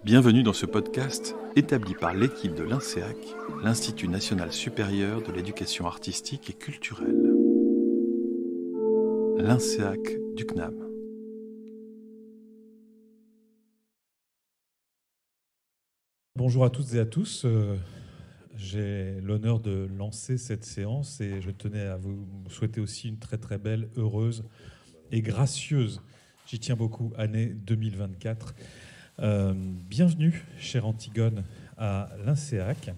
Bienvenue dans ce podcast établi par l'équipe de l'INSEAC, l'Institut national supérieur de l'éducation artistique et culturelle. L'INSEAC du CNAM. Bonjour à toutes et à tous. J'ai l'honneur de lancer cette séance et je tenais à vous souhaiter aussi une très très belle, heureuse et gracieuse, j'y tiens beaucoup, année 2024. Bienvenue, chère Antigone, à l'INSEAC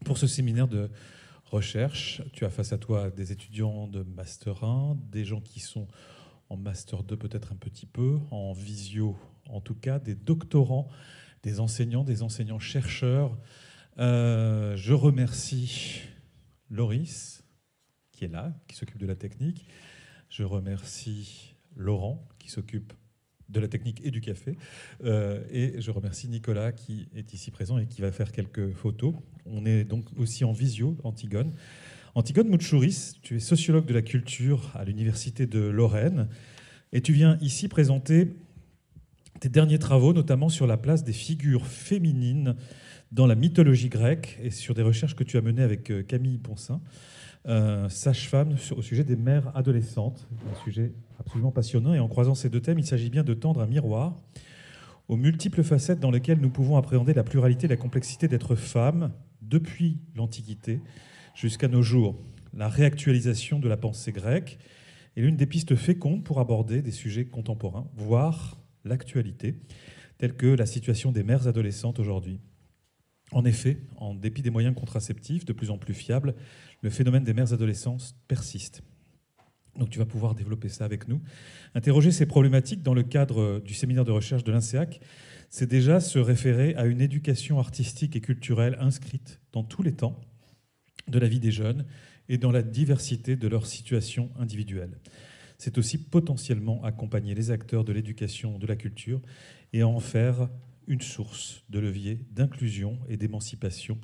pour ce séminaire de recherche. Tu as face à toi des étudiants de Master 1, des gens qui sont en Master 2 peut-être un petit peu, en visio en tout cas, des doctorants, des enseignants-chercheurs. Je remercie Loris, qui est là, qui s'occupe de la technique. Je remercie Laurent, qui s'occupe de la technique et du café. Et je remercie Nicolas, qui est ici présent et qui va faire quelques photos. On est donc aussi en visio, Antigone. Antigone Moutchouris, tu es sociologue de la culture à l'Université de Lorraine. Et tu viens ici présenter tes derniers travaux, notamment sur la place des figures féminines dans la mythologie grecque et sur des recherches que tu as menées avec Camille Ponsin, sage-femme au sujet des mères adolescentes, un sujet absolument passionnant. Et en croisant ces deux thèmes, il s'agit bien de tendre un miroir aux multiples facettes dans lesquelles nous pouvons appréhender la pluralité et la complexité d'être femme depuis l'Antiquité jusqu'à nos jours. La réactualisation de la pensée grecque est l'une des pistes fécondes pour aborder des sujets contemporains, voire l'actualité, telle que la situation des mères adolescentes aujourd'hui. En effet, en dépit des moyens contraceptifs de plus en plus fiables, le phénomène des mères adolescentes persiste. Donc tu vas pouvoir développer ça avec nous. Interroger ces problématiques dans le cadre du séminaire de recherche de l'INSEAC, c'est déjà se référer à une éducation artistique et culturelle inscrite dans tous les temps de la vie des jeunes et dans la diversité de leurs situations individuelles. C'est aussi potentiellement accompagner les acteurs de l'éducation, de la culture et en faire une source de levier d'inclusion et d'émancipation,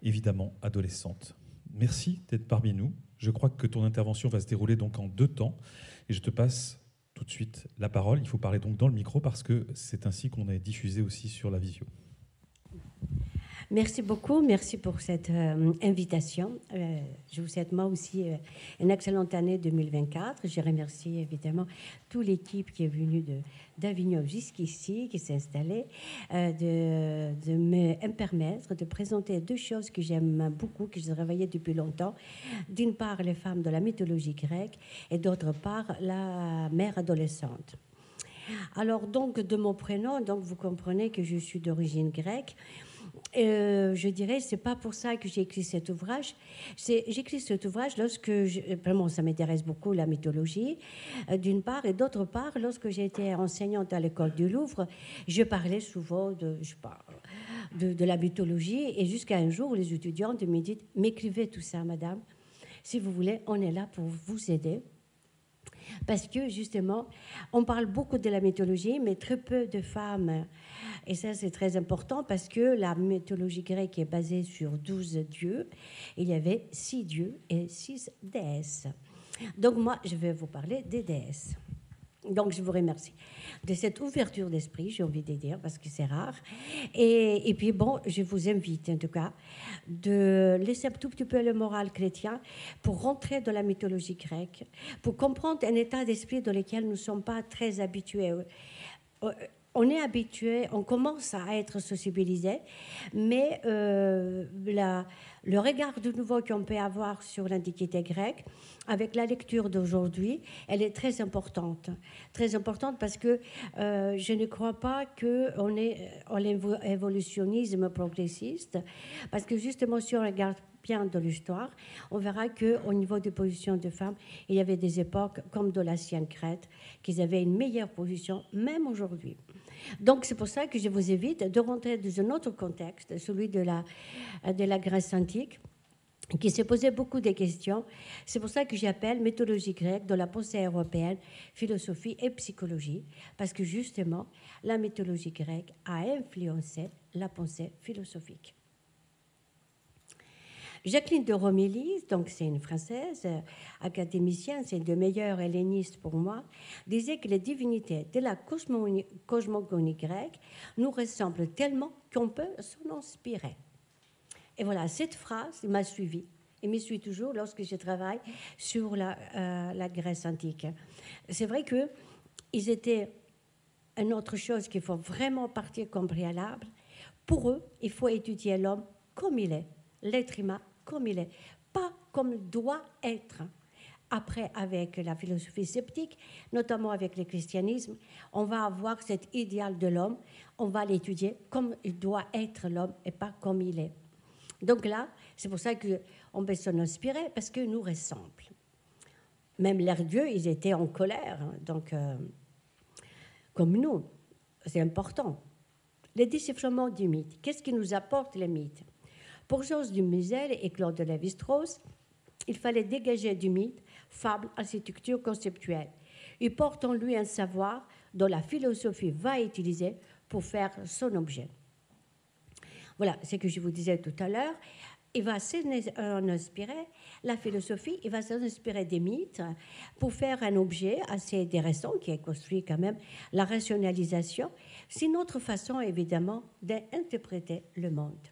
évidemment adolescente. Merci d'être parmi nous. Je crois que ton intervention va se dérouler donc en 2 temps et je te passe tout de suite la parole. Il faut parler donc dans le micro parce que c'est ainsi qu'on est diffusé aussi sur la visio. Merci beaucoup, merci pour cette invitation. Je vous souhaite moi aussi une excellente année 2024. Je remercie évidemment toute l'équipe qui est venue d'Avignon jusqu'ici, qui s'est installée, de me permettre de présenter 2 choses que j'aime beaucoup, que je travaillais depuis longtemps. D'une part, les femmes de la mythologie grecque et d'autre part, la mère adolescente. Alors donc, de mon prénom, donc vous comprenez que je suis d'origine grecque. Je dirais, c'est pas pour ça que j'ai écrit cet ouvrage. J'ai écrit cet ouvrage lorsque, vraiment, ça m'intéresse beaucoup la mythologie, d'une part, et d'autre part, lorsque j'étais enseignante à l'école du Louvre, je parlais souvent de la mythologie, et jusqu'à un jour, les étudiantes me disent, m'écrivez tout ça, madame, si vous voulez, on est là pour vous aider. Parce que, justement, on parle beaucoup de la mythologie, mais très peu de femmes. Et ça, c'est très important parce que la mythologie grecque est basée sur 12 dieux. Il y avait 6 dieux et 6 déesses. Donc, moi, je vais vous parler des déesses. Donc, je vous remercie de cette ouverture d'esprit, j'ai envie de dire, parce que c'est rare. Et puis, bon, je vous invite, en tout cas, de laisser un tout petit peu le moral chrétien pour rentrer dans la mythologie grecque, pour comprendre un état d'esprit dans lequel nous ne sommes pas très habitués. On est habitué, on commence à être sensibilisé, mais le regard de nouveau qu'on peut avoir sur l'Antiquité grecque, avec la lecture d'aujourd'hui, elle est très importante. Très importante parce que je ne crois pas qu'on est en l'évolutionnisme progressiste, parce que justement, si on regarde bien de l'histoire, on verra qu'au niveau des positions de femmes, il y avait des époques comme de l'ancienne Crète, qu'ils avaient une meilleure position, même aujourd'hui. Donc, c'est pour ça que je vous invite de rentrer dans un autre contexte, celui de la Grèce antique, qui s'est posé beaucoup de questions. C'est pour ça que j'appelle mythologie grecque de la pensée européenne, philosophie et psychologie, parce que justement, la mythologie grecque a influencé la pensée philosophique. Jacqueline de Romilly, donc c'est une Française, académicienne, c'est une des meilleures hellénistes pour moi, disait que les divinités de la cosmogonie grecque nous ressemblent tellement qu'on peut s'en inspirer. Et voilà, cette phrase m'a suivie et me suit toujours lorsque je travaille sur la Grèce antique. C'est vrai qu'ils étaient une autre chose qu'il faut vraiment partir comme préalable. Pour eux, il faut étudier l'homme comme il est, l'être humain comme il est, pas comme il doit être. Après, avec la philosophie sceptique, notamment avec le christianisme, on va avoir cet idéal de l'homme, on va l'étudier comme il doit être l'homme et pas comme il est. Donc là, c'est pour ça qu'on peut s'en inspirer, parce qu'ils nous ressemblent. Même leurs dieux, ils étaient en colère, donc comme nous, c'est important. Le déchiffrement du mythe. Qu'est-ce qui nous apporte les mythes? Pour Georges Dumézil et Claude de Lévi-Strauss, il fallait dégager du mythe, fable, architecture conceptuelle. Il porte en lui un savoir dont la philosophie va utiliser pour faire son objet. Voilà ce que je vous disais tout à l'heure. Il va s'en inspirer, la philosophie, il va s'en inspirer des mythes pour faire un objet assez intéressant qui est construit quand même, la rationalisation. C'est notre façon, évidemment, d'interpréter le monde.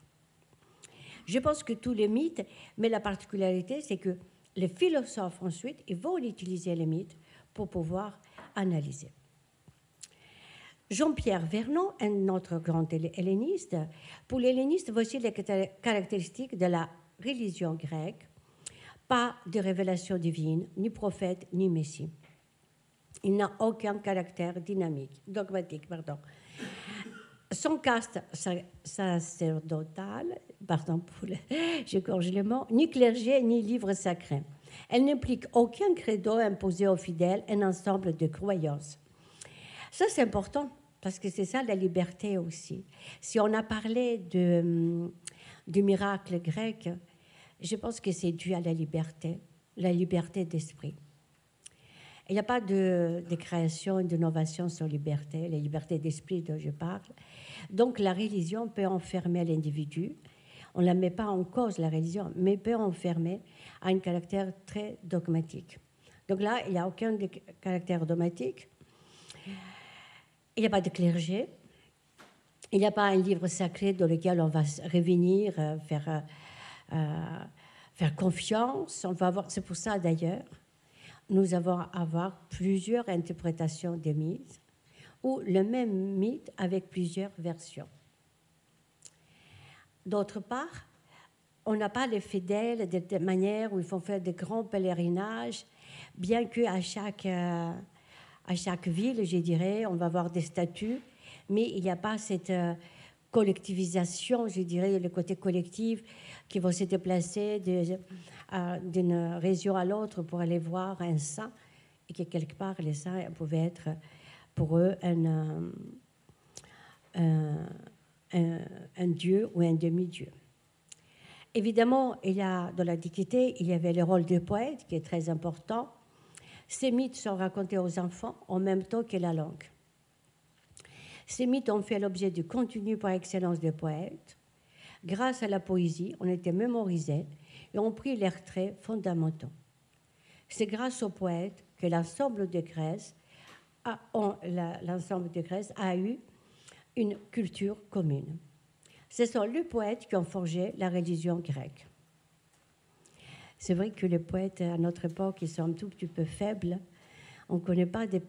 Je pense que tous les mythes, mais la particularité, c'est que les philosophes, ensuite, ils vont utiliser les mythes pour pouvoir analyser. Jean-Pierre Vernon, un autre grand helléniste. Pour l'helléniste, voici les caractéristiques de la religion grecque. Pas de révélation divine, ni prophète, ni messie. Il n'a aucun caractère dogmatique. Son caste sacerdotal, j'écorche le mot, ni clergé, ni livre sacré. Elle n'implique aucun credo imposé aux fidèles, un ensemble de croyances. Ça, c'est important, parce que c'est ça la liberté aussi. Si on a parlé du miracle grec, je pense que c'est dû à la liberté d'esprit. Il n'y a pas de création et d'innovation sans liberté, la liberté d'esprit dont je parle. Donc la religion peut enfermer l'individu. On ne la met pas en cause, la religion, mais peut enfermer à un caractère très dogmatique. Donc là, il n'y a aucun caractère dogmatique. Il n'y a pas de clergé. Il n'y a pas un livre sacré dans lequel on va revenir, faire confiance. On va avoir, c'est pour ça d'ailleurs, nous allons avoir plusieurs interprétations des mythes ou le même mythe avec plusieurs versions. D'autre part, on n'a pas les fidèles de manière où ils font faire de grands pèlerinages, bien qu'à chaque ville, je dirais, on va avoir des statues, mais il n'y a pas cette collectivisation, je dirais, le côté collectif qui vont se déplacer d'une région à l'autre pour aller voir un saint, et que quelque part, les saints pouvaient être pour eux un dieu ou un demi-dieu. Évidemment, dans l'Antiquité, il y avait le rôle du poète qui est très important. Ces mythes sont racontés aux enfants en même temps que la langue. Ces mythes ont fait l'objet du contenu par excellence des poètes. Grâce à la poésie, on était mémorisés et ont pris leurs traits fondamentaux. C'est grâce aux poètes que l'ensemble de Grèce a eu une culture commune. Ce sont les poètes qui ont forgé la religion grecque. C'est vrai que les poètes, à notre époque, ils sont un tout petit peu faibles. On ne connaît pas des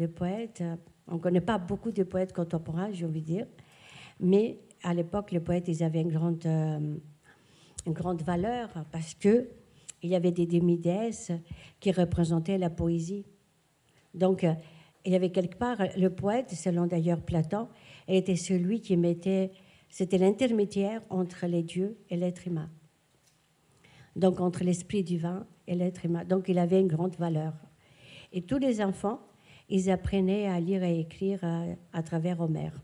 poètes, on ne connaît pas beaucoup de poètes contemporains, j'ai envie de dire. Mais à l'époque, les poètes, ils avaient une grande valeur parce qu'il y avait des demi-déesses qui représentaient la poésie. Donc, il y avait quelque part, le poète, selon d'ailleurs Platon, était celui qui c'était l'intermédiaire entre les dieux et l'être humain. Donc, entre l'esprit divin et l'être humain. Donc, il avait une grande valeur. Et tous les enfants, ils apprenaient à lire et écrire à travers Homère.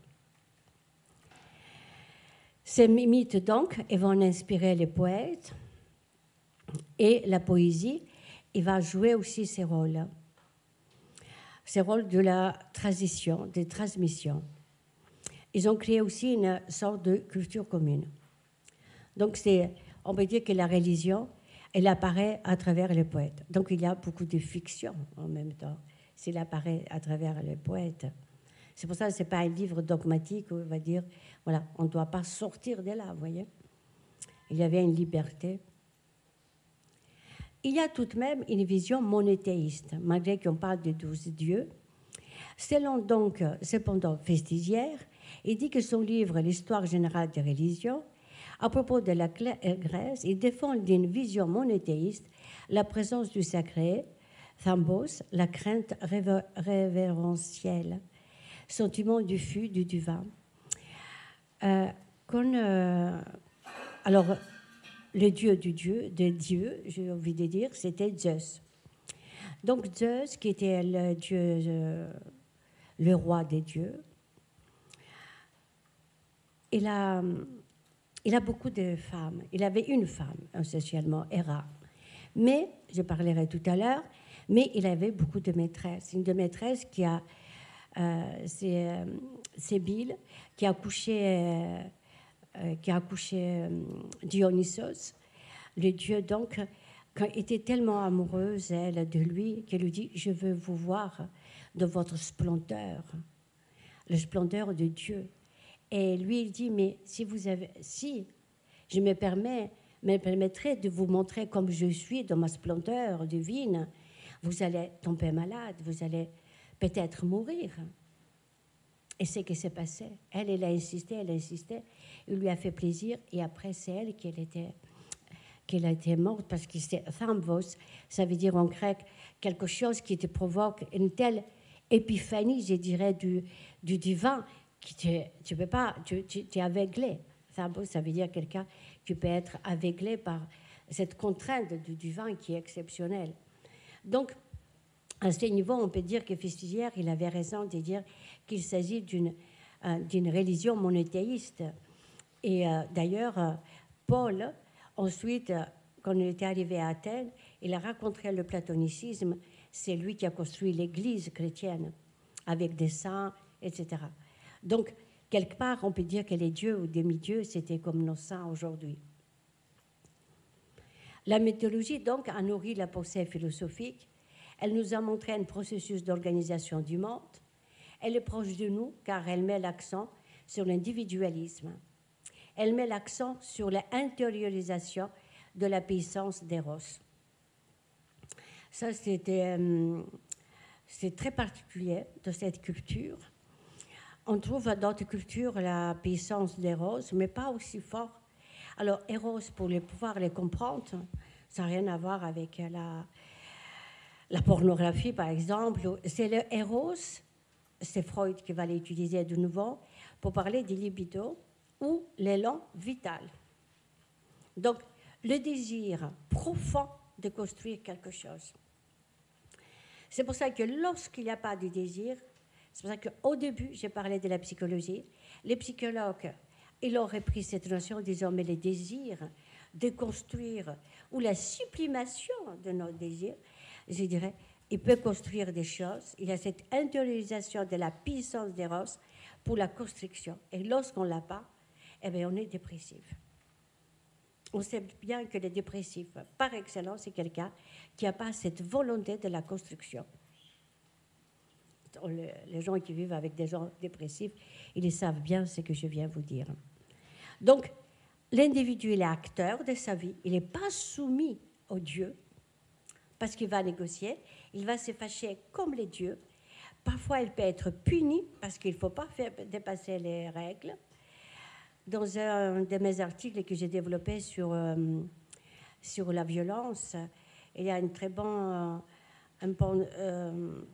Ces mythes, donc, ils vont inspirer les poètes. Et la poésie, il va jouer aussi ces rôles. Ces rôles de la transition, de transmission. Ils ont créé aussi une sorte de culture commune. Donc, on peut dire que la religion, elle apparaît à travers les poètes. Donc il y a beaucoup de fiction en même temps, s'il apparaît à travers les poètes. C'est pour ça que ce n'est pas un livre dogmatique où on va dire, voilà, on ne doit pas sortir de là, vous voyez. Il y avait une liberté. Il y a tout de même une vision monothéiste, malgré qu'on parle de 12 dieux. Selon donc, cependant, Festisière, il dit que son livre « L'histoire générale des religions », à propos de la Grèce, il défend d'une vision monothéiste la présence du sacré, thambos, la crainte révérentielle, sentiment du fût, du divin. Alors, le dieu du dieu, de Dieu, j'ai envie de dire, c'était Zeus. Donc Zeus, qui était le dieu, le roi des dieux, il a beaucoup de femmes. Il avait une femme, essentiellement, Héra. Mais, je parlerai tout à l'heure, mais il avait beaucoup de maîtresses. Une de maîtresses qui a, c'est Bile, qui a accouché Dionysos, le dieu. Donc, quand elle était tellement amoureuse, elle, de lui, qu'elle lui dit « Je veux vous voir de votre splendeur, la splendeur de Dieu ». Et lui, il dit « Mais si je me permettrai de vous montrer comme je suis dans ma splendeur divine, vous allez tomber malade, vous allez peut-être mourir ». Et c'est ce qui s'est passé. Elle a insisté, il lui a fait plaisir, et après, c'est elle qu'elle a été morte, parce que c'est thambos, ça veut dire en grec quelque chose qui te provoque une telle épiphanie, je dirais, du divin, que tu peux pas, tu es aveuglé. Thambos, ça veut dire quelqu'un qui peut être aveuglé par cette contrainte du divin qui est exceptionnelle. Donc, à ce niveau, on peut dire que Festisière, il avait raison de dire qu'il s'agit d'une religion monothéiste. Et d'ailleurs, Paul, ensuite, quand il était arrivé à Athènes, il a rencontré le platonicisme. C'est lui qui a construit l'Église chrétienne, avec des saints, etc. Donc, quelque part, on peut dire que les dieux ou demi-dieux, c'était comme nos saints aujourd'hui. La mythologie, donc, a nourri la pensée philosophique. Elle nous a montré un processus d'organisation du monde. Elle est proche de nous car elle met l'accent sur l'individualisme. Elle met l'accent sur l'intériorisation de la puissance d'Eros. Ça, c'est très particulier de cette culture. On trouve dans d'autres cultures la puissance d'Eros, mais pas aussi fort. Alors, Eros, pour pouvoir les comprendre, ça n'a rien à voir avec la pornographie, par exemple. C'est le Eros, c'est Freud qui va l'utiliser de nouveau pour parler du libido ou l'élan vital. Donc, le désir profond de construire quelque chose. C'est pour ça que lorsqu'il n'y a pas de désir, c'est pour ça qu'au début, j'ai parlé de la psychologie. Les psychologues, ils ont repris cette notion en disant, mais les désirs de construire ou la sublimation de nos désirs, je dirais, il peut construire des choses. Il y a cette intériorisation de la puissance d'Eros pour la construction. Et lorsqu'on ne l'a pas, eh bien, on est dépressif. On sait bien que le dépressif, par excellence, c'est quelqu'un qui n'a pas cette volonté de la construction. Les gens qui vivent avec des gens dépressifs, ils savent bien ce que je viens vous dire. Donc, l'individu, il est acteur de sa vie. Il n'est pas soumis au Dieu, parce qu'il va négocier. Il va se fâcher comme les dieux. Parfois, il peut être puni, parce qu'il ne faut pas faire dépasser les règles. Dans un de mes articles que j'ai développé sur la violence, il y a un très bon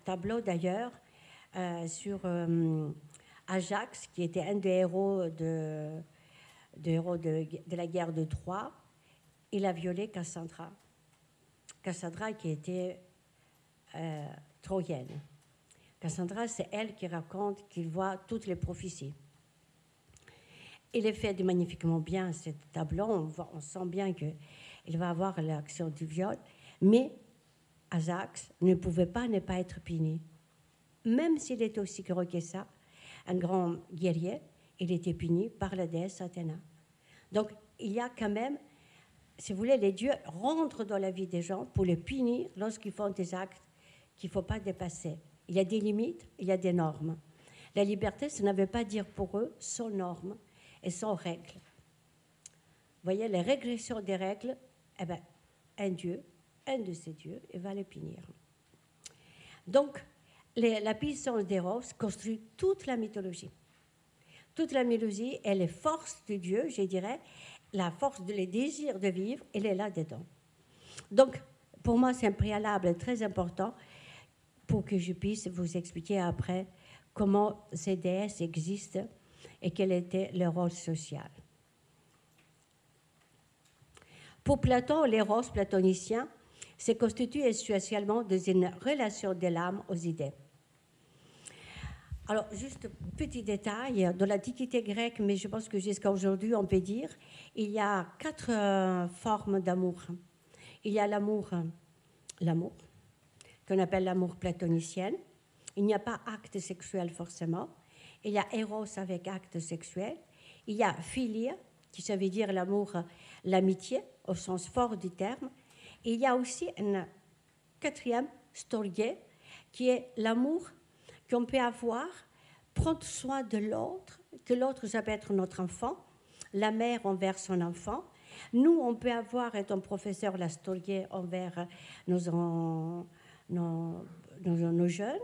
tableau d'ailleurs sur Ajax, qui était un des héros de la guerre de Troie. Il a violé Cassandra. Cassandra qui était troyenne. Cassandra, c'est elle qui raconte qu'il voit toutes les prophéties. Il est fait magnifiquement bien, ce tableau. On sent bien qu'il va avoir l'action du viol. Mais Ajax ne pouvait pas ne pas être puni. Même s'il était aussi gros que ça, un grand guerrier, il était puni par la déesse Athéna. Donc, il y a quand même si vous voulez, les dieux rentrent dans la vie des gens pour les punir lorsqu'ils font des actes qu'il ne faut pas dépasser. Il y a des limites, il y a des normes. La liberté, ça ne veut pas dire pour eux sans normes et sans règles. Vous voyez, les régressions des règles, eh bien, un dieu, un de ces dieux, il va les punir. Donc, la puissance d'Eros construit toute la mythologie. Toute la mythologie et les forces de Dieu, je dirais, la force, les désirs de vivre, elle est là-dedans. Donc, pour moi, c'est un préalable très important pour que je puisse vous expliquer après comment ces déesses existent et quel était leur rôle social. Pour Platon, l'éros platonicien se constitue essentiellement d'une relation de l'âme aux idées. Alors, juste petit détail, dans l'Antiquité grecque, mais je pense que jusqu'à aujourd'hui, on peut dire, il y a 4 formes d'amour. Il y a l'amour, qu'on appelle l'amour platonicien. Il n'y a pas acte sexuel forcément. Il y a éros avec acte sexuel. Il y a philia, qui ça veut dire l'amour, l'amitié, au sens fort du terme. Et il y a aussi un 4e, storgé, qui est l'amour qu'on peut avoir, prendre soin de l'autre, que l'autre, ça peut être notre enfant, la mère envers son enfant. Nous, on peut avoir, étant professeur, la storgé envers nos jeunes,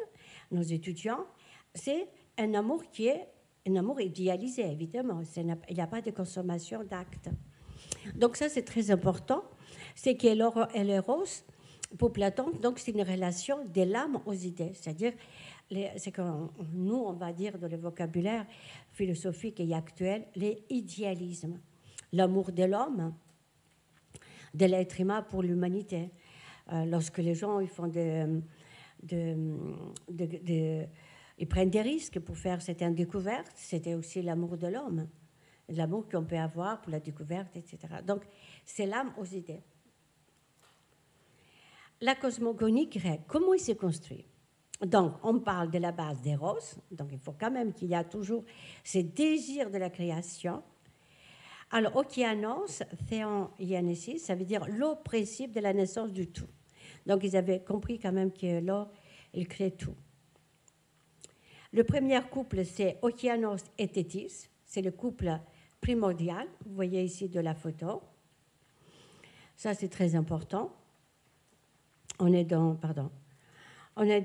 nos étudiants. C'est un amour qui est un amour idéalisé, évidemment. Il n'y a pas de consommation d'actes. Donc ça, c'est très important. C'est que l'éros, pour Platon, donc c'est une relation de l'âme aux idées. C'est-à-dire, c'est que nous, on va dire dans le vocabulaire philosophique et actuel, l'idéalisme. L'amour de l'homme, de l'être humain pour l'humanité. Lorsque les gens ils font ils prennent des risques pour faire certaines découvertes, c'était aussi l'amour de l'homme, l'amour qu'on peut avoir pour la découverte, etc. Donc, c'est l'âme aux idées. La cosmogonie grecque, comment il s'est construit? Donc, on parle de la base d'Eros, donc il faut quand même qu'il y a toujours ce désir de la création. Alors, Okeanos, Théon Ianesis, ça veut dire l'eau principe de la naissance du tout. Donc, ils avaient compris quand même que l'eau, il crée tout. Le premier couple, c'est Okeanos et Thétis. C'est le couple primordial. Vous voyez ici de la photo. Ça, c'est très important. On est dans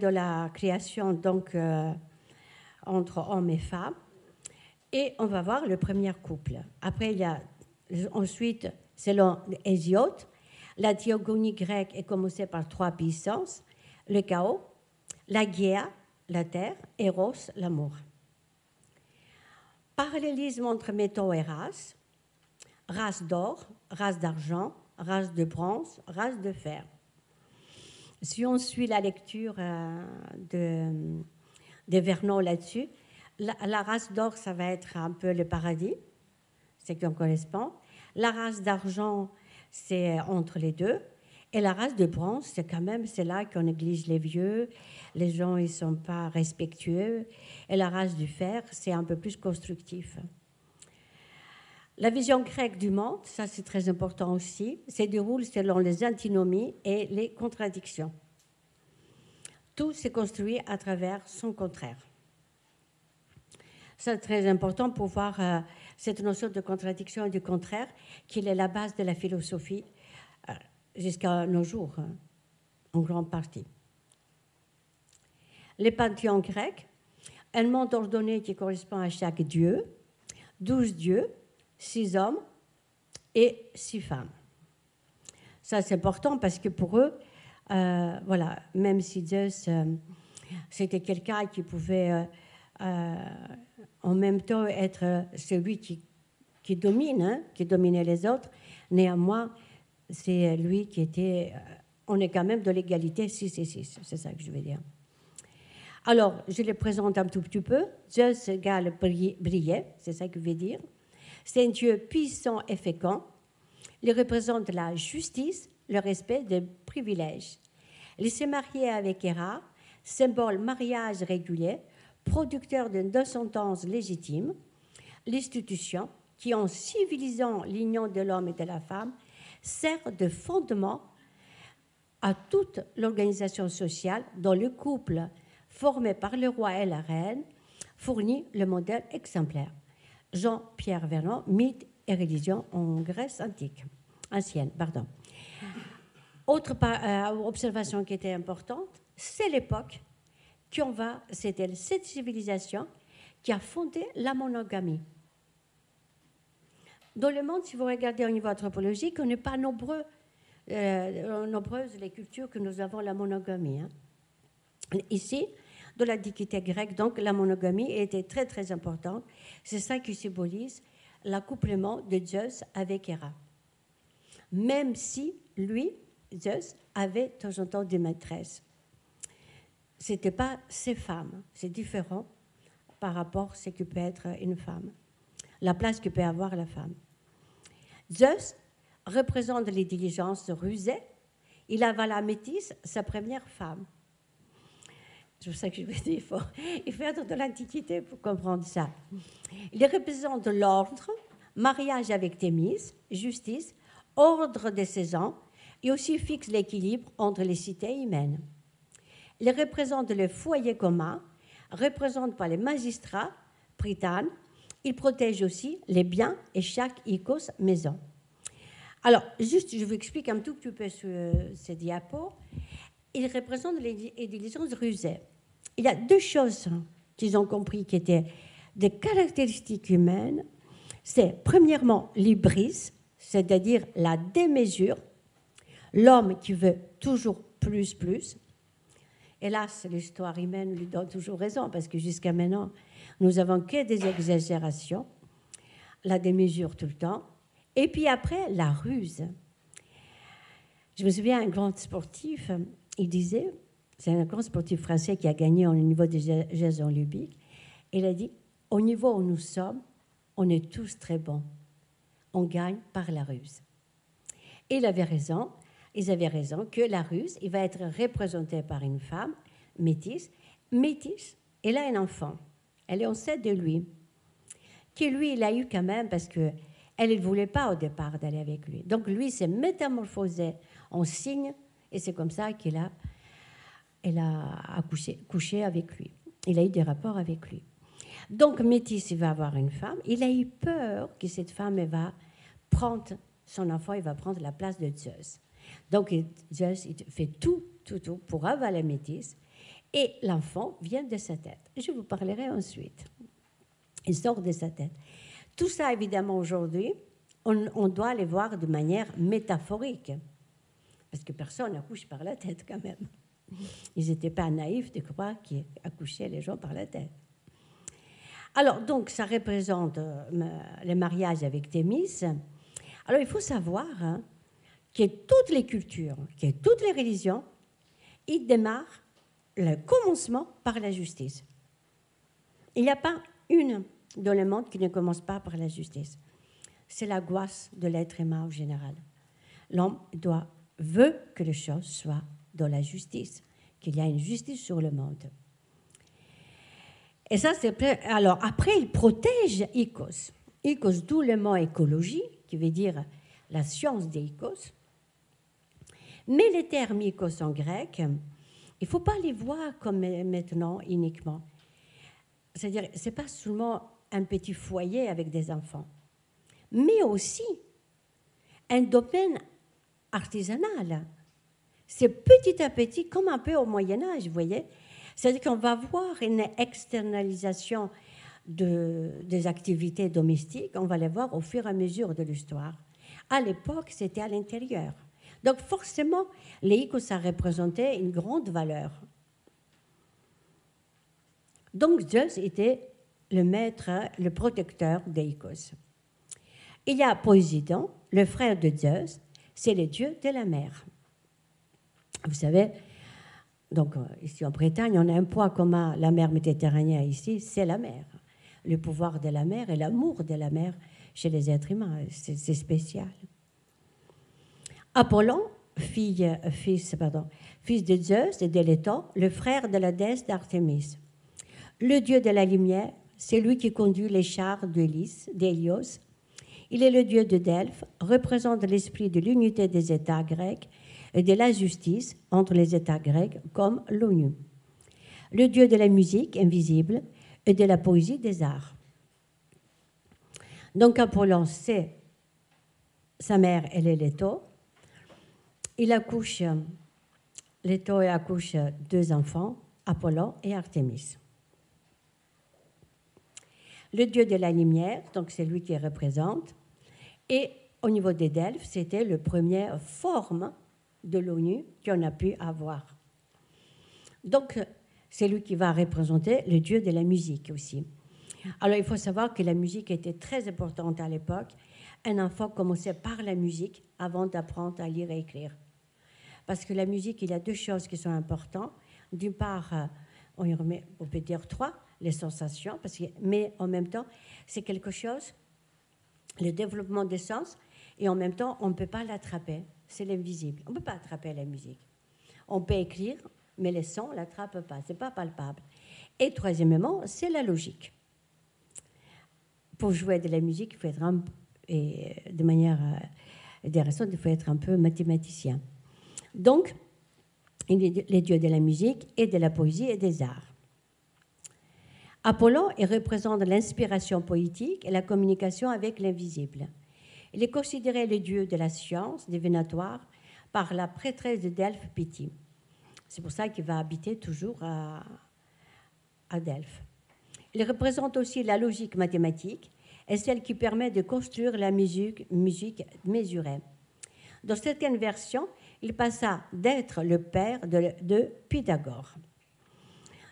la création donc entre hommes et femmes. Et on va voir le premier couple. Après, il y a ensuite, selon Hésiode, la théogonie grecque est commencée par 3 puissances, le chaos, la gaïa, la terre, Eros, l'amour. Parallélisme entre métaux et races, race d'or, race d'argent, race de bronze, race de fer. Si on suit la lecture de Vernon là-dessus, la race d'or, ça va être un peu le paradis, c'est qu'on correspond. La race d'argent, c'est entre les deux. Et la race de bronze, c'est quand même, c'est là qu'on néglige les vieux, les gens, ils ne sont pas respectueux. Et la race du fer, c'est un peu plus constructif. La vision grecque du monde, ça c'est très important aussi, se déroule selon les antinomies et les contradictions. Tout s'est construit à travers son contraire. C'est très important pour voir cette notion de contradiction et du contraire, qui est la base de la philosophie jusqu'à nos jours, en grande partie. Les panthéons grecs, un monde ordonné qui correspond à chaque dieu, 12 dieux, 6 hommes et 6 femmes. Ça, c'est important parce que pour eux, voilà, même si Zeus, c'était quelqu'un qui pouvait en même temps être celui qui domine, hein, qui dominait les autres, néanmoins, c'est lui qui était... on est quand même de l'égalité 6 et 6, c'est ça que je veux dire. Alors, je les présente un tout petit peu. Zeus égale briller, c'est ça que je veux dire. C'est un dieu puissant et fécond. Il représente la justice, le respect des privilèges. Il s'est marié avec Héra, symbole mariage régulier, producteur d'une descendance légitime. L'institution qui, en civilisant l'union de l'homme et de la femme, sert de fondement à toute l'organisation sociale dont le couple formé par le roi et la reine fournit le modèle exemplaire. Jean-Pierre Vernant, Mythe et religion en Grèce ancienne. Autre observation qui était importante, c'est l'époque c'était cette civilisation qui a fondé la monogamie. Dans le monde, si vous regardez au niveau anthropologique, on n'est pas nombreuses les cultures que nous avons la monogamie. Hein. Ici, dans l'Antiquité grecque, donc la monogamie était très très importante. C'est ça qui symbolise l'accouplement de Zeus avec Héra. Même si lui, Zeus, avait de temps en temps des maîtresses. Ce n'était pas ses femmes, c'est différent par rapport à ce que peut être une femme, la place que peut avoir la femme. Zeus représente les diligences rusées. Il avait la Métis, sa première femme. C'est pour ça que je vous dis, il faut être de l'Antiquité pour comprendre ça. Il représente l'ordre, mariage avec Thémis, justice, ordre des saisons, et aussi fixe l'équilibre entre les cités humaines. Il représente le foyer commun, représente par les magistrats, prytanes. Il protège aussi les biens et chaque icos maison. Alors, juste, je vous explique un tout petit peu sur ces diapos. Il représente les diligences rusées. Il y a deux choses qu'ils ont compris qui étaient des caractéristiques humaines. C'est premièrement l'hybris, c'est-à-dire la démesure, l'homme qui veut toujours plus. Hélas, l'histoire humaine lui donne toujours raison, parce que jusqu'à maintenant, nous n'avons que des exagérations, la démesure tout le temps, et puis après, la ruse. Je me souviens, un grand sportif, il disait, c'est un grand sportif français qui a gagné au niveau des Jeux olympiques, il a dit, au niveau où nous sommes, on est tous très bons. On gagne par la ruse. Et il avait raison. Ils avaient raison que la ruse, il va être représenté par une femme métisse. Métisse, elle a un enfant. Elle est enceinte de lui. Que lui, il a eu quand même parce qu'elle ne voulait pas au départ d'aller avec lui. Donc lui s'est métamorphosé en cygne et c'est comme ça qu'elle a couché avec lui. Il a eu des rapports avec lui. Donc Métis, il va avoir une femme. Il a eu peur que cette femme elle va prendre son enfant, il va prendre la place de Zeus. Donc Zeus il fait tout pour avaler Métis et l'enfant vient de sa tête. Je vous parlerai ensuite. Il sort de sa tête. Tout ça, évidemment, aujourd'hui, on doit les voir de manière métaphorique. Parce que personne n'accouche par la tête, quand même. Ils n'étaient pas naïfs de croire qu'ils accouchaient les gens par la tête. Alors, donc, ça représente le mariage avec Thémis. Alors, il faut savoir que toutes les cultures, que toutes les religions, ils démarrent le commencement par la justice. Il n'y a pas une dans le monde qui ne commence pas par la justice. C'est l'angoisse de l'être humain en général. L'homme veut que les choses soient dans la justice, qu'il y a une justice sur le monde. Et ça, c'est... Alors, après, il protège Icos. Icos, d'où le mot écologie, qui veut dire la science des Icos. Mais les termes Icos en grec, il ne faut pas les voir comme maintenant uniquement. C'est-à-dire, ce n'est pas seulement un petit foyer avec des enfants, mais aussi un domaine artisanal. C'est petit à petit, comme un peu au Moyen-Âge, vous voyez. C'est-à-dire qu'on va voir une externalisation des activités domestiques, on va les voir au fur et à mesure de l'histoire. À l'époque, c'était à l'intérieur. Donc forcément, les Icos, ça représentait une grande valeur. Donc Zeus était le maître, le protecteur des Icos. Il y a Poséidon, le frère de Zeus, c'est le dieu de la mer. Vous savez, donc ici en Bretagne, on a un point commun, la mer Méditerranée ici, c'est la mer. Le pouvoir de la mer et l'amour de la mer chez les êtres humains, c'est spécial. Apollon, fils de Zeus et de Léto, le frère de la déesse d'Artémis. Le dieu de la lumière, c'est lui qui conduit les chars d'Hélios. Il est le dieu de Delphes, représente l'esprit de l'unité des États grecs et de la justice entre les États grecs comme l'ONU. Le dieu de la musique invisible et de la poésie des arts. Donc Apollon, c'est sa mère, elle est Leto. Il accouche, Leto accouche 2 enfants, Apollon et Artémis. Le dieu de la lumière, donc c'est lui qui représente. Et au niveau des Delphes, c'était la première forme de l'ONU qu'on a pu avoir. Donc, c'est lui qui va représenter le dieu de la musique aussi. Alors, il faut savoir que la musique était très importante à l'époque. Un enfant commençait par la musique avant d'apprendre à lire et écrire. Parce que la musique, il y a 2 choses qui sont importantes. D'une part, on peut dire 3, les sensations, mais en même temps, c'est quelque chose, le développement des sens, et en même temps, on ne peut pas l'attraper. C'est l'invisible. On ne peut pas attraper la musique. On peut écrire, mais les sons, on ne l'attrape pas. Ce n'est pas palpable. Et troisièmement, c'est la logique. Pour jouer de la musique, il faut être de manière intéressante, il faut être un peu mathématicien. Donc, il est les dieux de la musique et de la poésie et des arts. Apollon, il représente l'inspiration poétique et la communication avec l'invisible. Il est considéré le dieu de la science divinatoire par la prêtresse de Delphes, Pythie. C'est pour ça qu'il va habiter toujours à Delphes. Il représente aussi la logique mathématique et celle qui permet de construire la musique mesurée. Dans certaines versions, il passa d'être le père de Pythagore.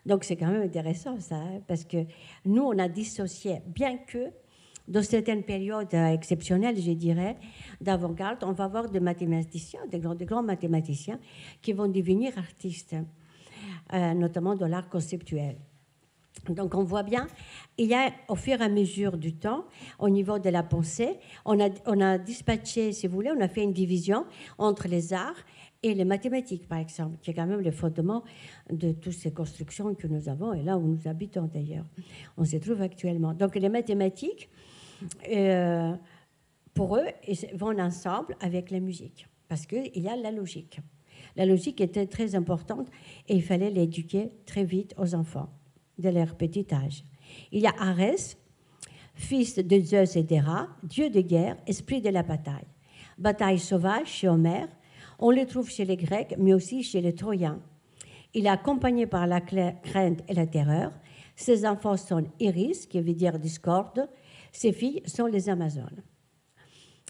Donc c'est quand même intéressant ça, parce que nous, on a dissocié, bien que dans certaines périodes exceptionnelles, je dirais, d'avant-garde, on va avoir des mathématiciens, des grands mathématiciens qui vont devenir artistes, notamment dans l'art conceptuel. Donc on voit bien, il y a au fur et à mesure du temps, au niveau de la pensée, on a dispatché, si vous voulez, on a fait une division entre les arts et les mathématiques, par exemple, qui est quand même le fondement de toutes ces constructions que nous avons, et là où nous habitons d'ailleurs, on se trouve actuellement. Donc les mathématiques, pour eux, ils vont ensemble avec la musique, parce qu'il y a la logique. La logique était très importante et il fallait l'éduquer très vite aux enfants, de leur petit âge. Il y a Arès, fils de Zeus et d'Héra, dieu de guerre, esprit de la bataille. Bataille sauvage chez Homère, on le trouve chez les Grecs, mais aussi chez les Troyens. Il est accompagné par la crainte et la terreur. Ses enfants sont Iris, qui veut dire discorde. Ses filles sont les Amazones.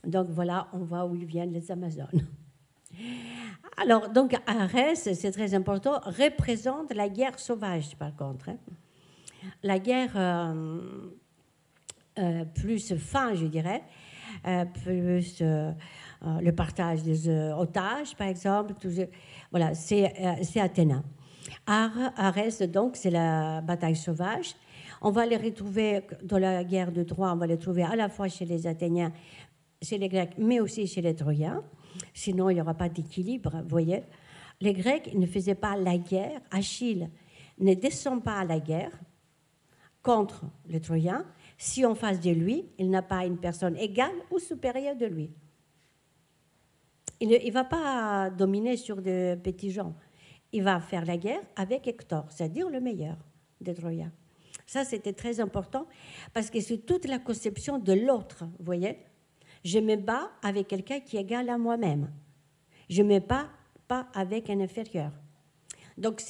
Donc voilà, on voit où ils viennent, les Amazones. Alors, donc, Arès, c'est très important, représente la guerre sauvage, par contre. Hein. La guerre plus fin, je dirais, plus le partage des otages, par exemple. Voilà, c'est Athéna. Arès, donc, c'est la bataille sauvage. On va les retrouver dans la guerre de Troie, on va les trouver à la fois chez les Athéniens, chez les Grecs, mais aussi chez les Troyens. Sinon, il n'y aura pas d'équilibre, vous voyez. Les Grecs ne faisaient pas la guerre. Achille ne descend pas à la guerre contre les Troyens si en face de lui, il n'a pas une personne égale ou supérieure de lui. Il ne va pas dominer sur des petits gens. Il va faire la guerre avec Hector, c'est-à-dire le meilleur des Troyens. Ça, c'était très important parce que c'est toute la conception de l'autre, vous voyez. Je me bats avec quelqu'un qui est égal à moi-même. Je ne me bats pas avec un inférieur. Donc,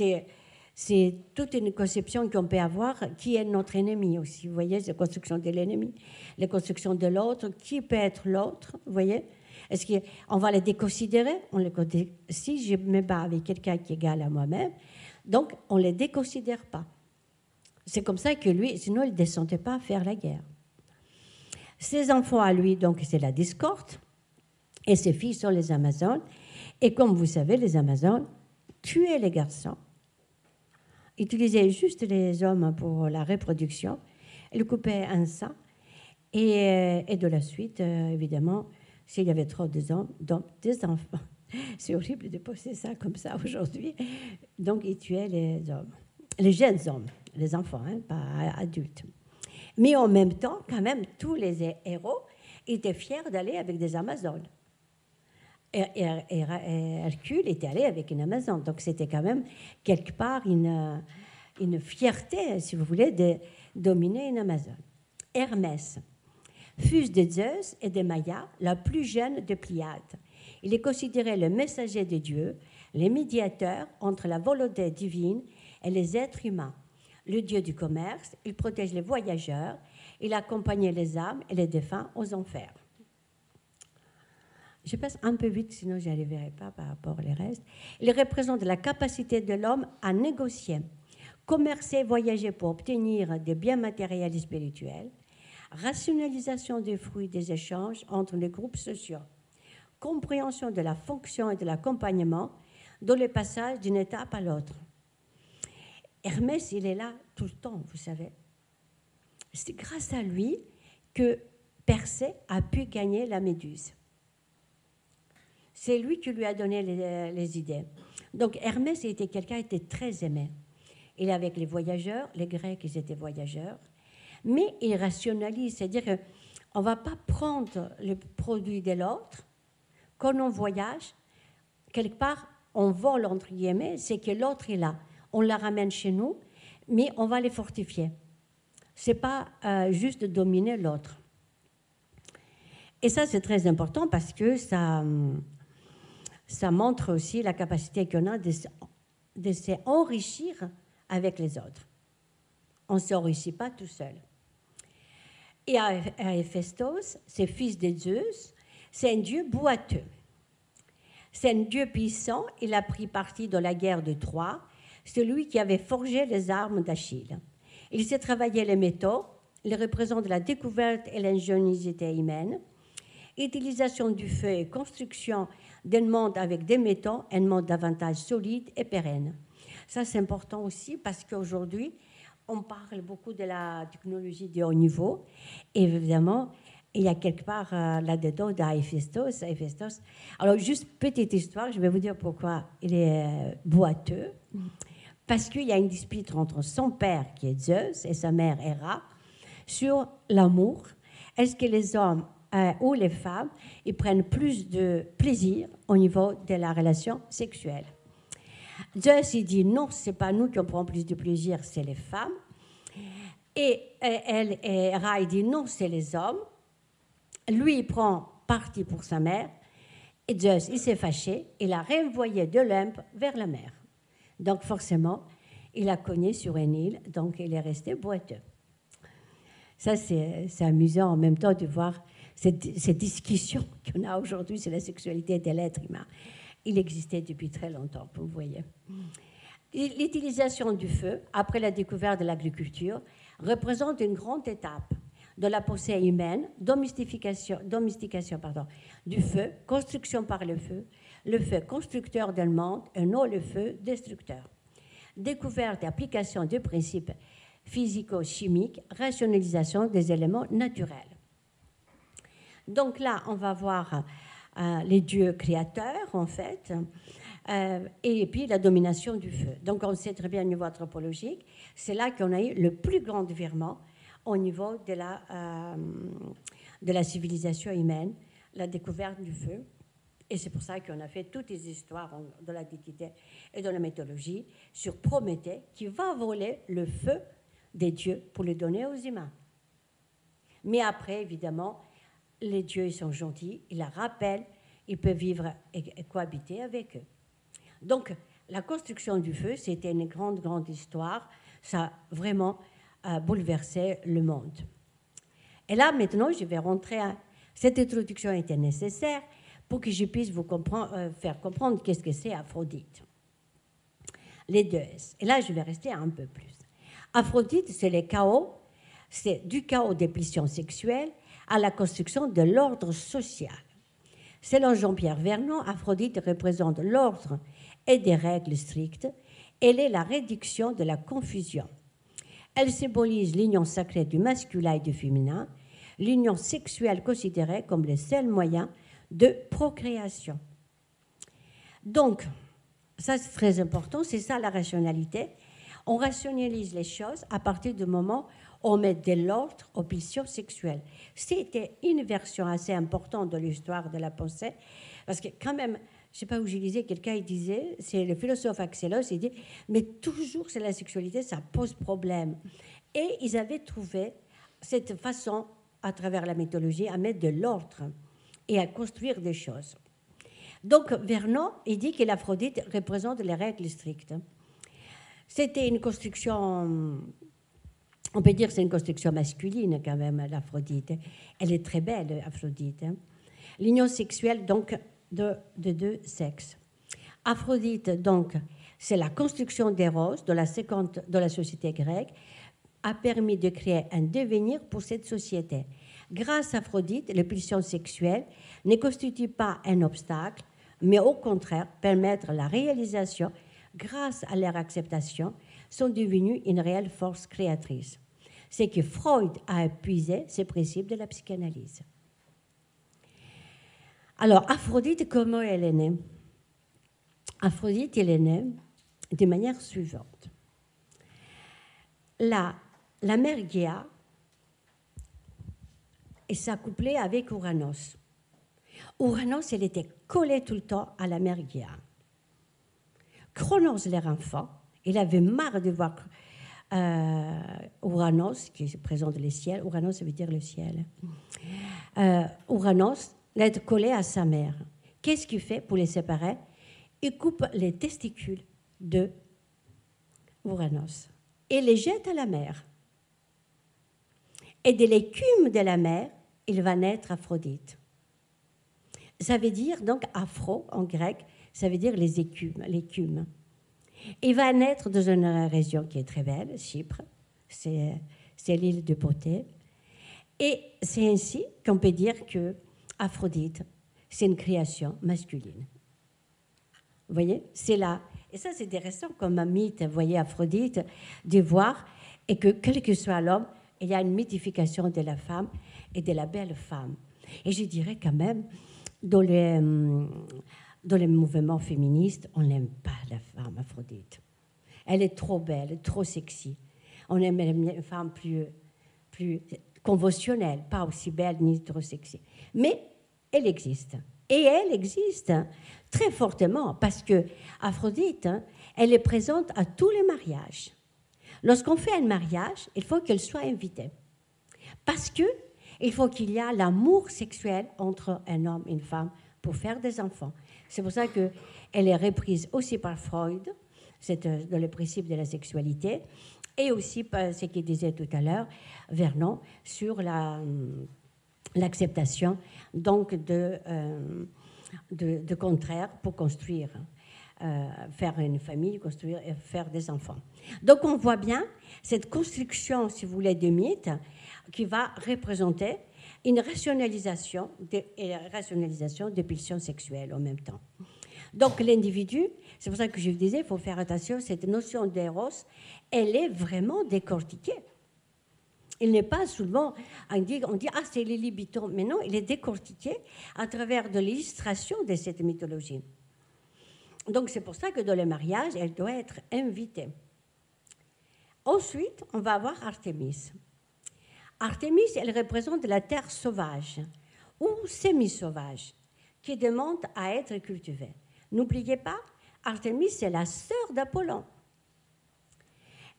c'est toute une conception qu'on peut avoir qui est notre ennemi aussi. Vous voyez, c'est la construction de l'ennemi, la construction de l'autre. Qui peut être l'autre, vous voyez? Est-ce qu'on va les déconsidérer? Si je me bats avec quelqu'un qui est égal à moi-même, donc on ne les déconsidère pas. C'est comme ça que lui, sinon il ne descendait pas à faire la guerre. Ses enfants à lui, donc c'est la discorde, et ses filles sont les Amazones. Et comme vous savez, les Amazones tuaient les garçons, utilisaient juste les hommes pour la reproduction, elles coupaient un sein, et de la suite, évidemment, s'il y avait trop des enfants, c'est horrible de poser ça comme ça aujourd'hui, donc ils tuaient les hommes, les jeunes hommes, les enfants, hein, pas adultes. Mais en même temps, quand même, tous les héros Il était fier d'aller avec des Amazones. Et Hercule était allé avec une Amazone. Donc c'était quand même quelque part une fierté, si vous voulez, de dominer une Amazone. Hermès, fils de Zeus et de Maïa, la plus jeune des Pléiades. Il est considéré le messager de Dieu, le médiateur entre la volonté divine et les êtres humains. Le dieu du commerce, il protège les voyageurs, il accompagne les âmes et les défunts aux enfers. Je passe un peu vite, sinon je n'y arriverai pas par rapport au reste. Il représente la capacité de l'homme à négocier, commercer, voyager pour obtenir des biens matériels et spirituels, rationalisation des fruits des échanges entre les groupes sociaux, compréhension de la fonction et de l'accompagnement dans le passage d'une étape à l'autre. Hermès, il est là tout le temps, vous savez. C'est grâce à lui que Persée a pu gagner la Méduse. C'est lui qui lui a donné les idées. Donc Hermès était quelqu'un qui était très aimé. Il est avec les voyageurs, les Grecs, ils étaient voyageurs, mais il rationalise, c'est-à-dire qu'on ne va pas prendre le produit de l'autre. Quand on voyage, quelque part, on vole, entre guillemets, c'est que l'autre est là. On la ramène chez nous, mais on va les fortifier. Ce n'est pas juste de dominer l'autre. Et ça, c'est très important parce que ça montre aussi la capacité qu'on a de s'enrichir avec les autres. On ne s'enrichit pas tout seul. Et à Héphaïstos, c'est fils de Zeus, c'est un dieu boiteux. C'est un dieu puissant, il a pris parti dans la guerre de Troie, c'est lui qui avait forgé les armes d'Achille. Il sait travailler les métaux, il représente la découverte et l'ingéniosité humaine, utilisation du feu et construction d'un monde avec des métaux, un monde davantage solide et pérenne. Ça, c'est important aussi parce qu'aujourd'hui, on parle beaucoup de la technologie de haut niveau. Et évidemment, il y a quelque part là-dedans d'Héphaïstos. Alors, juste petite histoire, je vais vous dire pourquoi il est boiteux. Parce qu'il y a une dispute entre son père, qui est Zeus, et sa mère, Héra, sur l'amour. Est-ce que les hommes ou les femmes ils prennent plus de plaisir au niveau de la relation sexuelle? Zeus, il dit non, ce n'est pas nous qui en prenons plus de plaisir, c'est les femmes. Et Héra, il dit non, c'est les hommes. Lui, il prend parti pour sa mère. Et Zeus, il s'est fâché. Il a renvoyé de l'Olympe vers la mer. Donc, forcément, il a cogné sur une île. Donc, il est resté boiteux. Ça, c'est amusant en même temps de voir cette discussion qu'on a aujourd'hui sur la sexualité de l'être humain. Il existait depuis très longtemps, vous voyez. L'utilisation du feu, après la découverte de l'agriculture, représente une grande étape de la pensée humaine, domestication du feu, construction par le feu constructeur d'un monde, et non le feu destructeur. Découverte et application de principes physico-chimiques, rationalisation des éléments naturels. Donc là, on va voir les dieux créateurs, en fait, et puis la domination du feu. Donc on sait très bien au niveau anthropologique, c'est là qu'on a eu le plus grand virement au niveau de la civilisation humaine, la découverte du feu. Et c'est pour ça qu'on a fait toutes les histoires de l'Antiquité et de la mythologie sur Prométhée qui va voler le feu des dieux pour le donner aux humains. Mais après, évidemment, les dieux ils sont gentils, ils la rappellent, ils peuvent vivre et cohabiter avec eux. Donc, la construction du feu, c'était une grande, grande histoire. Ça a vraiment bouleversé le monde. Et là, maintenant, je vais rentrer à... Cette introduction était nécessaire pour que je puisse vous faire comprendre qu'est-ce que c'est Aphrodite. Les déesses. Et là, je vais rester un peu plus. Aphrodite, c'est le chaos, c'est du chaos des pulsions sexuelles à la construction de l'ordre social. Selon Jean-Pierre Vernon, Aphrodite représente l'ordre et des règles strictes. Elle est la réduction de la confusion. Elle symbolise l'union sacrée du masculin et du féminin, l'union sexuelle considérée comme le seul moyen de procréation. Donc, ça c'est très important, c'est ça la rationalité. On rationalise les choses à partir du moment on met de l'ordre aux pulsions sexuelles. C'était une version assez importante de l'histoire de la pensée, parce que quand même, je ne sais pas où je lisais, quelqu'un il disait, c'est le philosophe Axelos, il dit, mais toujours c'est la sexualité, ça pose problème. Et ils avaient trouvé cette façon, à travers la mythologie, à mettre de l'ordre et à construire des choses. Donc Vernon, il dit que l'Aphrodite représente les règles strictes. C'était une construction, on peut dire que c'est une construction masculine quand même, l'Aphrodite. Elle est très belle, l'Aphrodite. L'union sexuelle, donc, de deux sexes. Aphrodite, donc, c'est la construction d'Eros de la société grecque, a permis de créer un devenir pour cette société. Grâce à Aphrodite, les pulsions sexuelles ne constituent pas un obstacle, mais au contraire permettent la réalisation, grâce à leur acceptation, sont devenues une réelle force créatrice. C'est que Freud a épuisé ces principes de la psychanalyse. Alors, Aphrodite, comment elle est née? Aphrodite, elle est née de manière suivante. La mère Gaïa s'accouplait avec Ouranos. Ouranos, elle était collée tout le temps à la mère Gaïa. Chronos, leur enfant, il avait marre de voir Ouranos, qui représente le ciel. Ouranos, ça veut dire le ciel. Ouranos, l'être collé à sa mère. Qu'est-ce qu'il fait pour les séparer? Il coupe les testicules de Ouranos et les jette à la mer. Et de l'écume de la mer, il va naître Aphrodite. Ça veut dire, donc, aphro, en grec, ça veut dire les écumes, l'écume. Il va naître dans une région qui est très belle, Chypre, c'est l'île de beauté. Et c'est ainsi qu'on peut dire que Aphrodite, c'est une création masculine. Vous voyez, c'est là. Et ça, c'est intéressant comme un mythe, vous voyez, Aphrodite, de voir, et que quel que soit l'homme, il y a une mythification de la femme et de la belle femme. Et je dirais quand même, dans les mouvements féministes, on n'aime pas la femme Aphrodite. Elle est trop belle, trop sexy. On aime une femme plus conventionnelle, pas aussi belle ni trop sexy. Mais elle existe. Et elle existe très fortement parce que Aphrodite, elle est présente à tous les mariages. Lorsqu'on fait un mariage, il faut qu'elle soit invitée. Parce qu'il faut qu'il y ait l'amour sexuel entre un homme et une femme pour faire des enfants. C'est pour ça qu'elle est reprise aussi par Freud, c'est dans le principe de la sexualité, et aussi par ce qu'il disait tout à l'heure, Vernon, sur l'acceptation donc de contraire pour construire, faire une famille, construire et faire des enfants. Donc on voit bien cette construction, si vous voulez, de mythe qui va représenter une rationalisation des pulsions sexuelles en même temps. Donc l'individu, c'est pour ça que je vous disais, il faut faire attention, cette notion d'éros, elle est vraiment décortiquée. Il n'est pas seulement, on dit ah c'est les libitons, mais non, il est décortiqué à travers de l'illustration de cette mythologie. Donc c'est pour ça que dans le mariage, elle doit être invitée. Ensuite, on va avoir Artémis. Artémis, elle représente la terre sauvage ou semi-sauvage qui demande à être cultivée. N'oubliez pas, Artémis, c'est la sœur d'Apollon.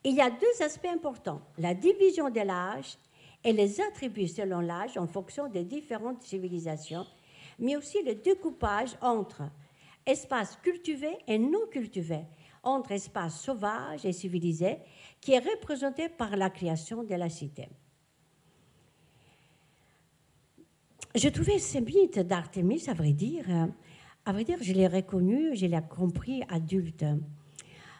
Il y a deux aspects importants, la division de l'âge et les attributs selon l'âge en fonction des différentes civilisations, mais aussi le découpage entre espaces cultivés et non cultivés, entre espaces sauvages et civilisés, qui est représenté par la création de la cité. Je trouvais ce mythe d'Artémis, à vrai dire, je l'ai reconnu, je l'ai compris adulte.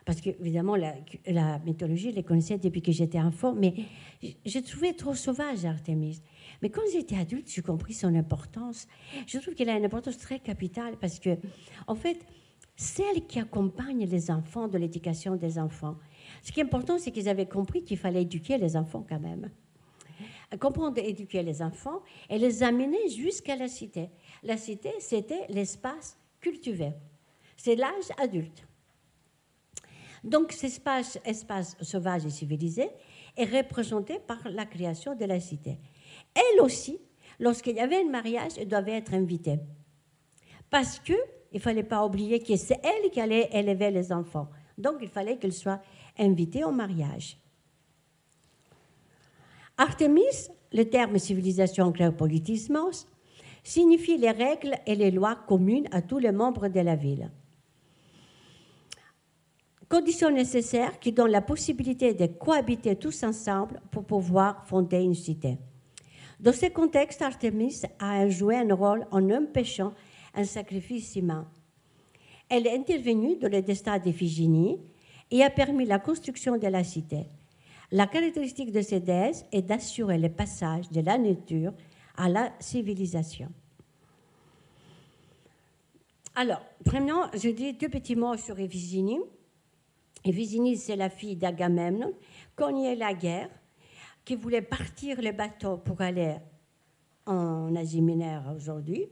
Parce que, évidemment, la mythologie, je la connaissais depuis que j'étais enfant, mais je trouvais trop sauvage Artémis. Mais quand j'étais adulte, j'ai compris son importance. Je trouve qu'elle a une importance très capitale parce que, en fait, celle qui accompagne les enfants de l'éducation des enfants, ce qui est important, c'est qu'ils avaient compris qu'il fallait éduquer les enfants quand même. Comprendre et éduquer les enfants et les amener jusqu'à la cité. La cité, c'était l'espace cultivé. C'est l'âge adulte. Donc, cet espace sauvage et civilisé, est représentée par la création de la cité. Elle aussi, lorsqu'il y avait un mariage, elle devait être invitée. Parce qu'il ne fallait pas oublier que c'est elle qui allait élever les enfants. Donc, il fallait qu'elle soit invitée au mariage. Artémis, le terme civilisation grec politismos, signifie les règles et les lois communes à tous les membres de la ville. Condition nécessaire qui donne la possibilité de cohabiter tous ensemble pour pouvoir fonder une cité. Dans ce contexte, Artémis a joué un rôle en empêchant un sacrifice humain. Elle est intervenue dans le destin d'Iphigénie et a permis la construction de la cité. La caractéristique de ces déesses est d'assurer le passage de la nature à la civilisation. Alors, premièrement, je dis deux petits mots sur Iphigénie. Iphigénie, c'est la fille d'Agamemnon. Quand il y a eu la guerre, qui voulait partir le bateau pour aller en Asie mineure aujourd'hui,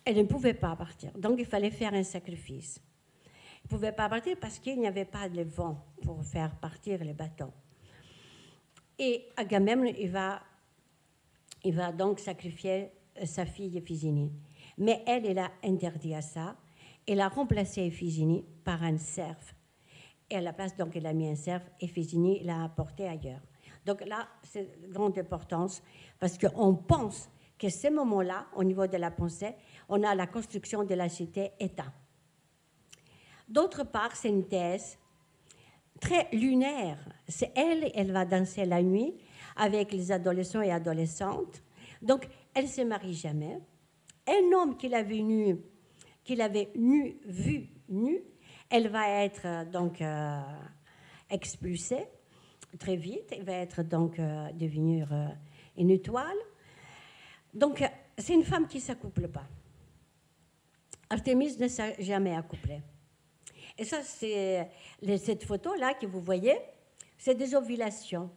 elle ne pouvait pas partir. Donc, il fallait faire un sacrifice. Elle ne pouvait pas partir parce qu'il n'y avait pas de vent pour faire partir le bateau. Et Agamemnon, il va donc sacrifier sa fille Iphigénie. Mais elle a interdit à ça. Elle a remplacé Iphigénie par un cerf. Et à la place, donc, elle a mis un cerf. Iphigénie l'a apporté ailleurs. Donc là, c'est de grande importance parce qu'on pense qu'à ce moment-là, au niveau de la pensée, on a la construction de la cité-État. D'autre part, c'est une déesse très lunaire. C'est elle va danser la nuit avec les adolescents et adolescentes. Donc, elle ne se marie jamais. Un homme qu'il avait vu nu, elle va être donc expulsée très vite. Elle va être donc devenir une étoile. Donc, c'est une femme qui ne s'accouple pas. Artémis ne s'est jamais accouplée. Et ça, c'est cette photo-là que vous voyez, c'est des ovulations.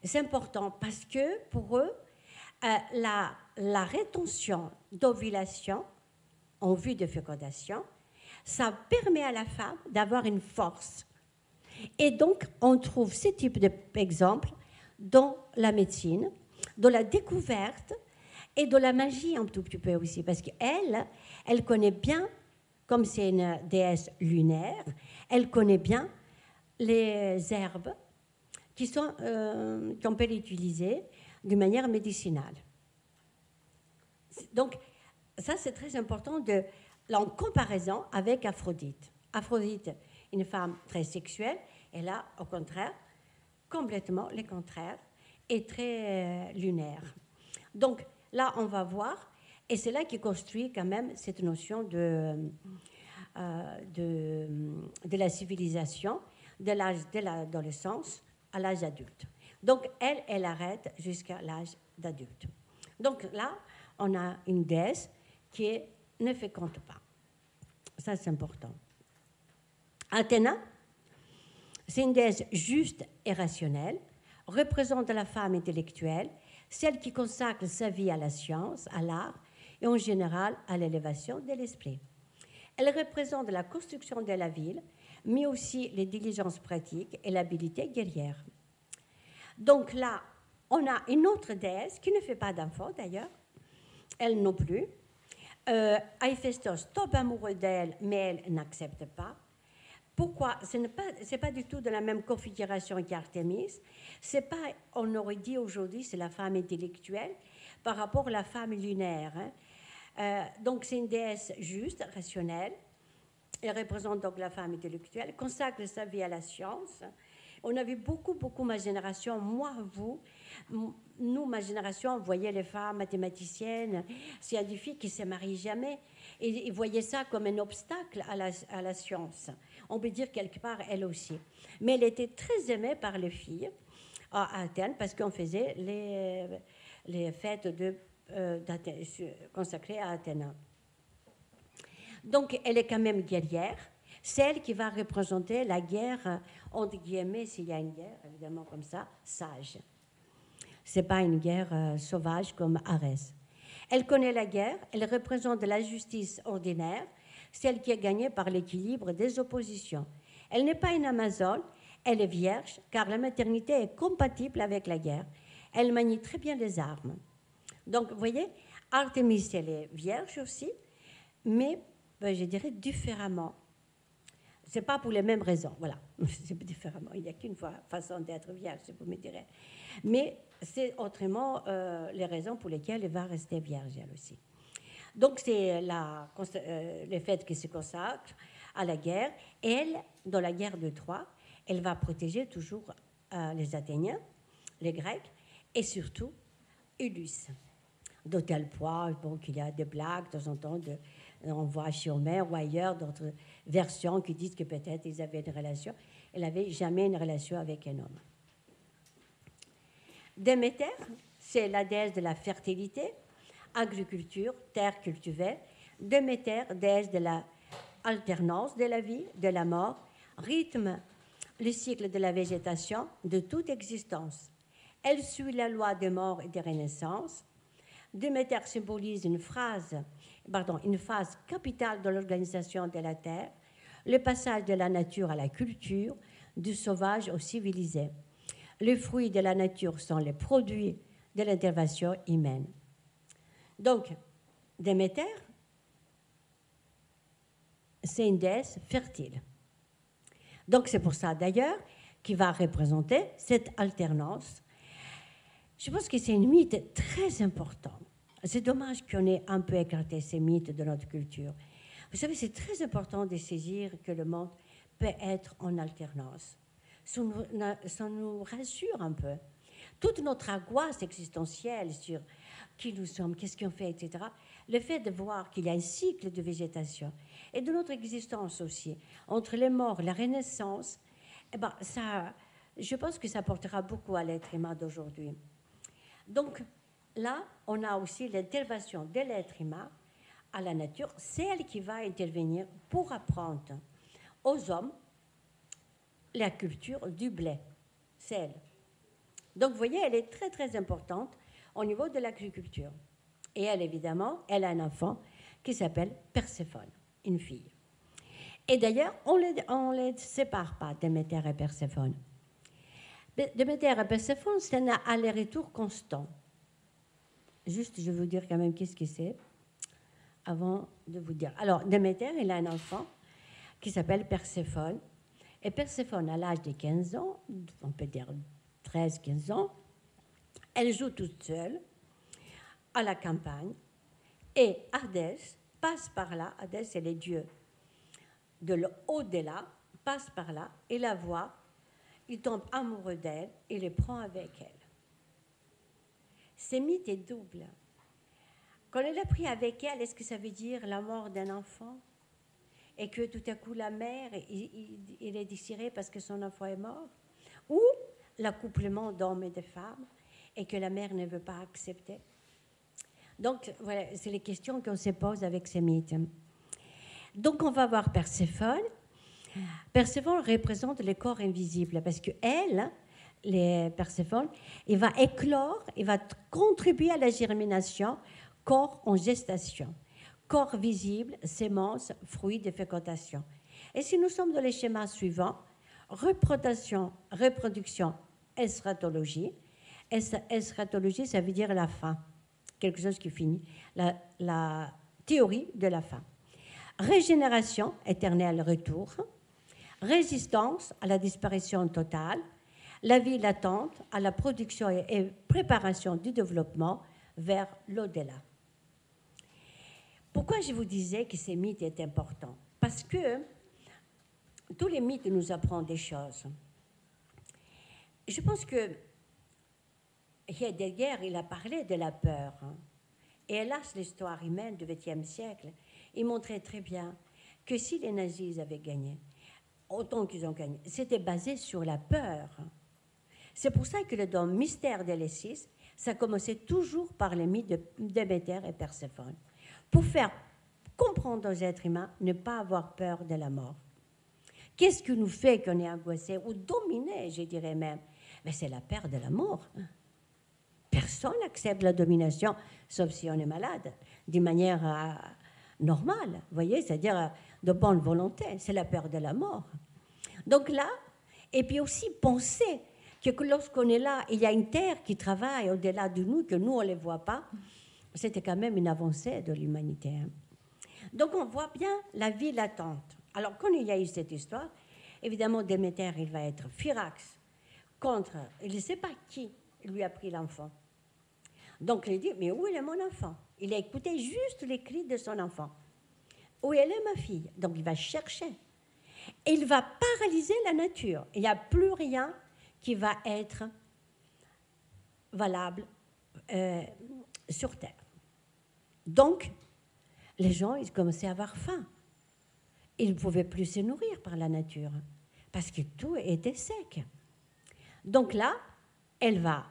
C'est important parce que pour eux, la rétention d'ovulation en vue de fécondation, ça permet à la femme d'avoir une force. Et donc, on trouve ce type d'exemple dans la médecine, dans la découverte et dans la magie un tout petit peu aussi, parce qu'elle connaît bien, comme c'est une déesse lunaire, elle connaît bien les herbes qu'on peut utiliser de manière médicinale. Donc, ça, c'est très important en comparaison avec Aphrodite. Aphrodite, une femme très sexuelle, et là, au contraire, complètement le contraire, et très lunaire. Donc, là, on va voir, et c'est là qu'il construit quand même cette notion de la civilisation, de l'âge de l'adolescence à l'âge adulte. Donc, elle arrête jusqu'à l'âge d'adulte. Donc là, on a une déesse qui ne féconde pas. Ça, c'est important. Athéna, c'est une déesse juste et rationnelle, représente la femme intellectuelle, celle qui consacre sa vie à la science, à l'art et en général à l'élévation de l'esprit. Elle représente la construction de la ville, mais aussi les diligences pratiques et l'habileté guerrière. Donc là, on a une autre déesse qui ne fait pas d'enfants d'ailleurs, elle non plus. Héphaïstos tombe amoureux d'elle, mais elle n'accepte pas. Pourquoi? Ce n'est pas du tout de la même configuration qu'Artémis. C'est pas, on aurait dit aujourd'hui, c'est la femme intellectuelle par rapport à la femme lunaire. Donc c'est une déesse juste, rationnelle. Elle représente donc la femme intellectuelle, consacre sa vie à la science. On a vu beaucoup ma génération, moi, vous, nous, ma génération, on voyait les femmes mathématiciennes, scientifiques qui ne se marient jamais, et ils voyaient ça comme un obstacle à la science. On peut dire quelque part, elle aussi. Mais elle était très aimée par les filles à Athènes, parce qu'on faisait les fêtes consacrées à Athéna. Donc, elle est quand même guerrière. C'est elle qui va représenter la guerre, entre guillemets, s'il y a une guerre, évidemment comme ça, sage. Ce n'est pas une guerre sauvage comme Arès. Elle connaît la guerre, elle représente la justice ordinaire, celle qui est gagnée par l'équilibre des oppositions. Elle n'est pas une Amazone, Elle est vierge, car la maternité est compatible avec la guerre. Elle manie très bien les armes. Donc, vous voyez, Artémis, elle est vierge aussi, mais je dirais différemment. Ce n'est pas pour les mêmes raisons, voilà. C'est différemment. Il n'y a qu'une façon d'être vierge, vous me direz. Mais c'est autrement les raisons pour lesquelles elle va rester vierge, elle aussi. Donc, c'est le fait qu'elle se consacre à la guerre. Et elle, dans la guerre de Troie, elle va protéger toujours les Athéniens, les Grecs, et surtout Ulysse. De tel point qu'il y a des blagues, de temps en temps, on voit chez Homère ou ailleurs d'autres versions qui disent que peut-être ils avaient une relation. Elle n'avait jamais une relation avec un homme. Déméter, c'est la déesse de la fertilité, agriculture, terre cultivée. Déméter, déesse de la alternance de la vie, de la mort, rythme le cycle de la végétation, de toute existence. Elle suit la loi des morts et des renaissances. Déméter symbolise une phase capitale de l'organisation de la Terre, le passage de la nature à la culture, du sauvage au civilisé. Les fruits de la nature sont les produits de l'intervention humaine. Donc, Déméter, c'est une déesse fertile. Donc, c'est pour ça, d'ailleurs, qu'il va représenter cette alternance. Je pense que c'est un mythe très important. C'est dommage qu'on ait un peu écarté ces mythes de notre culture. Vous savez, c'est très important de saisir que le monde peut être en alternance. Ça nous rassure un peu. Toute notre angoisse existentielle sur qui nous sommes, qu'est-ce qu'on fait, etc., le fait de voir qu'il y a un cycle de végétation et de notre existence aussi, entre les morts, la renaissance, je pense que ça apportera beaucoup à l'être humain d'aujourd'hui. Donc là, on a aussi l'intervention de l'être humain à la nature, c'est elle qui va intervenir pour apprendre aux hommes la culture du blé. C'est elle. Donc vous voyez, elle est très très importante au niveau de l'agriculture. Et elle, évidemment, elle a un enfant qui s'appelle Perséphone, une fille. Et d'ailleurs, on ne les sépare pas, Déméter et Perséphone. Déméter et Perséphone, c'est un aller-retour constant. Juste, je vais vous dire quand même qu'est-ce que c'est, avant de vous dire. Alors, Déméter, il a un enfant qui s'appelle Perséphone. Et Perséphone, à l'âge de 15 ans, on peut dire 13-15 ans, elle joue toute seule à la campagne. Et Hadès passe par là. Hadès, c'est les dieux de l'au-delà, passe par là et la voit. Il tombe amoureux d'elle et les prend avec elle. Ce mythe est double. Quand elle l'a pris avec elle, est-ce que ça veut dire la mort d'un enfant? Et que tout à coup, la mère, il est désiré parce que son enfant est mort? Ou l'accouplement d'hommes et de femmes et que la mère ne veut pas accepter? Donc, voilà, c'est les questions qu'on se pose avec ces mythes. Donc, on va voir Perséphone. Perséphone représente les corps invisibles parce qu'elle, Perséphone, il va éclore, il va contribuer à la germination, corps en gestation. Corps visible, sémence, fruit de fécondation. Et si nous sommes dans les schémas suivants, reproduction, eschatologie. Eschatologie, ça veut dire la fin, quelque chose qui finit, la théorie de la fin. Régénération, éternel retour. Résistance à la disparition totale. La vie latente à la production et préparation du développement vers l'au-delà. Pourquoi je vous disais que ces mythes étaient importants? Parce que tous les mythes nous apprennent des choses. Je pense que Heidegger, il a parlé de la peur. Et hélas, l'histoire humaine du XXe siècle, il montrait très bien que si les nazis avaient gagné, autant qu'ils ont gagné, c'était basé sur la peur. C'est pour ça que dans le mystère d'Hélécis, ça commençait toujours par les mythes de Déméter et Perséphone, pour faire comprendre aux êtres humains ne pas avoir peur de la mort. Qu'est-ce qui nous fait qu'on est angoissé ou dominé, je dirais même? Mais c'est la peur de la mort. Personne n'accepte la domination, sauf si on est malade, d'une manière normale, vous voyez, c'est-à-dire de bonne volonté. C'est la peur de la mort. Donc là, Et puis aussi penser que lorsqu'on est là, il y a une terre qui travaille au-delà de nous, que nous, on ne les voit pas. C'était quand même une avancée de l'humanité. Hein. Donc on voit bien la vie latente. Alors quand il y a eu cette histoire, évidemment Déméter, il va être furax contre, il ne sait pas qui lui a pris l'enfant. Donc il dit, mais où est mon enfant? Il a écouté juste les cris de son enfant. Où elle est ma fille? Donc il va chercher. Et il va paralyser la nature. Il n'y a plus rien qui va être valable sur Terre. Donc, les gens, ils commençaient à avoir faim. Ils ne pouvaient plus se nourrir par la nature, parce que tout était sec. Donc là, elle va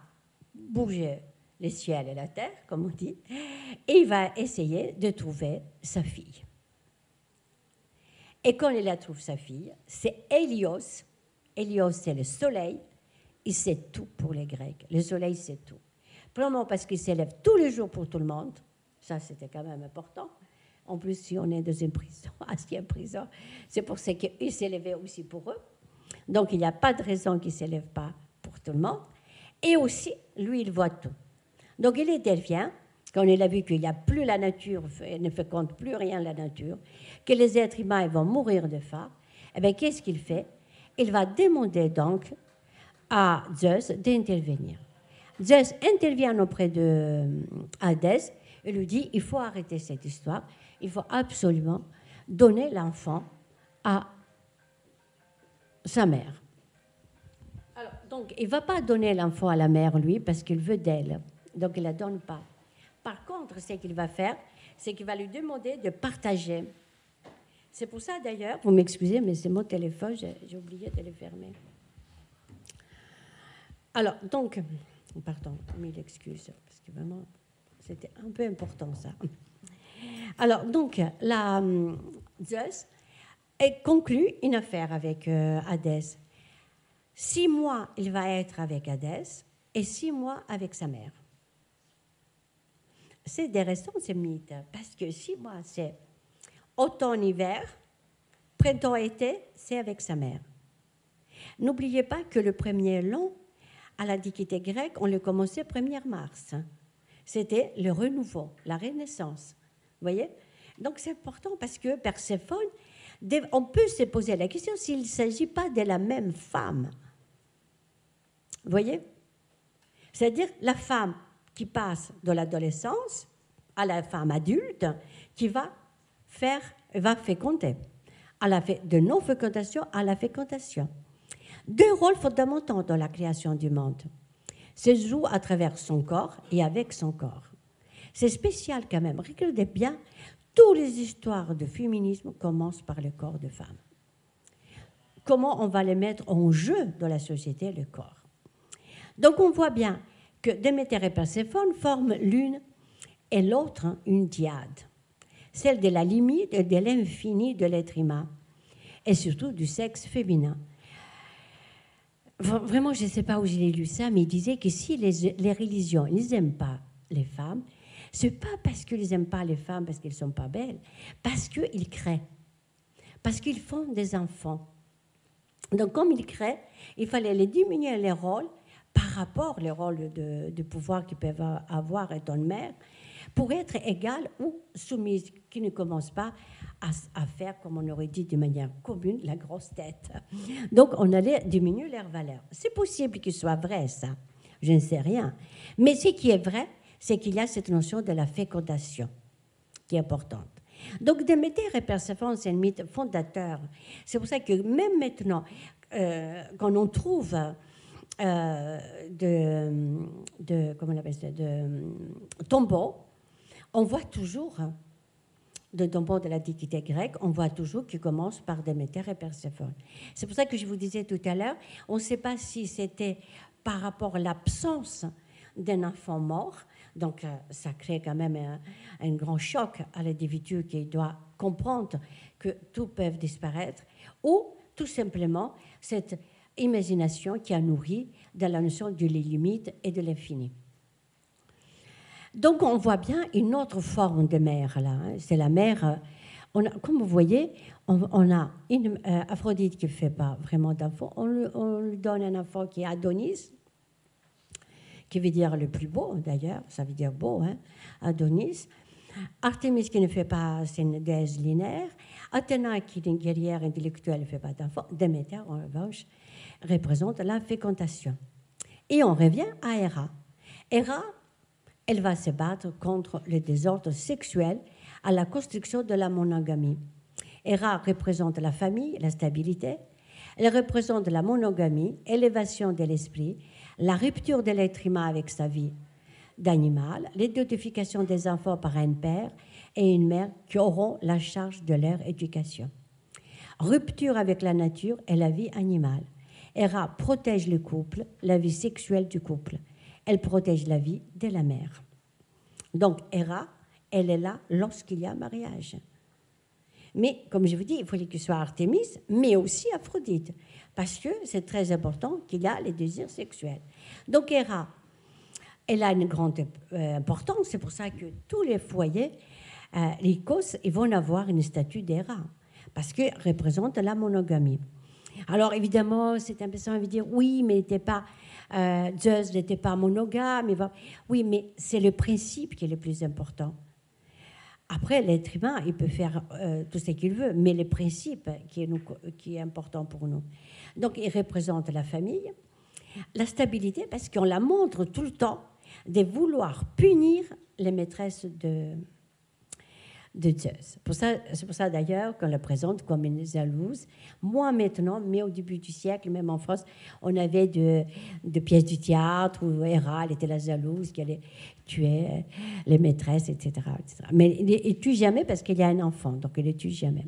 bouger le ciel et la terre, comme on dit, et il va essayer de trouver sa fille. Et quand il la trouve, sa fille, c'est Hélios. Hélios, c'est le soleil. Il sait tout pour les Grecs. Le soleil, c'est tout. Premièrement, parce qu'il s'élève tous les jours pour tout le monde. Ça, c'était quand même important. En plus, si on est dans une prison, ancienne prison, c'est pour ça qu'il s'élevait aussi pour eux. Donc, il n'y a pas de raison qu'il ne s'élève pas pour tout le monde. Et aussi, lui, il voit tout. Donc, il est delphien. Quand il a vu qu'il n'y a plus la nature, il ne féconde plus rien la nature, que les êtres humains vont mourir de faim, eh bien, qu'est-ce qu'il fait? Il va demander donc à Zeus d'intervenir. Zeus intervient auprès de Hadès et lui dit, il faut arrêter cette histoire, il faut absolument donner l'enfant à sa mère. Alors, donc, il ne va pas donner l'enfant à la mère, lui, parce qu'il veut d'elle. Donc, il ne la donne pas. Par contre, ce qu'il va faire, c'est qu'il va lui demander de partager. C'est pour ça, d'ailleurs, vous m'excusez, mais c'est mon téléphone, j'ai oublié de le fermer. Alors, donc, pardon, mille excuses, parce que vraiment, c'était un peu important, ça. Alors, donc, Zeus conclut une affaire avec Hadès. 6 mois, il va être avec Hadès, et 6 mois avec sa mère. C'est intéressant, ce mythe, parce que 6 mois, c'est automne-hiver, printemps-été, c'est avec sa mère. N'oubliez pas que le premier long, à l'Antiquité grecque, on le commençait 1er mars. C'était le renouveau, la renaissance. Vous voyez? Donc c'est important parce que Perséphone, on peut se poser la question s'il ne s'agit pas de la même femme. Vous voyez? C'est-à-dire la femme qui passe de l'adolescence à la femme adulte qui va féconder, de non-fécondation à la fécondation. 2 rôles fondamentaux dans la création du monde. Se joue à travers son corps et avec son corps. C'est spécial quand même. Regardez bien, toutes les histoires de féminisme commencent par le corps de femme. Comment on va les mettre en jeu dans la société, le corps. Donc on voit bien que Déméter et Perséphone forment l'une et l'autre une dyade, celle de la limite et de l'infini de l'être humain, et surtout du sexe féminin. Vraiment, je ne sais pas où j'ai lu ça, mais il disait que si les religions n'aiment pas les femmes, ce n'est pas parce qu'ils n'aiment pas les femmes, parce qu'elles ne sont pas belles, parce qu'ils créent, parce qu'ils font des enfants. Donc, comme ils créent, il fallait les diminuer les rôles par rapport aux rôles de pouvoir qu'ils peuvent avoir étant mère, pour être égales ou soumises, qui ne commencent pas à faire, comme on aurait dit de manière commune, la grosse tête. Donc, on allait diminuer leur valeur. C'est possible qu'il soit vrai, ça. Je ne sais rien. Mais ce qui est vrai, c'est qu'il y a cette notion de la fécondation qui est importante. Donc, Déméter et Perséphone, c'est un mythe fondateur. C'est pour ça que même maintenant, quand on trouve comment on appelle ça, de tombeaux, on voit toujours, de tombeaux de l'Antiquité grecque, on voit toujours qu'ils commencent par Déméter et Perséphone. C'est pour ça que je vous disais tout à l'heure, on ne sait pas si c'était par rapport à l'absence d'un enfant mort, donc ça crée quand même un grand choc à l'individu qui doit comprendre que tout peut disparaître, ou tout simplement cette imagination qui a nourri dans la notion de l'illimite et de l'infini. Donc on voit bien une autre forme de mère là, hein. C'est la mère Comme vous voyez, on a une Aphrodite qui ne fait pas vraiment d'enfant. On lui donne un enfant qui est Adonis, qui veut dire le plus beau d'ailleurs, ça veut dire beau, hein, Adonis. Artémis qui ne fait pas, c'est une déesse linéaire. Athéna qui est une guerrière intellectuelle ne fait pas d'enfant. Déméter, en revanche, représente la fécondation. Et on revient à Héra. Héra, elle va se battre contre le désordre sexuel à la construction de la monogamie. Héra représente la famille, la stabilité. Elle représente la monogamie, élévation de l'esprit, la rupture de l'être humain avec sa vie d'animal, l'identification des enfants par un père et une mère qui auront la charge de leur éducation. Rupture avec la nature et la vie animale. Héra protège le couple, la vie sexuelle du couple. Elle protège la vie de la mère. Donc Héra, elle est là lorsqu'il y a mariage. Mais comme je vous dis, il faut qu'il soit Artémis, mais aussi Aphrodite, parce que c'est très important qu'il y a les désirs sexuels. Donc Héra, elle a une grande importance. C'est pour ça que tous les foyers, les Kos, ils vont avoir une statue d'Héra, parce qu'elle représente la monogamie. Alors évidemment, c'est intéressant de dire oui, mais Zeus n'était pas monogame. Oui, mais c'est le principe qui est le plus important. Après, l'être humain, il peut faire tout ce qu'il veut, mais le principe qui est important pour nous. Donc, il représente la famille, la stabilité, parce qu'on la montre tout le temps de vouloir punir les maîtresses de Zeus. C'est pour ça d'ailleurs qu'on la présente comme une jalouse. Moins maintenant, mais au début du siècle, même en France, on avait de pièces du théâtre où Héra était la jalouse qui allait tuer les maîtresses, etc. etc. Mais il ne tue jamais parce qu'il y a un enfant, donc il ne tue jamais.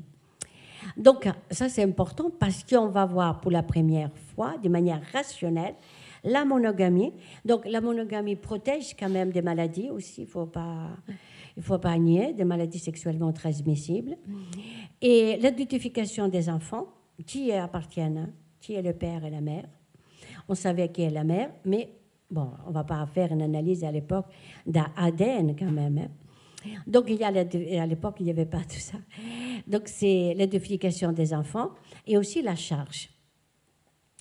Donc ça c'est important parce qu'on va voir pour la première fois, de manière rationnelle, la monogamie. Donc la monogamie protège quand même des maladies aussi, il ne faut pas nier, des maladies sexuellement transmissibles. Et l'identification des enfants, qui appartiennent, qui est le père et la mère. On savait qui est la mère, mais bon, on ne va pas faire une analyse à l'époque d'ADN quand même. Hein. Donc à l'époque, il n'y avait pas tout ça. Donc c'est l'identification des enfants et aussi la charge.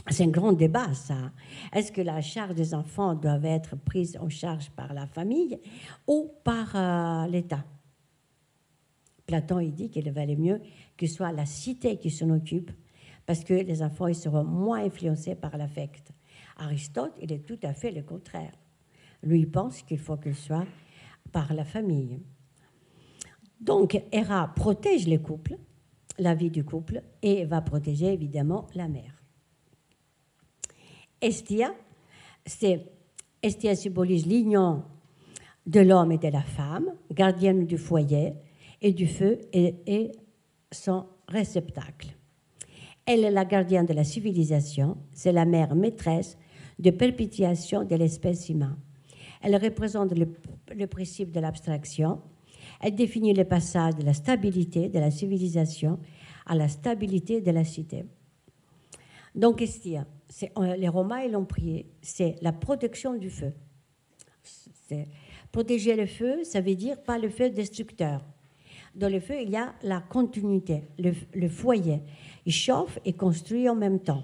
C'est un grand débat, ça. Est-ce que la charge des enfants doit être prise en charge par la famille ou par l'État? Platon, il dit qu'il valait mieux que ce soit la cité qui s'en occupe, parce que les enfants ils seront moins influencés par l'affect. Aristote, il est tout à fait le contraire. Lui, il pense qu'il faut que ce soit par la famille. Donc, Héra protège les couples, la vie du couple, et va protéger évidemment la mère. Hestia symbolise l'union de l'homme et de la femme, gardienne du foyer et du feu et son réceptacle. Elle est la gardienne de la civilisation, c'est la mère maîtresse de perpétuation de l'espèce humaine. Elle représente le principe de l'abstraction. Elle définit le passage de la stabilité de la civilisation à la stabilité de la cité. Donc, Hestia, les Romains l'ont prié, c'est la protection du feu. Protéger le feu, ça veut dire pas le feu destructeur. Dans le feu, il y a la continuité, le foyer. Il chauffe et construit en même temps.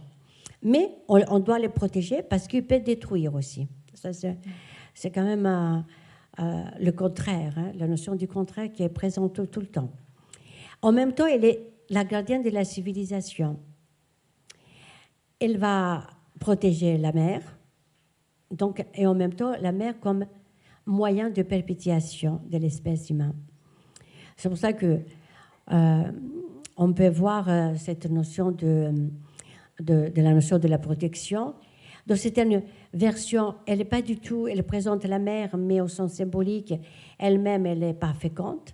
Mais on doit le protéger parce qu'il peut détruire aussi. Ça, c'est quand même le contraire, hein, la notion du contraire qui est présente tout le temps. En même temps, elle est la gardienne de la civilisation. Elle va protéger la mer, donc, et en même temps la mer comme moyen de perpétuation de l'espèce humaine. C'est pour ça que on peut voir cette notion de la notion de la protection. Dans certaines versions, elle n'est pas du tout, elle présente la mer, mais au sens symbolique, elle-même, elle n'est pas féconde.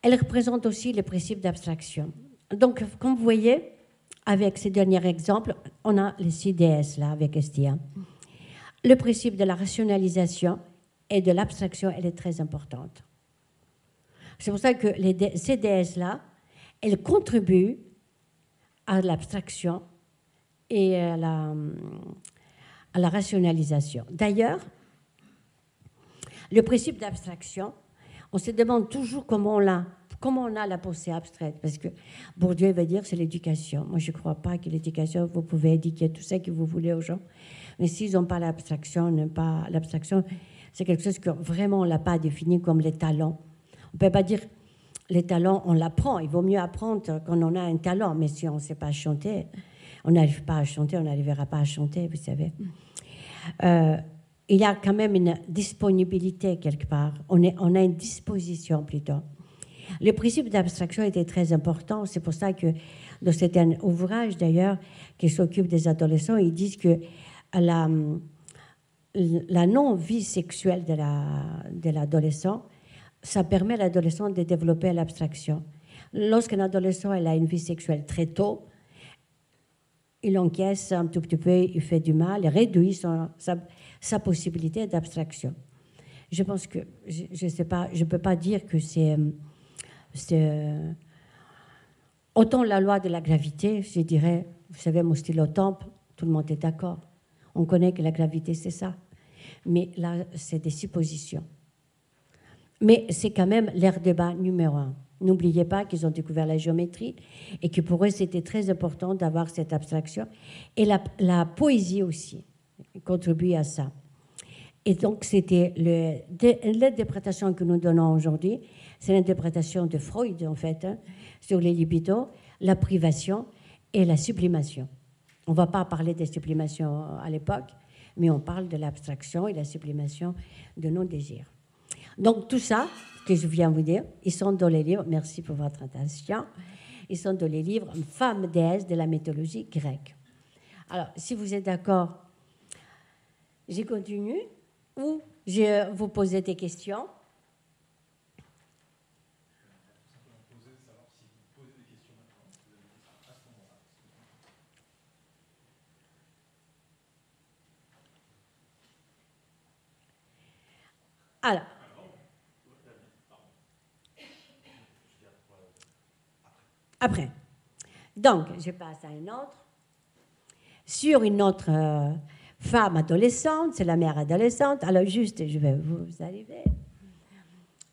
Elle représente aussi le principe d'abstraction. Donc, comme vous voyez, avec ces derniers exemples, on a les 6 déesses là avec Hestia. Le principe de la rationalisation et de l'abstraction, elle est très importante. C'est pour ça que ces déesses-là, elles contribuent à l'abstraction et à la rationalisation. D'ailleurs, le principe d'abstraction, on se demande toujours comment Comment on a la pensée abstraite? Parce que Bourdieu va dire c'est l'éducation. Moi, je ne crois pas que l'éducation, vous pouvez éduquer tout ça que vous voulez aux gens. Mais s'ils n'ont pas l'abstraction, l'abstraction, c'est quelque chose que vraiment on ne l'a pas défini comme les talents. On ne peut pas dire les talents, on l'apprend. Il vaut mieux apprendre quand on a un talent. Mais si on ne sait pas chanter, on n'arrive pas à chanter, on n'arrivera pas à chanter, vous savez. Il y a quand même une disponibilité quelque part. On a une disposition plutôt. Le principe d'abstraction était très important. C'est pour ça que dans cet ouvrage, d'ailleurs, qui s'occupe des adolescents, ils disent que la non-vie sexuelle de l'adolescent, ça permet à l'adolescent de développer l'abstraction. Lorsqu'un adolescent a une vie sexuelle très tôt, il encaisse un tout petit peu, il fait du mal, il réduit sa possibilité d'abstraction. Je pense que, je sais pas, je ne peux pas dire que c'est autant la loi de la gravité, je dirais, vous savez, mon stylo temple, tout le monde est d'accord. On connaît que la gravité, c'est ça. Mais là, c'est des suppositions. Mais c'est quand même leur débat numéro 1. N'oubliez pas qu'ils ont découvert la géométrie et que pour eux, c'était très important d'avoir cette abstraction. Et la poésie aussi contribue à ça. Et donc, c'était l'interprétation que nous donnons aujourd'hui, c'est l'interprétation de Freud, en fait, hein, sur les libidos, la privation et la sublimation. On ne va pas parler des sublimations à l'époque, mais on parle de l'abstraction et la sublimation de nos désirs. Donc, tout ça que je viens vous dire, ils sont dans les livres, merci pour votre attention, ils sont dans les livres Femmes déesses de la mythologie grecque. Alors, si vous êtes d'accord, je continue ou je vous poser des questions. Alors, après. Donc, je passe à une autre. Sur une autre femme adolescente, c'est la mère adolescente. Alors, juste, je vais vous arriver.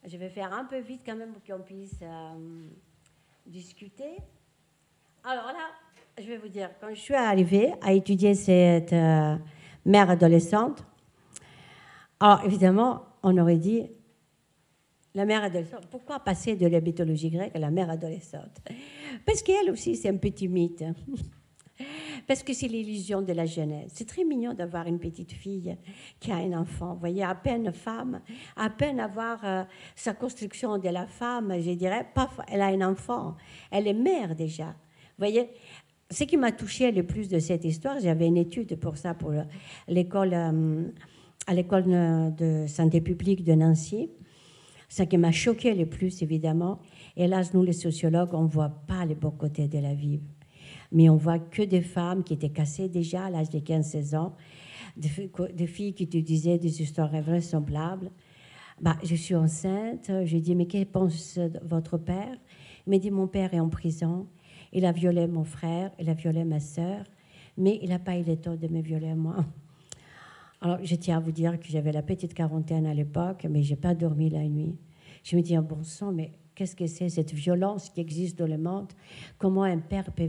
Je vais faire un peu vite quand même pour qu'on puisse discuter. Alors là, je vais vous dire, quand je suis arrivée à étudier cette mère adolescente, alors évidemment, on aurait dit la mère adolescente. Pourquoi passer de la mythologie grecque à la mère adolescente? Parce qu'elle aussi, c'est un petit mythe. Parce que c'est l'illusion de la jeunesse. C'est très mignon d'avoir une petite fille qui a un enfant. Vous voyez, à peine femme, à peine avoir sa construction de la femme, je dirais, paf, elle a un enfant. Elle est mère déjà. Vous voyez, ce qui m'a touchée le plus de cette histoire, j'avais une étude pour ça, pour l'école, à l'école de santé publique de Nancy. Ce qui m'a choqué le plus, évidemment, hélas, nous les sociologues, on ne voit pas les bons côtés de la vie. Mais on voit que des femmes qui étaient cassées déjà à l'âge de 15-16 ans, des filles qui te disaient des histoires invraisemblables. Bah, je suis enceinte, je dis, mais que pense votre père? Il m'a dit, mon père est en prison, il a violé mon frère, il a violé ma sœur, mais il n'a pas eu le temps de me violer moi. Alors, je tiens à vous dire que j'avais la petite quarantaine à l'époque, mais je n'ai pas dormi la nuit. Je me dis, oh, bon sang, mais qu'est-ce que c'est cette violence qui existe dans le monde? Comment un père peut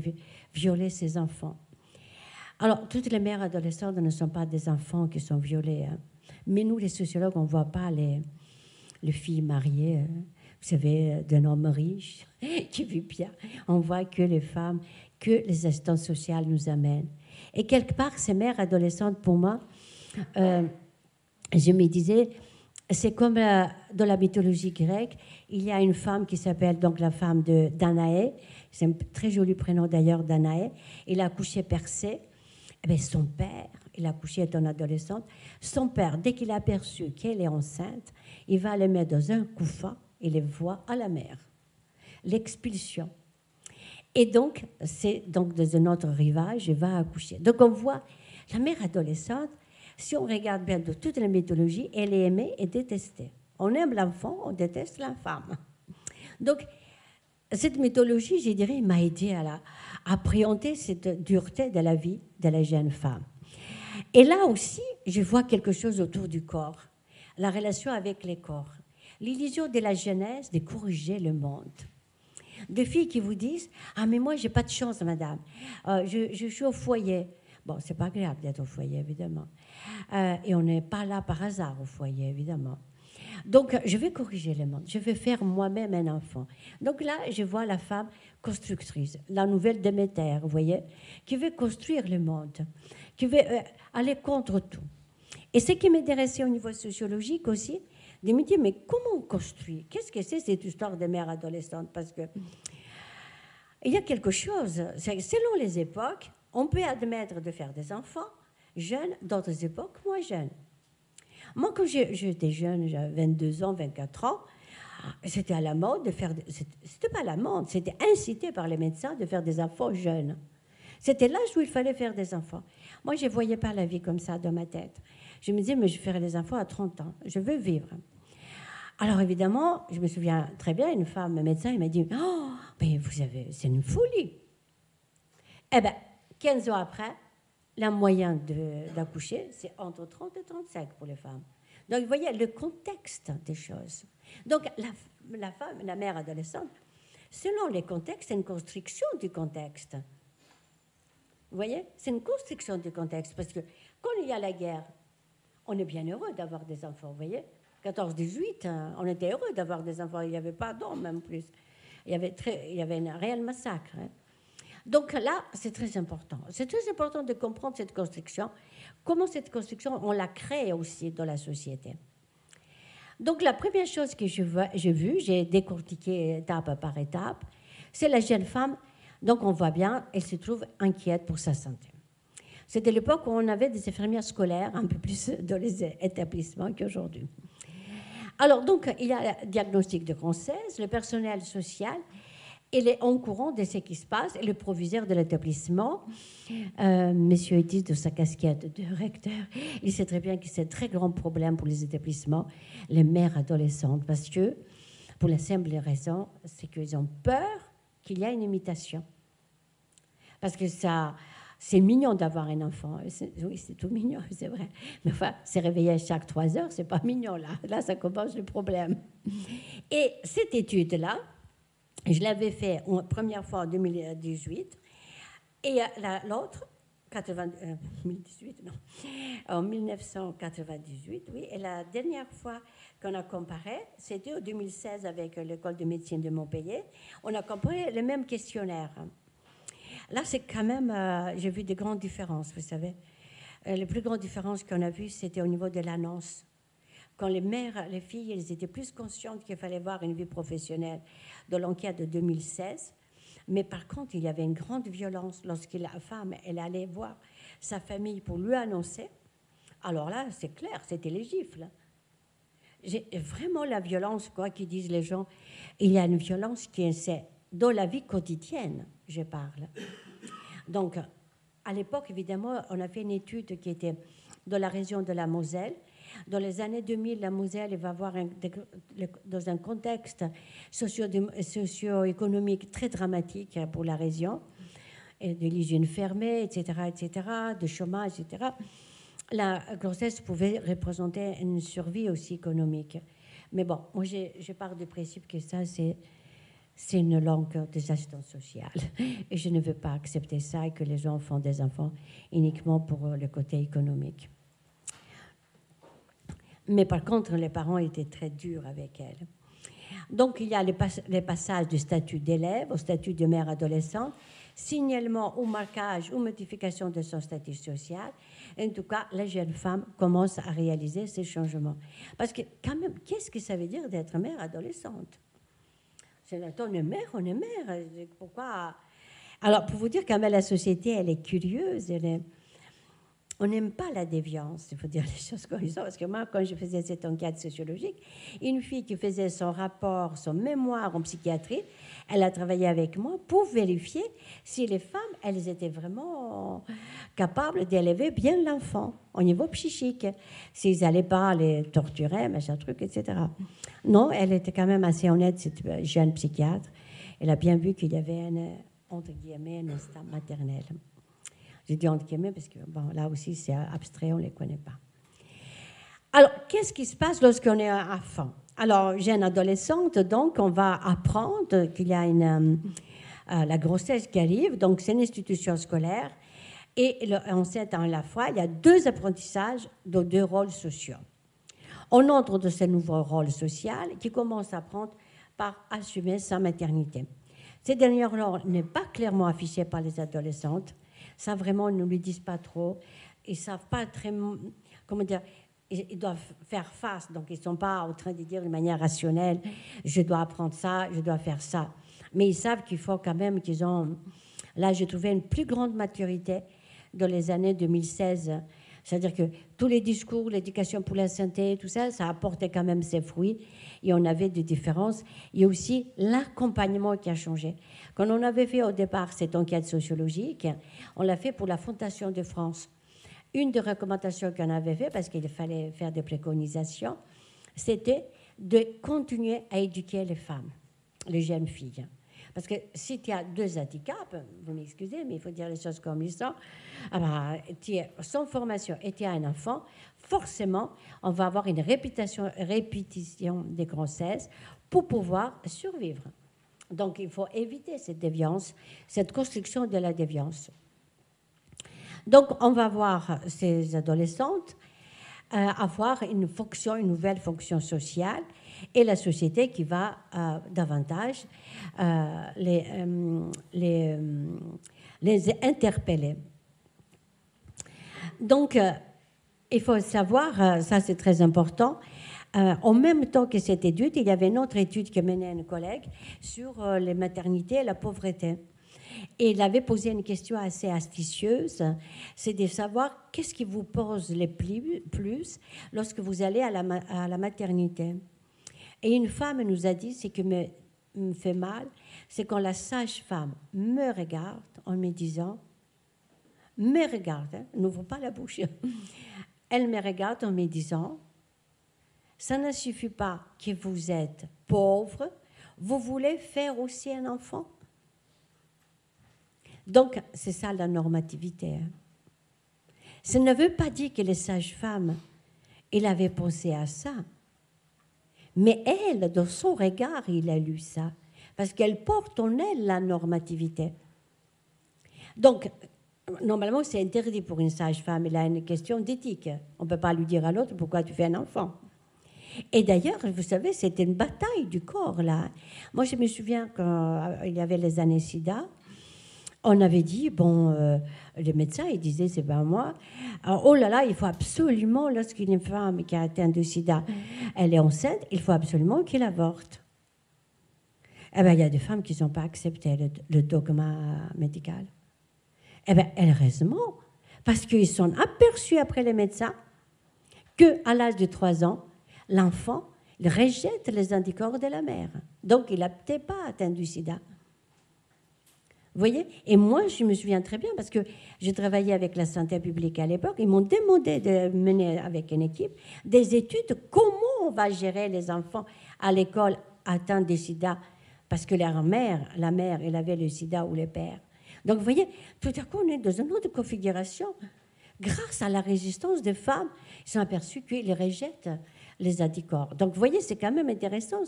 violer ses enfants? Alors, toutes les mères adolescentes ne sont pas des enfants qui sont violés. Hein. Mais nous, les sociologues, on ne voit pas les filles mariées, vous savez, d'un homme riche qui vit bien. On voit que les femmes, que les instances sociales nous amènent. Et quelque part, ces mères adolescentes, pour moi, je me disais, c'est comme dans la mythologie grecque, il y a une femme qui s'appelle donc la femme de Danaé, c'est un très joli prénom d'ailleurs, Danaé. Il a accouché Persée. Eh bien, son père, il a accouché étant adolescente, son père, dès qu'il a aperçu qu'elle est enceinte, il va la mettre dans un couffin et les voit à la mer. L'expulsion. Et donc, c'est donc dans un autre rivage, il va accoucher. Donc, on voit la mère adolescente. Si on regarde bien de toute la mythologie, elle est aimée et détestée. On aime l'enfant, on déteste la femme. Donc, cette mythologie, je dirais, m'a aidé à appréhender cette dureté de la vie de la jeune femme. Et là aussi, je vois quelque chose autour du corps, la relation avec les corps. l'illusion de la jeunesse de corriger le monde. Des filles qui vous disent « Ah, mais moi, j'ai pas de chance, madame. Je suis au foyer. » Bon, c'est pas agréable d'être au foyer, évidemment. Et on n'est pas là par hasard au foyer, évidemment. Donc, je vais corriger le monde. Je vais faire moi-même un enfant. Donc là, je vois la femme constructrice, la nouvelle Déméter, vous voyez, qui veut construire le monde, qui veut aller contre tout. Et ce qui m'intéressait au niveau sociologique aussi, de me dire, mais comment on construit? Qu'est-ce que c'est cette histoire de mère adolescente? Parce que il y a quelque chose, selon les époques, on peut admettre de faire des enfants jeunes, d'autres époques moins jeunes. Moi, quand j'étais jeune, j'avais 22 ans, 24 ans, c'était à la mode de faire... C'était pas à la mode, c'était incité par les médecins de faire des enfants jeunes. C'était l'âge où il fallait faire des enfants. Moi, je ne voyais pas la vie comme ça dans ma tête. Je me disais, mais je ferai des enfants à 30 ans. Je veux vivre. Alors, évidemment, je me souviens très bien, une femme, un médecin, il m'a dit, oh, mais vous avez... c'est une folie. Eh bien, 15 ans après, la moyenne d'accoucher, c'est entre 30 et 35 pour les femmes. Donc, vous voyez le contexte des choses. Donc, la femme, la mère adolescente, selon les contextes, c'est une construction du contexte. Vous voyez? C'est une construction du contexte. Parce que quand il y a la guerre, on est bien heureux d'avoir des enfants, vous voyez? 14-18, on était heureux d'avoir des enfants. Il n'y avait pas d'hommes, même plus. Il y avait un réel massacre. Hein. Donc là, c'est très important. C'est très important de comprendre cette construction, comment cette construction, on la crée aussi dans la société. Donc la première chose que j'ai vue, j'ai décortiqué étape par étape, c'est la jeune femme. Donc on voit bien, elle se trouve inquiète pour sa santé. C'était l'époque où on avait des infirmières scolaires un peu plus dans les établissements qu'aujourd'hui. Alors donc il y a le diagnostic de grossesse, le personnel social. Il est en courant de ce qui se passe. Et le proviseur de l'établissement, monsieur Etis, de sa casquette de recteur, il sait très bien que c'est un très grand problème pour les établissements, les mères adolescentes, parce que, pour la simple raison, c'est qu'ils ont peur qu'il y ait une imitation. Parce que ça, c'est mignon d'avoir un enfant. Oui, c'est tout mignon, c'est vrai. Mais enfin, se réveiller chaque 3 heures, c'est pas mignon, là. Là, ça commence le problème. Et cette étude-là, je l'avais fait une première fois en 2018 et l'autre, 2018, non, en 1998, oui. Et la dernière fois qu'on a comparé, c'était en 2016 avec l'école de médecine de Montpellier. On a comparé le même questionnaire. Là, c'est quand même, j'ai vu des grandes différences, vous savez. Les plus grandes différences qu'on a vues, c'était au niveau de l'annonce. Quand les mères, les filles, elles étaient plus conscientes qu'il fallait avoir une vie professionnelle dans l'enquête de 2016. Mais par contre, il y avait une grande violence lorsque la femme, elle allait voir sa famille pour lui annoncer. Alors là, c'est clair, c'était les gifles. Vraiment la violence, quoi qu'ils disent les gens. Il y a une violence qui est dans la vie quotidienne, je parle. Donc, à l'époque, évidemment, on a fait une étude qui était dans la région de la Moselle. Dans les années 2000, la Moselle va avoir, dans un contexte socio-économique très dramatique pour la région, et de l'hygiène fermée, etc., de chômage, etc., la grossesse pouvait représenter une survie aussi économique. Mais bon, moi, je pars du principe que ça, c'est une longue des assistances sociales. Et je ne veux pas accepter ça et que les gens font des enfants uniquement pour le côté économique. Mais par contre, les parents étaient très durs avec elle. Donc, il y a les passages du statut d'élève au statut de mère adolescente, signalement ou marquage ou modification de son statut social. En tout cas, la jeune femme commence à réaliser ces changements. Parce que, quand même, qu'est-ce que ça veut dire d'être mère adolescente? On est mère, on est mère. Pourquoi? Alors, pour vous dire, quand même, la société, elle est curieuse, on n'aime pas la déviance, il faut dire les choses comme ça, parce que moi, quand je faisais cette enquête sociologique, une fille qui faisait son rapport, son mémoire en psychiatrie, elle a travaillé avec moi pour vérifier si les femmes, elles étaient vraiment capables d'élever bien l'enfant au niveau psychique, s'ils n'allaient pas les torturer, machin truc, etc. Non, elle était quand même assez honnête, cette jeune psychiatre. Elle a bien vu qu'il y avait entre guillemets, un instinct maternel. J'ai dit entre guillemets parce que bon, là aussi c'est abstrait, on ne les connaît pas. Alors, qu'est-ce qui se passe lorsqu'on est enfant? Alors, j'ai une adolescente, donc on va apprendre qu'il y a la grossesse qui arrive, donc c'est une institution scolaire, et enceinte à la fois, il y a 2 apprentissages de 2 rôles sociaux. On entre dans ce nouveau rôle social qui commence à prendre par assumer sa maternité. Ces derniers rôles n'est pas clairement affiché par les adolescentes. Ça, vraiment, ils ne lui disent pas trop. Ils ne savent pas très... Comment dire? Ils doivent faire face. Donc, ils ne sont pas en train de dire de manière rationnelle, je dois apprendre ça, je dois faire ça. Mais ils savent qu'il faut quand même qu'ils ont... Là, j'ai trouvé une plus grande maturité dans les années 2016. C'est-à-dire que tous les discours, l'éducation pour la santé, tout ça, ça apportait quand même ses fruits. Et on avait des différences. Il y a aussi l'accompagnement qui a changé. Quand on avait fait au départ cette enquête sociologique, on l'a fait pour la Fondation de France. Une des recommandations qu'on avait fait, parce qu'il fallait faire des préconisations, c'était de continuer à éduquer les femmes, les jeunes filles. Parce que si tu as 2 handicaps, vous m'excusez, mais il faut dire les choses comme ils sont, tu es sans formation et tu as un enfant, forcément, on va avoir une répétition des grossesses pour pouvoir survivre. Donc, il faut éviter cette déviance, cette construction de la déviance. Donc, on va voir ces adolescentes avoir une nouvelle fonction sociale, et la société qui va davantage les interpeller. Donc, il faut savoir, ça c'est très important, en même temps que cette étude, il y avait une autre étude que menait un collègue sur les maternités et la pauvreté. Et il avait posé une question assez astucieuse, c'est de savoir qu'est-ce qui vous pose le plus lorsque vous allez à la maternité. Et une femme nous a dit, ce qui me fait mal, c'est quand la sage-femme me regarde en me disant, n'ouvre pas la bouche, elle me regarde en me disant, ça ne suffit pas que vous êtes pauvre, vous voulez faire aussi un enfant. Donc, c'est ça la normativité. Ça ne veut pas dire que les sages-femmes, elles avaient pensé à ça. Mais elle, dans son regard, il a lu ça. Parce qu'elle porte en elle la normativité. Donc, normalement, c'est interdit pour une sage-femme. Elle a une question d'éthique. On ne peut pas lui dire à l'autre pourquoi tu fais un enfant. Et d'ailleurs, vous savez, c'était une bataille du corps, là. Moi, je me souviens quand il y avait les années SIDA, on avait dit, les médecins, ils disaient, c'est pas moi. Alors, oh là là, il faut absolument, lorsqu'une femme qui a atteint de sida, elle est enceinte, il faut absolument qu'elle avorte. Eh bien, il y a des femmes qui n'ont pas accepté le dogma médical. Eh bien, heureusement, parce qu'ils sont aperçus après les médecins qu'à l'âge de 3 ans, l'enfant rejette les anticorps de la mère. Donc, il n'a peut-être pas atteint du sida. Vous voyez? Et moi, je me souviens très bien parce que je travaillais avec la santé publique à l'époque. Ils m'ont demandé de mener avec une équipe des études comment on va gérer les enfants à l'école atteints de sida parce que la mère, elle avait le sida ou le père. Donc, vous voyez, tout à coup, on est dans une autre configuration. Grâce à la résistance des femmes, ils sont aperçus qu'ils rejettent les anticorps. Donc, vous voyez, c'est quand même intéressant,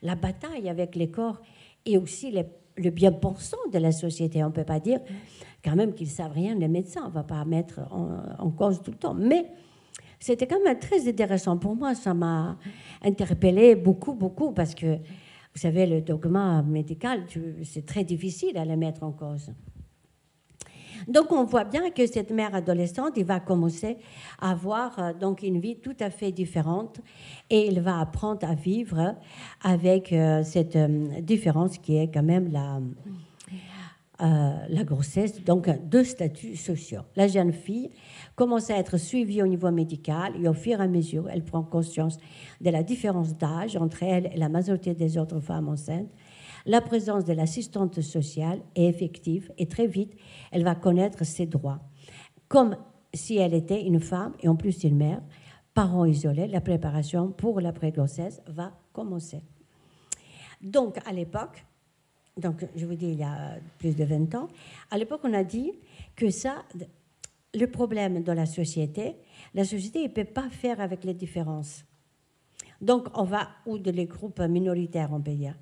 la bataille avec les corps et aussi le bien-pensant de la société. On ne peut pas dire quand même qu'ils ne savent rien, les médecins. On ne va pas mettre en cause tout le temps. Mais c'était quand même très intéressant. Pour moi, ça m'a interpellée beaucoup, beaucoup, parce que, vous savez, le dogma médical, c'est très difficile à le mettre en cause. Donc, on voit bien que cette mère adolescente, elle va commencer à avoir donc une vie tout à fait différente et elle va apprendre à vivre avec cette différence qui est quand même la grossesse, donc 2 statuts sociaux. La jeune fille commence à être suivie au niveau médical et au fur et à mesure, elle prend conscience de la différence d'âge entre elle et la majorité des autres femmes enceintes. La présence de l'assistante sociale est effective et très vite, elle va connaître ses droits. Comme si elle était une femme et en plus une mère, parents isolés, la préparation pour la pré-grossesse va commencer. Donc, à l'époque, je vous dis il y a plus de 20 ans, à l'époque, on a dit que ça, le problème de la société ne peut pas faire avec les différences. Donc, on va, ou de les groupes minoritaires, on peut dire.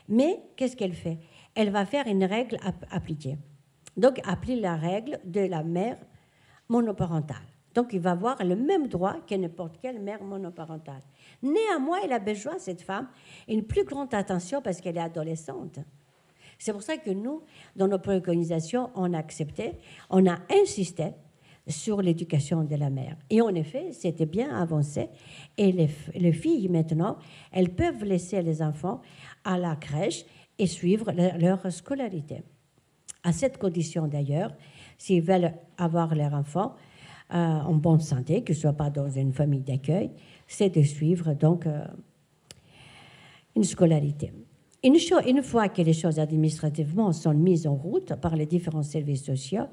Mais, qu'est-ce qu'elle fait? Elle va faire une règle appliquée. Donc, applique la règle de la mère monoparentale. Donc, il va avoir le même droit que n'importe quelle mère monoparentale. Néanmoins, elle a besoin, cette femme, une plus grande attention parce qu'elle est adolescente. C'est pour ça que nous, dans nos préconisations, on a accepté, on a insisté sur l'éducation de la mère. Et en effet, c'était bien avancé. Et les filles, maintenant, elles peuvent laisser les enfants à la crèche et suivre leur scolarité. À cette condition, d'ailleurs, s'ils veulent avoir leur enfant en bonne santé, que ce ne soit pas dans une famille d'accueil, c'est de suivre donc une scolarité. Une fois que les choses administrativement sont mises en route par les différents services sociaux,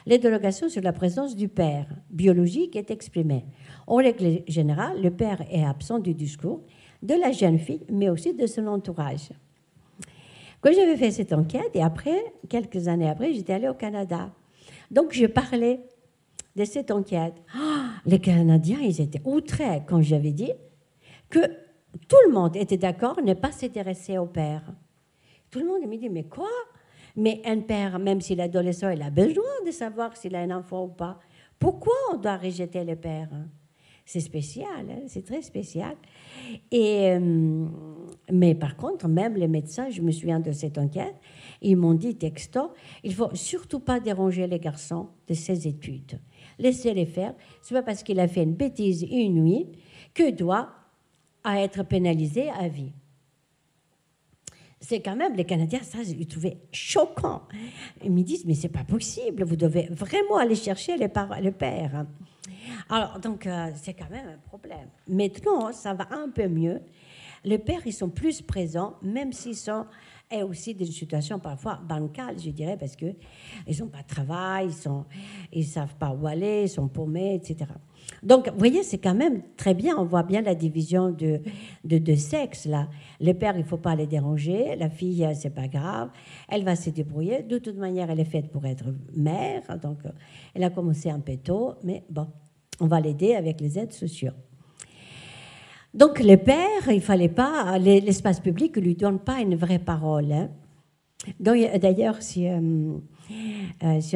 l'interrogation sur la présence du père biologique est exprimée. En règle générale, le père est absent du discours de la jeune fille, mais aussi de son entourage. Quand j'avais fait cette enquête, et après, quelques années après, j'étais allée au Canada. Donc, je parlais de cette enquête. Les Canadiens, ils étaient outrés quand j'avais dit que tout le monde était d'accord de ne pas s'intéresser au père. Tout le monde me dit, mais quoi? Mais un père, même si l'adolescent, il a besoin de savoir s'il a un enfant ou pas. Pourquoi on doit rejeter le père? C'est spécial, hein? C'est très spécial. Mais par contre, même les médecins, je me souviens de cette enquête, ils m'ont dit texto, il ne faut surtout pas déranger les garçons de ses études. Laissez-les faire. Ce n'est pas parce qu'il a fait une bêtise une nuit qu'il doit être pénalisé à vie. C'est quand même, les Canadiens, ça, je trouvais choquant. Ils me disent, mais c'est pas possible, vous devez vraiment aller chercher le père. Alors, donc, c'est quand même un problème. Maintenant, ça va un peu mieux. Les pères, ils sont plus présents, même s'ils sont aussi dans une situation parfois bancale, je dirais, parce qu'ils n'ont pas de travail, ils ne savent pas où aller, ils sont paumés, etc. Donc, vous voyez, c'est quand même très bien. On voit bien la division de sexe, là. Le père, il ne faut pas les déranger. La fille, c'est pas grave. Elle va se débrouiller. De toute manière, elle est faite pour être mère. Donc, elle a commencé un peu tôt. Mais bon, on va l'aider avec les aides sociales. Donc, le père, il ne fallait pas... L'espace public ne lui donne pas une vraie parole. Hein. D'ailleurs, si on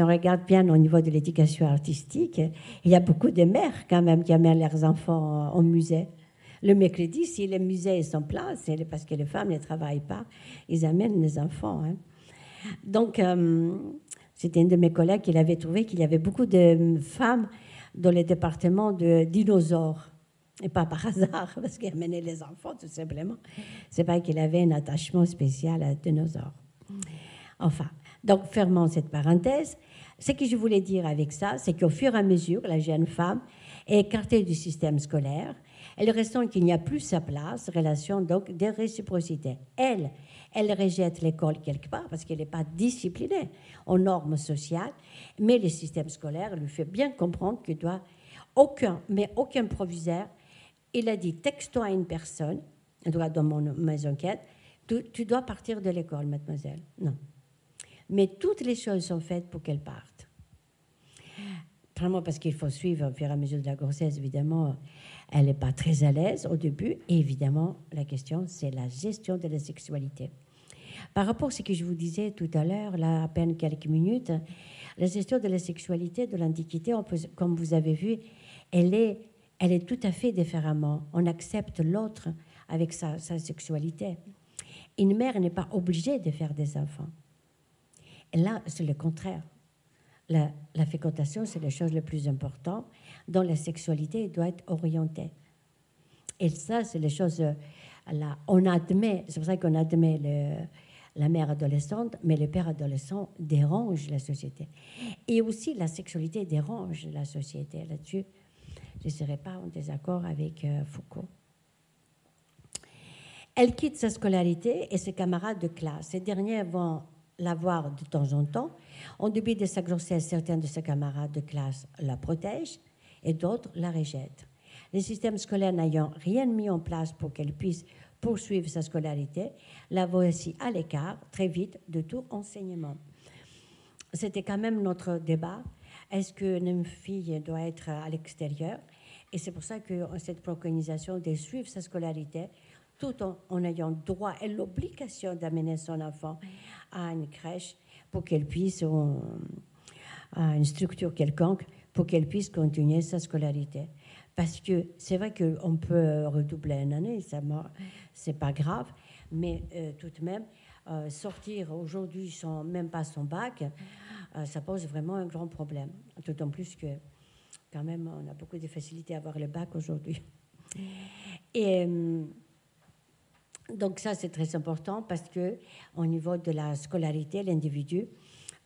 regarde bien au niveau de l'éducation artistique, il y a beaucoup de mères quand même qui amènent leurs enfants au musée. Le mercredi, si les musées sont pleins, c'est parce que les femmes ne travaillent pas, ils amènent les enfants. Hein. Donc, c'était une de mes collègues qui avait trouvé qu'il y avait beaucoup de femmes dans les départements de dinosaures. Et pas par hasard, parce qu'elle amenait les enfants, tout simplement. C'est pas qu'il avait un attachement spécial à dinosaures. Enfin, donc fermons cette parenthèse. Ce que je voulais dire avec ça, c'est qu'au fur et à mesure, la jeune femme est écartée du système scolaire. Elle ressent qu'il n'y a plus sa place, relation donc de réciprocité. Elle rejette l'école quelque part parce qu'elle n'est pas disciplinée aux normes sociales, mais le système scolaire lui fait bien comprendre qu'il doit aucun proviseur. Il a dit texto à une personne, dans mes enquêtes, tu dois partir de l'école, mademoiselle. Non. Mais toutes les choses sont faites pour qu'elle parte. Vraiment parce qu'il faut suivre au fur et à mesure de la grossesse, évidemment, elle n'est pas très à l'aise au début. Et évidemment, la question, c'est la gestion de la sexualité. Par rapport à ce que je vous disais tout à l'heure, là, à peine quelques minutes, la gestion de la sexualité, de l'antiquité, comme vous avez vu, elle est tout à fait différemment. On accepte l'autre avec sa sexualité. Une mère n'est pas obligée de faire des enfants. Et là, c'est le contraire. La fécondation, c'est la chose la plus importante dont la sexualité doit être orientée. Et ça, c'est les choses... Là, on admet, c'est pour ça qu'on admet la mère adolescente, mais le père adolescent dérange la société. Et aussi, la sexualité dérange la société. Là-dessus, je ne serais pas en désaccord avec Foucault. Elle quitte sa scolarité et ses camarades de classe. Ces derniers vont la voir de temps en temps. En début de sa grossesse, certains de ses camarades de classe la protègent et d'autres la rejettent. Le système scolaire n'ayant rien mis en place pour qu'elle puisse poursuivre sa scolarité, la voici à l'écart très vite de tout enseignement. C'était quand même notre débat. Est-ce qu'une fille doit être à l'extérieur? Et c'est pour ça que cette préconisation de suivre sa scolarité, tout en ayant droit et l'obligation d'amener son enfant à une crèche pour qu'elle puisse, à une structure quelconque, pour qu'elle puisse continuer sa scolarité. Parce que c'est vrai qu'on peut redoubler une année, c'est pas grave, mais tout de même, sortir aujourd'hui sans même pas son bac, ça pose vraiment un grand problème. D'autant plus que, quand même, on a beaucoup de facilité à avoir le bac aujourd'hui. Et donc ça, c'est très important parce que au niveau de la scolarité, l'individu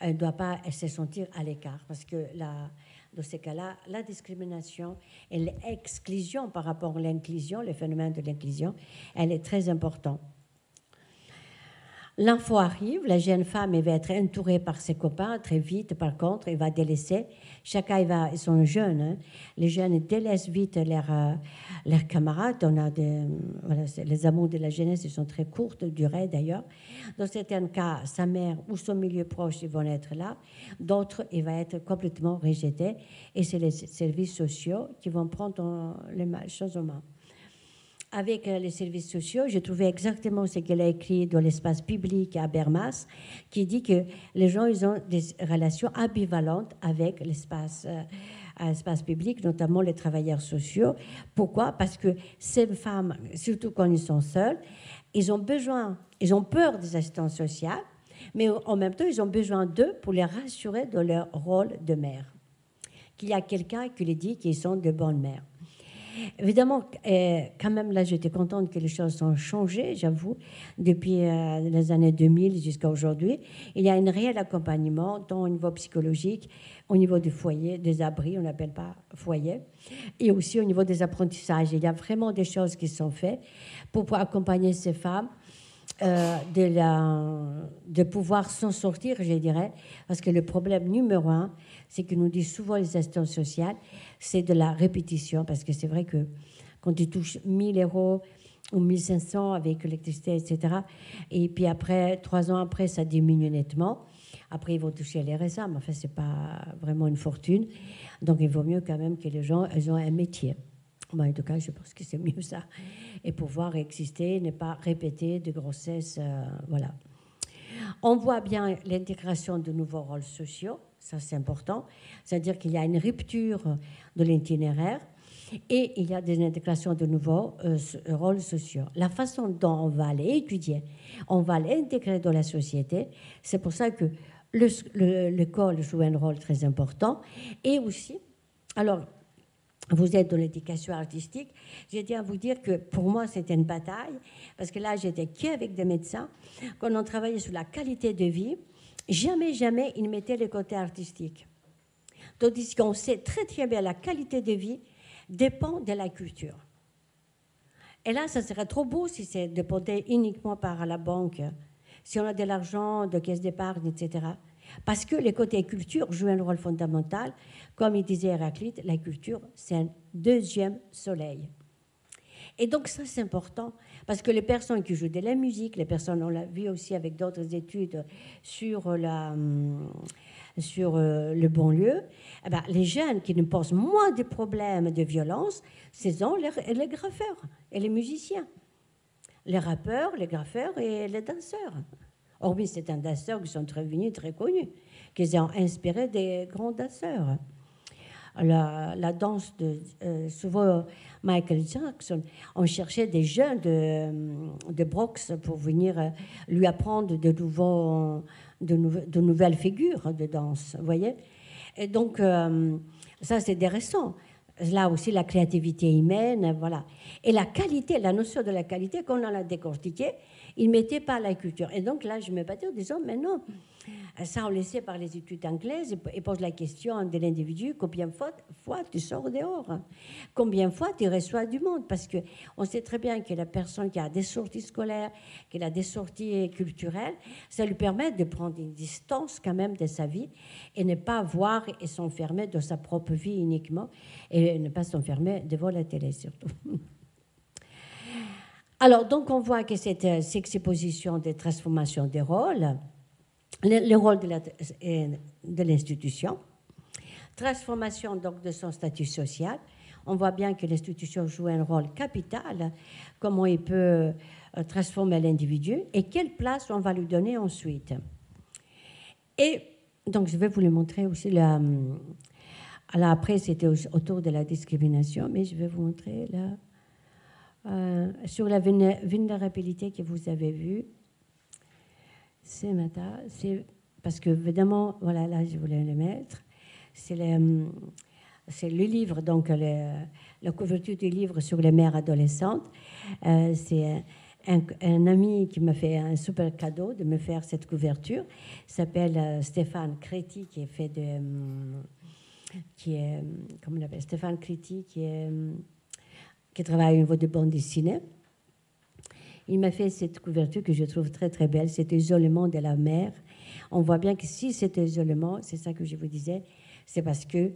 ne doit pas se sentir à l'écart. Parce que dans ces cas-là, la discrimination et l'exclusion par rapport à l'inclusion, le phénomène de l'inclusion, elle est très importante. L'info arrive, la jeune femme elle va être entourée par ses copains très vite. Par contre, elle va délaisser. Chacun ils sont jeunes. Hein. Les jeunes délaissent vite leurs camarades. On a les amours de la jeunesse, ils sont très courtes, durée d'ailleurs. Dans certains cas, sa mère ou son milieu proche, ils vont être là. D'autres, il va être complètement rejeté. Et c'est les services sociaux qui vont prendre les choses en main. Avec les services sociaux, j'ai trouvé exactement ce qu'elle a écrit dans l'espace public à Habermas, qui dit que les gens ils ont des relations ambivalentes avec l'espace public, notamment les travailleurs sociaux. Pourquoi? Parce que ces femmes, surtout quand ils sont seuls, ils ont peur des assistantes sociales, mais en même temps, ils ont besoin d'eux pour les rassurer dans leur rôle de mère. Qu'il y a quelqu'un qui les dit qu'ils sont de bonnes mères. Évidemment, quand même, là, j'étais contente que les choses ont changé, j'avoue, depuis les années 2000 jusqu'à aujourd'hui. Il y a un réel accompagnement, tant au niveau psychologique, au niveau du foyer, des abris, on n'appelle pas foyer, et aussi au niveau des apprentissages. Il y a vraiment des choses qui sont faites pour pouvoir accompagner ces femmes de pouvoir s'en sortir, je dirais, parce que le problème numéro un, c'est que nous disent souvent les assistantes sociales, c'est de la répétition, parce que c'est vrai que quand tu touches 1 000 € ou 1 500 avec l'électricité, etc., et puis après, 3 ans après, ça diminue nettement. Après, ils vont toucher les RSA, mais enfin, ce n'est pas vraiment une fortune. Donc, il vaut mieux quand même que les gens aient un métier. Bon, en tout cas, je pense que c'est mieux ça. Et pouvoir exister, ne pas répéter de grossesse, voilà. On voit bien l'intégration de nouveaux rôles sociaux, ça c'est important, c'est-à-dire qu'il y a une rupture de l'itinéraire et il y a des intégrations de nouveaux rôles sociaux. La façon dont on va les étudier, on va les intégrer dans la société, c'est pour ça que l'école joue un rôle très important. Et aussi, alors, vous êtes dans l'éducation artistique, j'ai dit à vous dire que pour moi, c'était une bataille, parce que là, j'étais qu'avec des médecins. Quand on travaillait sur la qualité de vie, jamais ils mettaient le côté artistique. Tandis qu'on sait très très bien la qualité de vie dépend de la culture. Et là, ça serait trop beau si c'est dépendait uniquement par la banque, si on a de l'argent, de caisse d'épargne, etc. Parce que le côté culture joue un rôle fondamental. Comme il disait Héraclite, la culture, c'est un deuxième soleil. Et donc ça, c'est important, parce que les personnes qui jouent de la musique, les personnes, on l'a vu aussi avec d'autres études sur le banlieue, eh ben, les jeunes qui nous posent moins de problèmes de violence, ce sont les graffeurs et les musiciens. Les rappeurs, les graffeurs et les danseurs. Hormis certains danseurs qui sont très venus, très connus, qui ont inspiré des grands danseurs. La danse de souvent Michael Jackson, on cherchait des jeunes de Bronx pour venir lui apprendre de nouvelles figures de danse, vous voyez. Et donc, ça, c'est des récents. Là aussi, la créativité humaine, voilà. Et la qualité, la notion de la qualité, quand on l'a décortiquée, ils ne mettaient pas la culture. Et donc là, je me battais en disant, mais non, ça on le sait par les études anglaises, ils posent la question de l'individu, combien de fois tu sors dehors, combien de fois tu reçois du monde, parce qu'on sait très bien que la personne qui a des sorties scolaires, qui a des sorties culturelles, ça lui permet de prendre une distance quand même de sa vie et ne pas voir et s'enfermer dans sa propre vie uniquement et ne pas s'enfermer devant la télé surtout. Alors, donc, on voit que cette exposition de transformation des rôles, le rôle de l'institution, transformation donc de son statut social, On voit bien que l'institution joue un rôle capital, comment il peut transformer l'individu et quelle place on va lui donner ensuite. Et donc, je vais vous le montrer aussi. Là, après, c'était autour de la discrimination, mais je vais vous montrer là, sur la vulnérabilité que vous avez vue. C'est parce que, évidemment, voilà, là, je voulais le mettre. C'est le livre, donc la couverture du livre sur les mères adolescentes. C'est un ami qui m'a fait un super cadeau de me faire cette couverture. Il s'appelle Stéphane Créti, qui est fait de... comment on l'appelle, Stéphane Créti, qui travaille au niveau de bande dessinée. Il m'a fait cette couverture que je trouve très, très belle. Cet isolement de la mère. On voit bien que si cet isolement, c'est ça que je vous disais, c'est parce que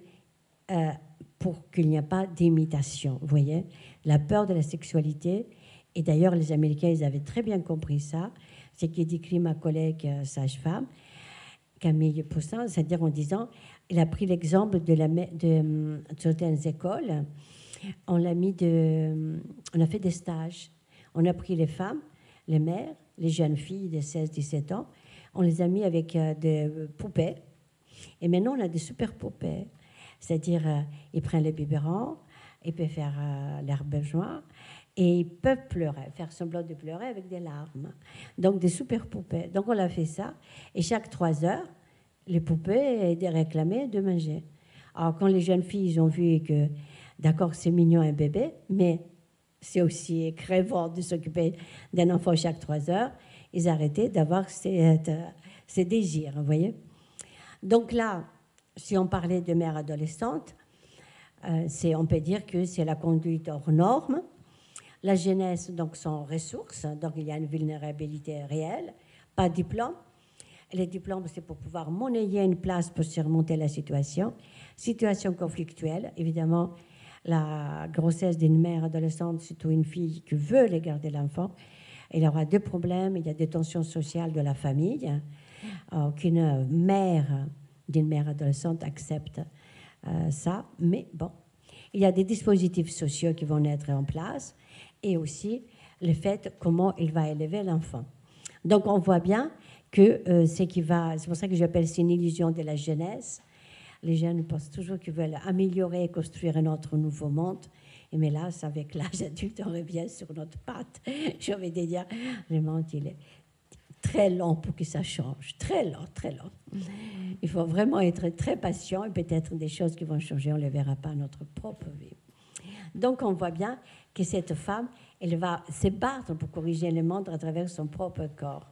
pour qu'il n'y ait pas d'imitation, vous voyez, la peur de la sexualité. Et d'ailleurs, les Américains, ils avaient très bien compris ça. C'est ce qui décrit ma collègue sage-femme, Camille Poussin, c'est-à-dire en disant, il a pris l'exemple de certaines écoles. On a fait des stages. On a pris les femmes, les mères, les jeunes filles de 16-17 ans, on les a mis avec des poupées. Et maintenant, on a des super poupées. C'est-à-dire, ils prennent le biberon, ils peuvent faire leurs besoins, et ils peuvent pleurer, faire semblant de pleurer avec des larmes. Donc, des super poupées. Donc, on a fait ça. Et chaque 3 heures, les poupées étaient réclamées de manger. Alors, quand les jeunes filles ils ont vu que, d'accord, c'est mignon un bébé, mais c'est aussi crevant de s'occuper d'un enfant chaque 3 heures, ils arrêtaient d'avoir ces désirs, vous voyez. Donc là, si on parlait de mères adolescentes, on peut dire que c'est la conduite hors norme. La jeunesse, donc, sans ressources, donc il y a une vulnérabilité réelle, pas de diplôme. Les diplômes, c'est pour pouvoir monnayer une place pour surmonter la situation. Situation conflictuelle, évidemment, la grossesse d'une mère adolescente, surtout une fille qui veut garder l'enfant, il y aura 2 problèmes. Il y a des tensions sociales de la famille. Aucune mère d'une mère adolescente accepte ça. Mais bon, il y a des dispositifs sociaux qui vont être en place et aussi le fait comment il va élever l'enfant. Donc, on voit bien que c'est pour ça que j'appelle c'est une illusion de la jeunesse. Les jeunes pensent toujours qu'ils veulent améliorer et construire un autre nouveau monde. Et mais là, avec l'âge adulte, on revient sur notre patte. J'ai envie de dire, le monde, il est très lent pour que ça change. Très lent, très lent. Il faut vraiment être très patient et peut-être des choses qui vont changer, on ne les verra pas dans notre propre vie. Donc, on voit bien que cette femme, elle va se battre pour corriger le monde à travers son propre corps.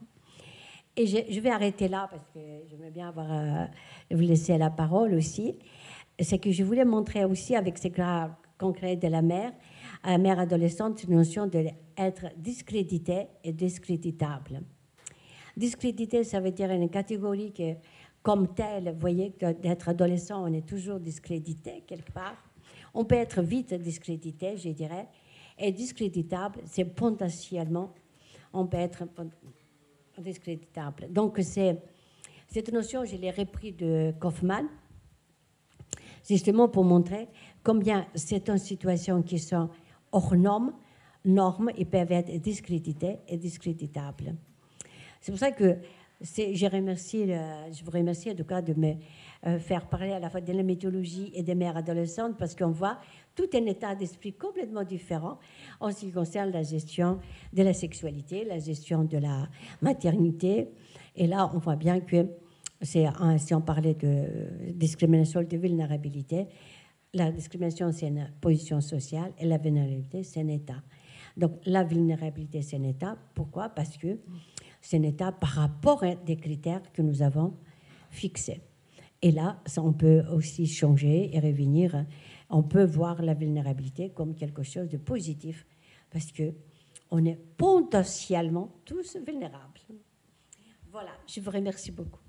Et je vais arrêter là parce que j'aimerais bien vous laisser la parole aussi. C'est que je voulais montrer aussi avec ces cas concrets de la mère adolescente, une notion d'être discréditée et discréditable. Discrédité, ça veut dire une catégorie que, comme telle, vous voyez, d'être adolescent, on est toujours discrédité quelque part. On peut être vite discrédité, je dirais. Et discréditable, c'est potentiellement, on peut être discréditable. Donc, cette notion, je l'ai repris de Kaufmann, justement pour montrer combien c'est une situation qui sont hors normes, ils peuvent être discrédités et discréditables. C'est pour ça que je vous remercie en tout cas de me faire parler à la fois de la mythologie et des mères adolescentes, parce qu'on voit tout un état d'esprit complètement différent en ce qui concerne la gestion de la sexualité, la gestion de la maternité. Et là, on voit bien que si on parlait de discrimination, de vulnérabilité, la discrimination, c'est une position sociale et la vulnérabilité, c'est un état. Donc, la vulnérabilité, c'est un état. Pourquoi? Parce que c'est un état par rapport à des critères que nous avons fixés. Et là, ça, on peut aussi changer et revenir. On peut voir la vulnérabilité comme quelque chose de positif parce qu'on est potentiellement tous vulnérables. Voilà, je vous remercie beaucoup.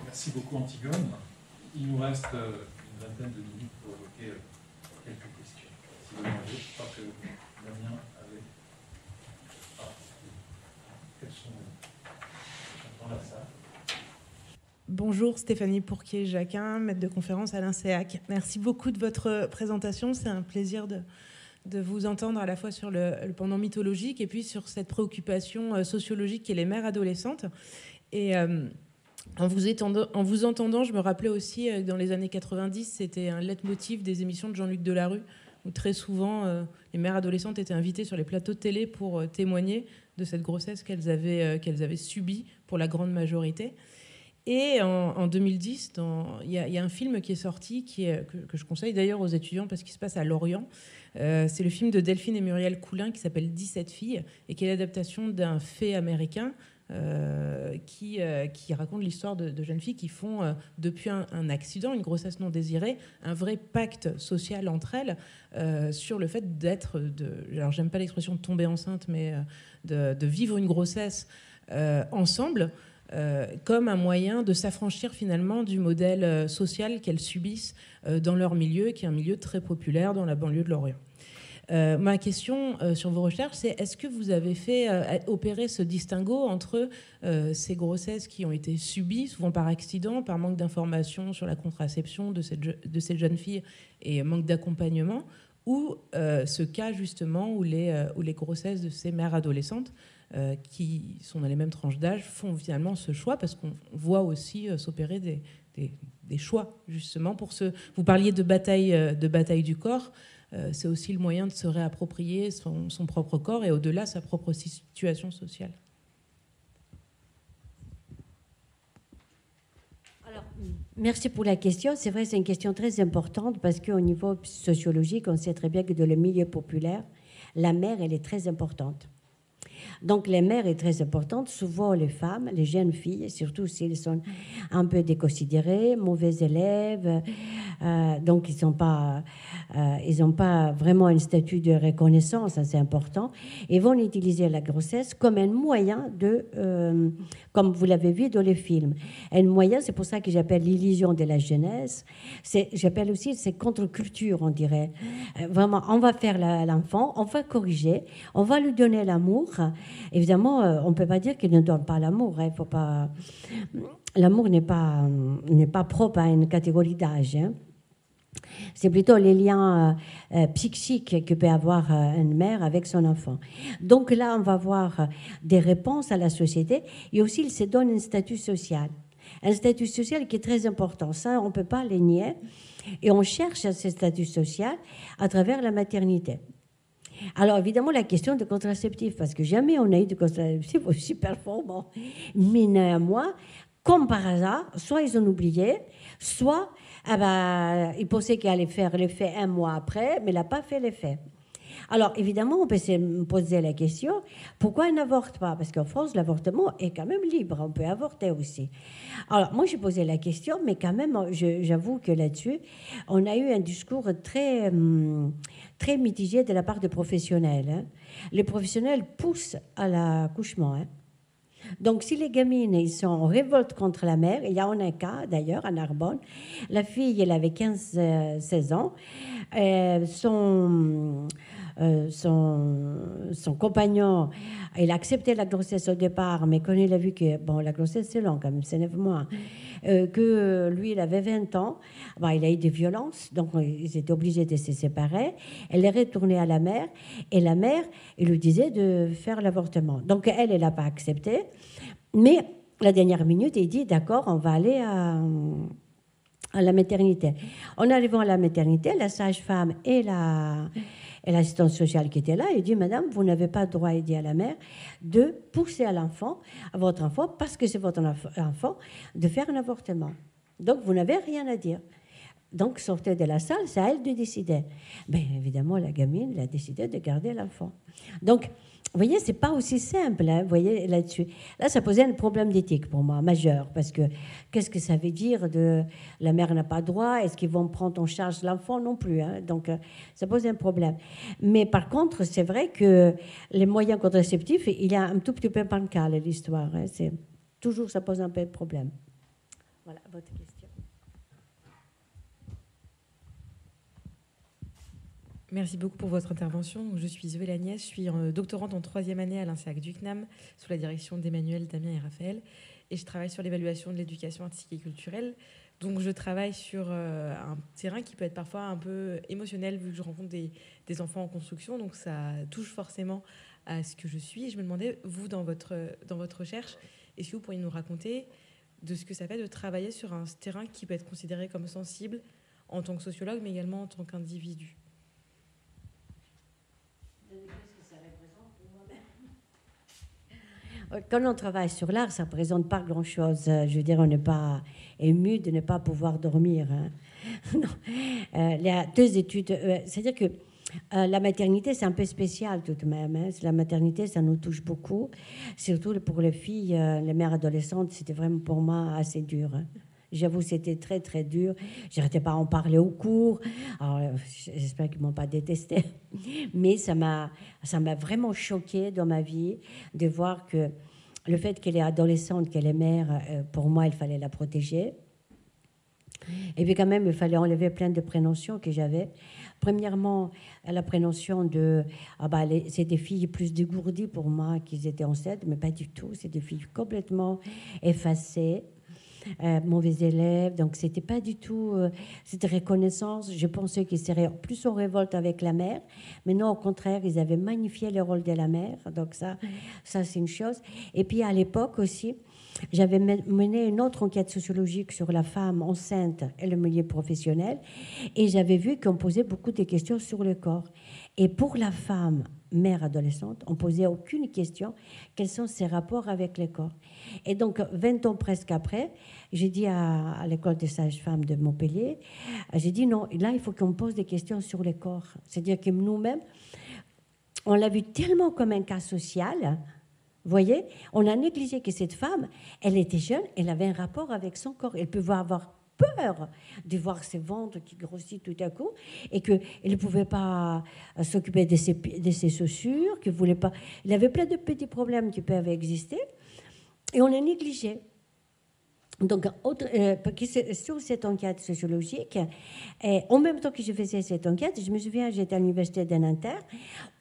Merci beaucoup, Antigone. Il nous reste une vingtaine de minutes pour évoquer quelques questions. Si vous en avez, je crois que Damien avait... quels sont dans la salle? Bonjour, Stéphanie Pourquier-Jacquin, maître de conférence à l'INSEAC. Merci beaucoup de votre présentation. C'est un plaisir de vous entendre à la fois sur le pendant mythologique et puis sur cette préoccupation sociologique qu'est les mères adolescentes. Et en vous entendant, je me rappelais aussi que dans les années 90, c'était un leitmotiv des émissions de Jean-Luc Delarue, où très souvent les mères adolescentes étaient invitées sur les plateaux de télé pour témoigner de cette grossesse qu'elles avaient subie pour la grande majorité. Et en 2010, il y a un film qui est sorti, que je conseille d'ailleurs aux étudiants parce qu'il se passe à Lorient. C'est le film de Delphine et Muriel Coulin qui s'appelle 17 filles et qui est l'adaptation d'un fait américain qui raconte l'histoire de jeunes filles qui font, depuis un accident, une grossesse non désirée, un vrai pacte social entre elles sur le fait alors j'aime pas l'expression de tomber enceinte, mais de vivre une grossesse ensemble, comme un moyen de s'affranchir finalement du modèle social qu'elles subissent dans leur milieu, qui est un milieu très populaire dans la banlieue de Lorient. Ma question sur vos recherches, c'est est-ce que vous avez fait opérer ce distinguo entre ces grossesses qui ont été subies, souvent par accident, par manque d'informations sur la contraception de ces jeunes filles et manque d'accompagnement, ou ce cas justement où les grossesses de ces mères adolescentes qui sont dans les mêmes tranches d'âge font finalement ce choix, parce qu'on voit aussi s'opérer des choix justement pour vous parliez de bataille du corps. C'est aussi le moyen de se réapproprier son propre corps et au-delà sa propre situation sociale. Alors, merci pour la question. C'est vrai, c'est une question très importante parce qu'au niveau sociologique, on sait très bien que dans le milieu populaire, la mère, elle est très importante. Donc, les mères est très importante. Souvent, les femmes, les jeunes filles, surtout s'ils sont un peu déconsidérés, mauvais élèves, donc ils n'ont pas vraiment un statut de reconnaissance, c'est important, et vont utiliser la grossesse comme un moyen comme vous l'avez vu dans les films, un moyen, c'est pour ça que j'appelle l'illusion de la jeunesse. J'appelle aussi, c'est contre-culture, on dirait. Vraiment, on va faire l'enfant, on va corriger, on va lui donner l'amour. Évidemment, on ne peut pas dire qu'il ne donne pas l'amour. Faut pas... L'amour n'est pas propre à une catégorie d'âge. Hein. C'est plutôt les liens psychiques que peut avoir une mère avec son enfant. Donc là, on va voir des réponses à la société et aussi, il se donne un statut social. Un statut social qui est très important. Ça, on ne peut pas le nier. Et on cherche ce statut social à travers la maternité. Alors, évidemment, la question de contraceptif, parce que jamais on a eu de contraceptif aussi performant. Mais néanmoins, comme par hasard, soit ils ont oublié, soit ils pensaient qu'il allait faire l'effet un mois après, mais il n'a pas fait l'effet. Alors, évidemment, on peut se poser la question, pourquoi on n'avorte pas? Parce qu'en France, l'avortement est quand même libre, on peut avorter aussi. Alors, moi, j'ai posé la question, mais quand même, j'avoue que là-dessus, on a eu un discours très, très mitigé de la part des professionnels. Hein. Les professionnels poussent à l'accouchement. Hein. Donc, si les gamines, ils sont en révolte contre la mère, il y a un cas d'ailleurs à Narbonne, la fille, elle avait 15-16 ans, son compagnon, il a accepté la grossesse au départ, mais quand il a vu que, bon, la grossesse c'est long quand même, c'est 9 mois, que lui, il avait 20 ans, il a eu des violences, donc ils étaient obligés de se séparer. Elle est retournée à la mère, et la mère, il lui disait de faire l'avortement. Donc elle n'a pas accepté, mais la dernière minute, il dit, d'accord, on va aller à la maternité. En arrivant à la maternité, la sage-femme et l'assistante sociale qui était là, il dit, madame, vous n'avez pas le droit, il dit à la mère, de pousser à votre enfant, parce que c'est votre enfant, de faire un avortement. Donc, vous n'avez rien à dire. Donc, sortez de la salle, c'est à elle de décider. Mais évidemment, la gamine, elle a décidé de garder l'enfant. Donc, vous voyez, c'est pas aussi simple, hein, vous voyez, là-dessus. Là, ça posait un problème d'éthique pour moi, majeur, parce que qu'est-ce que ça veut dire de la mère n'a pas droit, est-ce qu'ils vont prendre en charge l'enfant non plus, hein, donc ça pose un problème. Mais par contre, c'est vrai que les moyens contraceptifs, il y a un tout petit peu bancal l'histoire, hein, c'est toujours ça pose un peu de problème. Voilà votre question. Merci beaucoup pour votre intervention. Je suis Zoé Lagnès, je suis doctorante en 3e année à l'INSEAD du CNAM, sous la direction d'Emmanuel, Damien et Raphaël. Et je travaille sur l'évaluation de l'éducation artistique et culturelle. Donc je travaille sur un terrain qui peut être parfois un peu émotionnel, vu que je rencontre des enfants en construction. Donc ça touche forcément à ce que je suis. Et je me demandais, vous, dans votre recherche, est-ce que vous pourriez nous raconter de ce que ça fait de travailler sur un terrain qui peut être considéré comme sensible en tant que sociologue, mais également en tant qu'individu? Quand on travaille sur l'art, ça ne représente pas grand-chose. Je veux dire, on n'est pas ému de ne pas pouvoir dormir. Hein. Non. Il y a 2 études. C'est-à-dire que la maternité, c'est un peu spécial tout de même. Hein. La maternité, ça nous touche beaucoup. Surtout pour les filles, les mères adolescentes, c'était vraiment pour moi assez dur. Hein. J'avoue, c'était très, très dur. Je n'arrêtais pas à en parler au cours. Alors, j'espère qu'ils ne m'ont pas détesté. Mais ça m'a vraiment choquée dans ma vie de voir que le fait qu'elle est adolescente, qu'elle est mère, pour moi, il fallait la protéger. Et puis quand même, il fallait enlever plein de prénotions que j'avais. Premièrement, la prénotion de... c'est des filles plus dégourdies pour moi qu'ils étaient enceintes, mais pas du tout. C'est des filles complètement effacées. Mauvais élèves, donc c'était pas du tout cette reconnaissance. Je pensais qu'ils seraient plus en révolte avec la mère, mais non, au contraire, ils avaient magnifié le rôle de la mère, donc ça c'est une chose. Et puis à l'époque aussi, j'avais mené une autre enquête sociologique sur la femme enceinte et le milieu professionnel, et j'avais vu qu'on posait beaucoup de questions sur le corps. Et pour la femme mère adolescente, on ne posait aucune question. Quels sont ses rapports avec le corps? Et donc, 20 ans presque après, j'ai dit à l'école des sages-femmes de Montpellier, j'ai dit non, là, il faut qu'on pose des questions sur le corps. C'est-à-dire que nous-mêmes, on l'a vu tellement comme un cas social. Vous voyez, on a négligé que cette femme, elle était jeune, elle avait un rapport avec son corps. Elle pouvait avoir peur de voir ses ventres qui grossissent tout à coup et qu'elle ne pouvait pas s'occuper de ses chaussures, qu'elle voulait pas... Il avait plein de petits problèmes qui peuvent exister et on les négligeait. Donc, sur cette enquête sociologique, en même temps que je faisais cette enquête, je me souviens, j'étais à l'université de Nanterre,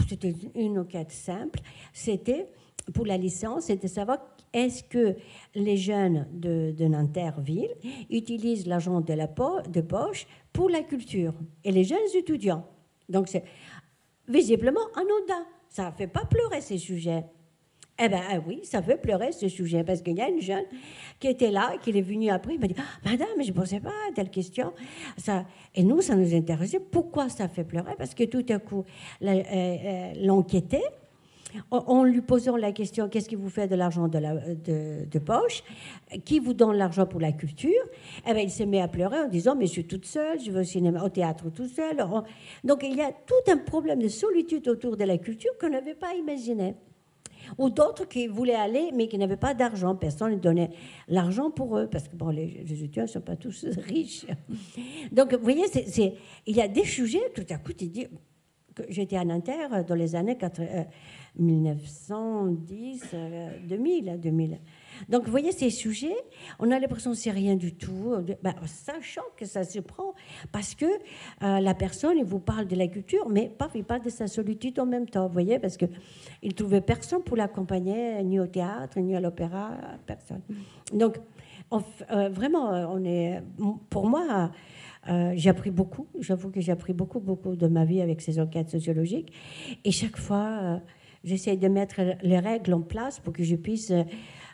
c'était une enquête simple, c'était pour la licence, c'était de savoir est-ce que les jeunes de Nanterre-Ville utilisent l'argent de poche pour la culture et les jeunes étudiants. Donc, c'est visiblement anodin. Ça ne fait pas pleurer ces sujets. Eh bien, oui, ça fait pleurer ce sujet, parce qu'il y a une jeune qui était là, qui est venue après, il m'a dit « Madame, je ne pensais pas à telle question. » Et nous, ça nous intéressait. Pourquoi ça fait pleurer? Parce que tout à coup, l'enquêter, en lui posant la question « Qu'est-ce qui vous fait de l'argent de poche? Qui vous donne l'argent pour la culture ?» Eh bien, il se met à pleurer en disant « Mais je suis toute seule, je vais au cinéma, au théâtre toute seule. » Donc, il y a tout un problème de solitude autour de la culture qu'on n'avait pas imaginé. Ou d'autres qui voulaient aller, mais qui n'avaient pas d'argent. Personne ne donnait l'argent pour eux, parce que bon, les étudiants ne sont pas tous riches. Donc, vous voyez, il y a des sujets, tout à coup, tu dis... J'étais à Nanterre dans les années 1910, 2000. Donc, vous voyez, ces sujets, on a l'impression que c'est rien du tout, sachant que ça se prend, parce que la personne, il vous parle de la culture, mais paf, il parle de sa solitude en même temps, vous voyez, parce qu'il ne trouvait personne pour l'accompagner, ni au théâtre, ni à l'opéra, personne. Donc, vraiment, pour moi... j'ai appris beaucoup, j'avoue que j'ai appris beaucoup de ma vie avec ces enquêtes sociologiques. Et chaque fois, j'essaie de mettre les règles en place pour que je puisse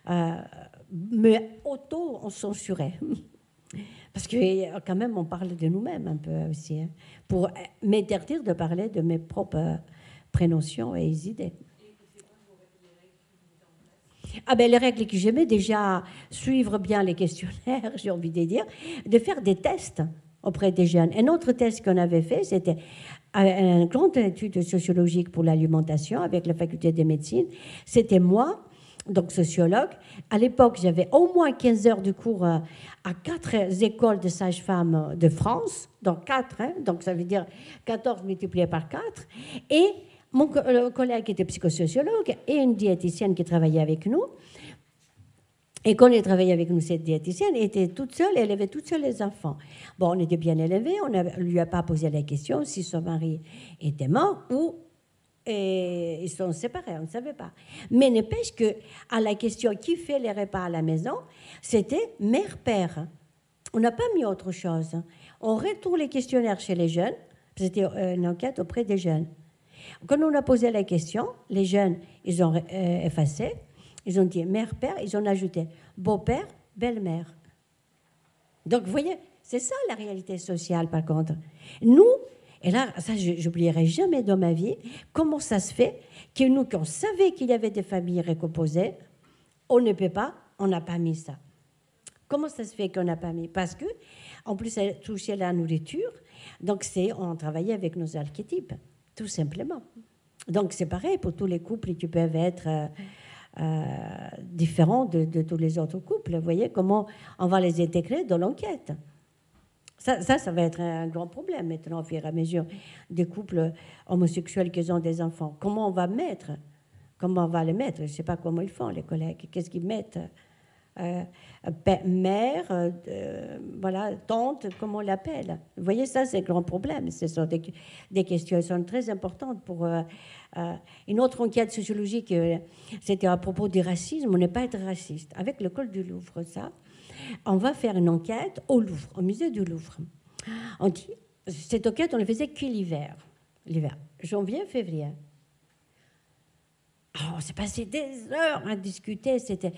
me auto-censurer. Parce que quand même, on parle de nous-mêmes un peu aussi, hein, pour m'interdire de parler de mes propres prénotions et idées. Les règles que j'aimais déjà, suivre bien les questionnaires, j'ai envie de dire, de faire des tests auprès des jeunes. Un autre test qu'on avait fait, c'était une grande étude sociologique pour l'alimentation avec la faculté de médecine. C'était moi, donc sociologue. À l'époque, j'avais au moins 15 heures de cours à 4 écoles de sages-femmes de France, donc 4, hein, donc ça veut dire 14 multiplié par 4. Et mon collègue qui était psychosociologue et une diététicienne qui travaillait avec nous. Et quand elle travaillait avec nous, cette diététicienne, elle était toute seule, elle avait toute seule les enfants. Bon, on était bien élevés, on ne lui a pas posé la question si son mari était mort ou ils sont séparés, on ne savait pas. Mais n'empêche qu'à la question qui fait les repas à la maison, c'était mère-père. On n'a pas mis autre chose. On retourne les questionnaires chez les jeunes, c'était une enquête auprès des jeunes. Quand on a posé la question, les jeunes, ils ont effacé. Ils ont dit mère-père, ils ont ajouté beau-père, belle-mère. Donc, vous voyez, c'est ça la réalité sociale, par contre. Nous, et là, ça, je n'oublierai jamais dans ma vie, comment ça se fait que nous, qu'on savait qu'il y avait des familles recomposées, on ne peut pas, on n'a pas mis ça. Comment ça se fait qu'on n'a pas mis? Parce que, en plus, ça touchait la nourriture, donc on travaillait avec nos archétypes, tout simplement. Donc, c'est pareil pour tous les couples qui peuvent être... différents de tous les autres couples. Vous voyez comment on va les intégrer dans l'enquête. Ça va être un grand problème maintenant, au fur et à mesure des couples homosexuels qui ont des enfants. Comment on va mettre? Comment on va les mettre? Je ne sais pas comment ils font, les collègues. Qu'est-ce qu'ils mettent? Mère, voilà, tante, comment on l'appelle? Vous voyez, ça, c'est un grand problème. Ce sont des questions qui sont très importantes pour... une autre enquête sociologique, c'était à propos du racisme. On n'est pas être raciste. Avec l'école du Louvre, ça, on va faire une enquête au Louvre, au musée du Louvre. On dit, cette enquête, on ne faisait que l'hiver, janvier, février. Alors, on s'est passé des heures à discuter. C'était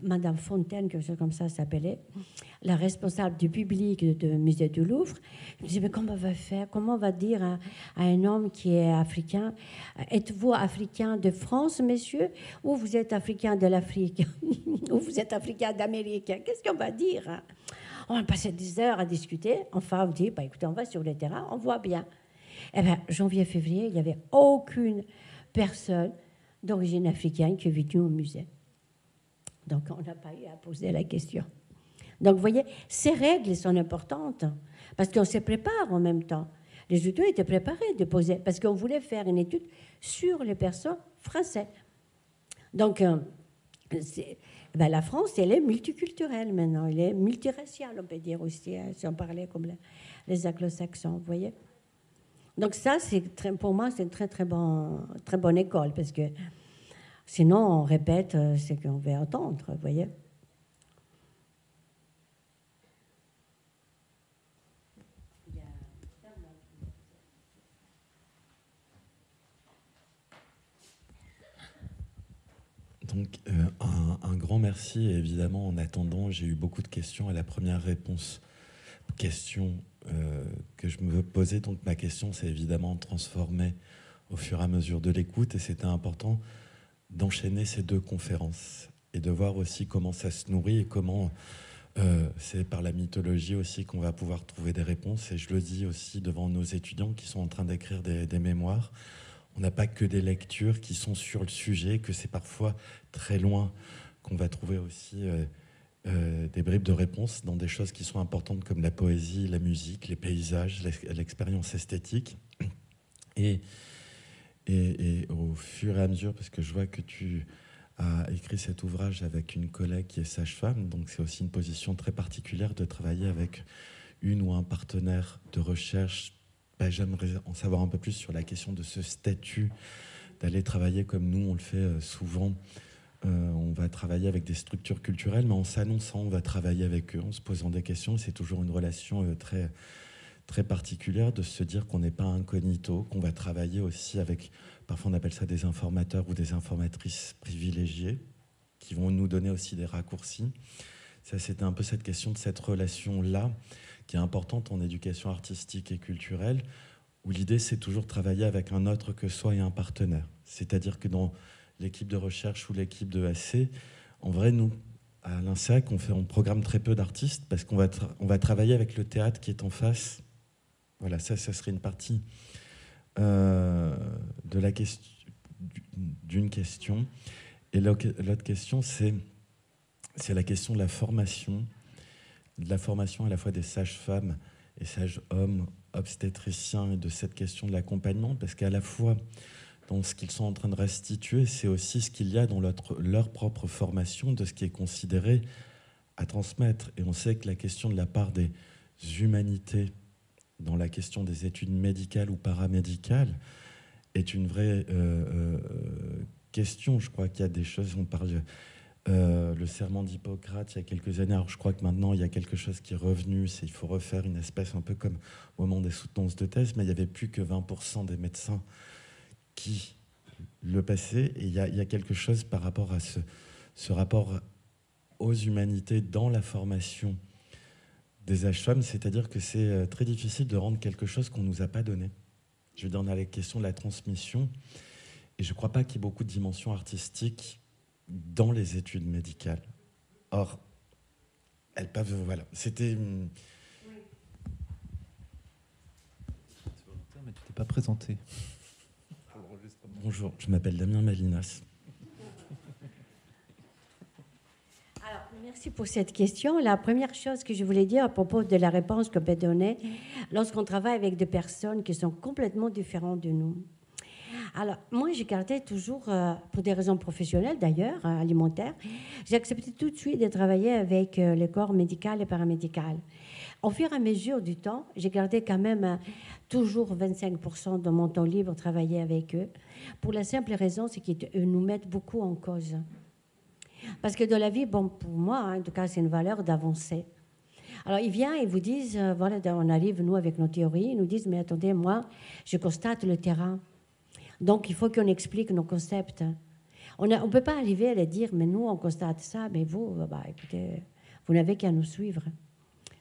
Madame Fontaine, quelque chose comme ça s'appelait, la responsable du public du musée du Louvre. Je me disais, mais comment on va faire? Comment on va dire à un homme qui est africain, êtes-vous africain de France, messieurs, ou vous êtes africain de l'Afrique, ou vous êtes africain d'Amérique? Qu'est-ce qu'on va dire? On a passé des heures à discuter. Enfin, on dit, bah, écoutez, on va sur le terrain, on voit bien. Eh bien, janvier, février, il n'y avait aucune personne d'origine africaine qui est venue au musée. Donc, on n'a pas eu à poser la question. Donc, vous voyez, ces règles sont importantes parce qu'on se prépare en même temps. Les étudiants étaient préparés de poser parce qu'on voulait faire une étude sur les personnes françaises. Donc, la France, elle est multiculturelle maintenant. Elle est multiraciale, on peut dire aussi, si on parlait comme les anglo-saxons, vous voyez. Donc ça, pour moi, c'est une très bonne école, parce que sinon, on répète ce qu'on veut entendre, vous voyez. Donc, un grand merci. Et évidemment, en attendant, j'ai eu beaucoup de questions. À la première question que je me veux poser, donc ma question s'est évidemment transformée au fur et à mesure de l'écoute. Et c'était important d'enchaîner ces deux conférences et de voir aussi comment ça se nourrit et comment c'est par la mythologie aussi qu'on va pouvoir trouver des réponses. Et je le dis aussi devant nos étudiants qui sont en train d'écrire des mémoires. On n'a pas que des lectures qui sont sur le sujet, que c'est parfois très loin, qu'on va trouver aussi des bribes de réponses dans des choses qui sont importantes comme la poésie, la musique, les paysages, l'expérience esthétique. Et au fur et à mesure, parce que je vois que tu as écrit cet ouvrage avec une collègue qui est sage-femme, donc c'est aussi une position très particulière de travailler avec une ou un partenaire de recherche. J'aimerais en savoir un peu plus sur la question de ce statut, d'aller travailler comme nous, on le fait souvent. On va travailler avec des structures culturelles, mais en s'annonçant, on va travailler avec eux, en se posant des questions. C'est toujours une relation très, très particulière de se dire qu'on n'est pas incognito, qu'on va travailler aussi avec, parfois on appelle ça des informateurs ou des informatrices privilégiées, qui vont nous donner aussi des raccourcis. Ça, c'était un peu cette question de cette relation-là, qui est importante en éducation artistique et culturelle, où l'idée, c'est toujours travailler avec un autre que soi et un partenaire. C'est-à-dire que dans l'équipe de recherche ou l'équipe de AC, en vrai, nous, à l'INSEAC, on programme très peu d'artistes parce qu'on va travailler avec le théâtre qui est en face. Voilà, ça serait une partie de la question, d'une question. Et l'autre question, c'est la question de la formation à la fois des sages-femmes et sages-hommes, obstétriciens, et de cette question de l'accompagnement, parce qu'à la fois dans ce qu'ils sont en train de restituer, c'est aussi ce qu'il y a dans leur propre formation de ce qui est considéré à transmettre. Et on sait que la question de la part des humanités dans la question des études médicales ou paramédicales est une vraie question. Je crois qu'il y a des choses, on parle le serment d'Hippocrate il y a quelques années, alors je crois que maintenant il y a quelque chose qui est revenu, c'est il faut refaire une espèce un peu comme au moment des soutenances de thèse, mais il n'y avait plus que 20% des médecins qui le passaient, et il y a quelque chose par rapport à ce rapport aux humanités dans la formation des sages-femmes, c'est-à-dire que c'est très difficile de rendre quelque chose qu'on ne nous a pas donné. Je veux dire, on a la question de la transmission, et je ne crois pas qu'il y ait beaucoup de dimensions artistiques dans les études médicales. Or, elles peuvent... Voilà, c'était... Mais tu t'es pas présenté. Bonjour, je m'appelle Damien Malinas. Alors, merci pour cette question. La première chose que je voulais dire à propos de la réponse qu'on peut donner lorsqu'on travaille avec des personnes qui sont complètement différentes de nous. Alors, moi, j'ai gardé toujours, pour des raisons professionnelles d'ailleurs, alimentaires, j'ai accepté tout de suite de travailler avec le corps médical et paramédical. Au fur et à mesure du temps, j'ai gardé quand même toujours 25% de mon temps libre travailler avec eux, pour la simple raison, c'est qu'ils nous mettent beaucoup en cause. Parce que dans la vie, bon, pour moi, en tout cas, c'est une valeur d'avancer. Alors, ils viennent et vous disent, voilà, on arrive, nous, avec nos théories, ils nous disent, mais attendez, moi, je constate le terrain. Donc, il faut qu'on explique nos concepts. On ne peut pas arriver à leur dire, mais nous, on constate ça, mais vous, écoutez, vous n'avez qu'à nous suivre.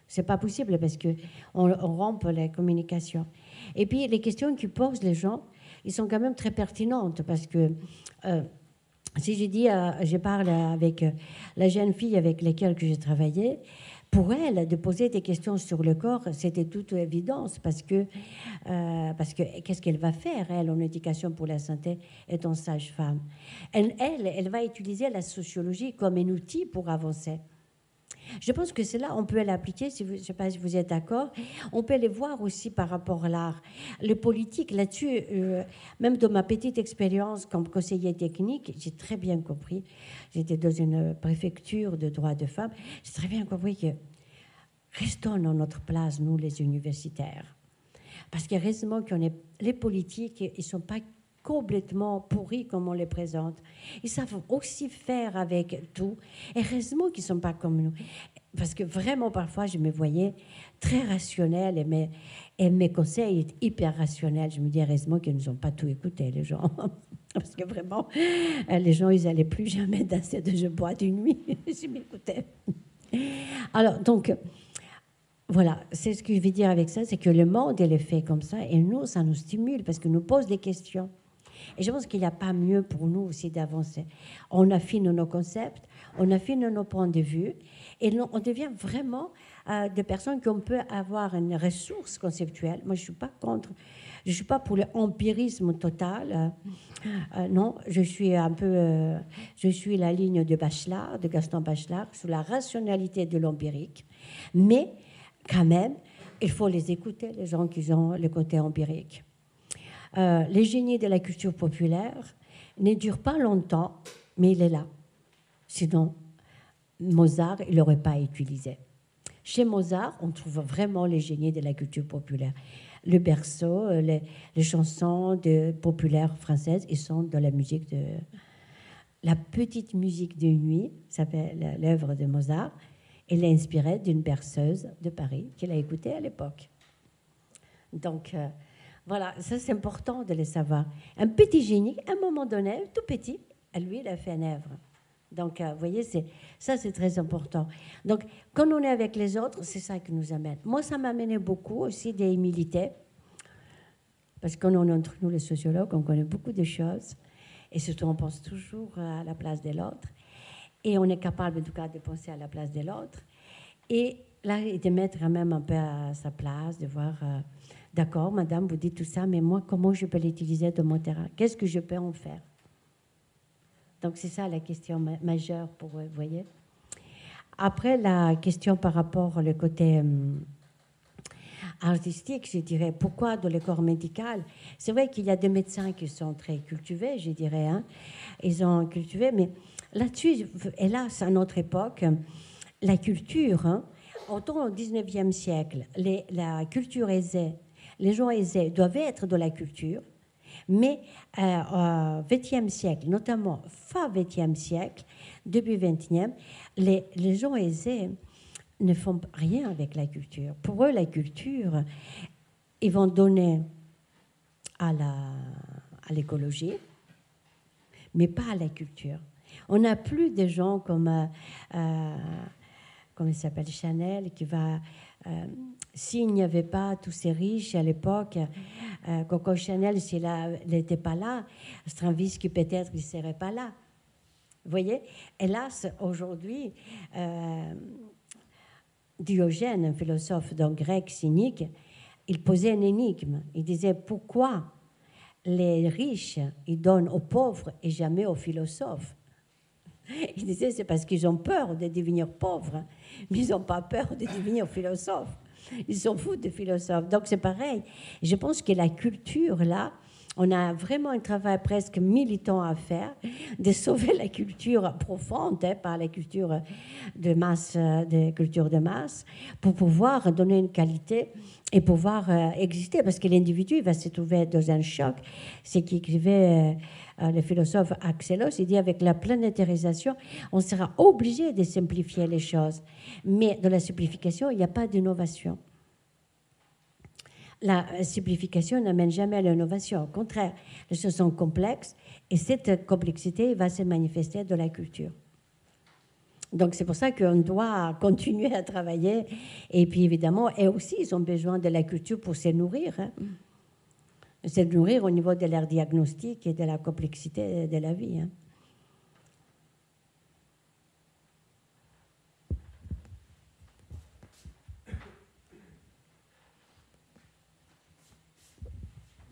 Ce n'est pas possible parce qu'on rompt les communications. Et puis, les questions qu'ils posent, les gens, ils sont quand même très pertinentes parce que si je parle avec la jeune fille avec laquelle j'ai travaillé, pour elle, de poser des questions sur le corps, c'était toute évidence parce que qu'est-ce qu'elle va faire, elle, en éducation pour la santé, étant sage-femme. Elle va utiliser la sociologie comme un outil pour avancer. Je pense que cela, on peut l'appliquer, je ne sais pas si vous êtes d'accord. On peut les voir aussi par rapport à l'art. Le politique, là-dessus, même dans ma petite expérience comme conseiller technique, j'ai très bien compris. J'étais dans une préfecture de droits de femmes. J'ai très bien compris que restons dans notre place, nous, les universitaires. Parce que heureusement qu'on est les politiques, ils ne sont pas complètement pourris comme on les présente. Ils savent aussi faire avec tout. Et heureusement qu'ils ne sont pas comme nous. Parce que vraiment, parfois, je me voyais très rationnelle et mes conseils étaient hyper rationnels. Je me dis, heureusement qu'ils ne nous ont pas tout écouté, les gens. Parce que vraiment, les gens, ils n'allaient plus jamais danser de je bois d'une nuit. Je m'écoutais. Alors, donc... Voilà, c'est ce que je veux dire avec ça, c'est que le monde, il est fait comme ça, et nous, ça nous stimule, parce qu'il nous pose des questions. Et je pense qu'il n'y a pas mieux pour nous aussi d'avancer. On affine nos concepts, on affine nos points de vue, et on devient vraiment des personnes qui peut avoir une ressource conceptuelle. Moi, je ne suis pas contre, je ne suis pas pour l'empirisme total. Non, je suis un peu... je suis la ligne de Bachelard, de Gaston Bachelard, sur la rationalité de l'empirique, mais... quand même, il faut les écouter, les gens qui ont le côté empirique. Les génies de la culture populaire ne durent pas longtemps, mais il est là. Sinon, Mozart, il n'aurait pas utilisé. Chez Mozart, on trouve vraiment les génies de la culture populaire. Le berceau, les chansons populaires françaises, ils sont dans la musique de... La petite musique de nuit, s'appelle l'œuvre de Mozart. Elle est inspirée d'une berceuse de Paris qu'il a écoutée à l'époque. Donc, voilà, ça c'est important de le savoir. Un petit génie, à un moment donné, tout petit, lui, il a fait une œuvre. Donc, vous voyez, ça c'est très important. Donc, quand on est avec les autres, c'est ça qui nous amène. Moi, ça m'a amené beaucoup aussi des humilités, parce qu'on est entre nous, les sociologues, on connaît beaucoup de choses, et surtout, on pense toujours à la place de l'autre. Et on est capable, en tout cas, de penser à la place de l'autre. Et là, de mettre quand même un peu à sa place, de voir, d'accord, madame, vous dites tout ça, mais moi, comment je peux l'utiliser dans mon terrain? Qu'est-ce que je peux en faire? Donc, c'est ça la question majeure pour vous, voyez. Après, la question par rapport au côté artistique, je dirais. Pourquoi dans le corps médical? C'est vrai qu'il y a des médecins qui sont très cultivés, je dirais. Hein. Ils ont cultivé, mais là-dessus, hélas, à notre époque, la culture, hein, autant au 19e siècle, la culture aisée, les gens aisés doivent être de la culture, mais au XXe siècle, notamment fin XXe siècle, début XXe, les gens aisés ne font rien avec la culture. Pour eux, la culture, ils vont donner à l'écologie, mais pas à la culture. On n'a plus des gens comme, comment il s'appelle, Chanel, qui va... s'il n'y avait pas tous ces riches à l'époque, Coco Chanel, s'il n'était pas là, Stravinsky peut-être il ne serait pas là. Vous voyez? Hélas, aujourd'hui, Diogène, un philosophe grec cynique, il posait une énigme. Il disait pourquoi les riches ils donnent aux pauvres et jamais aux philosophes. Il disait c'est parce qu'ils ont peur de devenir pauvres, mais ils n'ont pas peur de devenir philosophes. Ils s'en foutent des philosophes. Donc c'est pareil. Je pense que la culture, là, on a vraiment un travail presque militant à faire, de sauver la culture profonde, hein, par la culture de masse, pour pouvoir donner une qualité et pouvoir exister. Parce que l'individu il va se trouver dans un choc. C'est qu'écrivait le philosophe Axelos, il dit avec la planétarisation, on sera obligé de simplifier les choses. Mais dans la simplification, il n'y a pas d'innovation. La simplification n'amène jamais à l'innovation. Au contraire, les choses sont complexes et cette complexité va se manifester dans la culture. Donc c'est pour ça qu'on doit continuer à travailler. Et puis évidemment, eux aussi, ils ont besoin de la culture pour se nourrir. Hein. Se nourrir au niveau de leur diagnostic et de la complexité de la vie. Hein.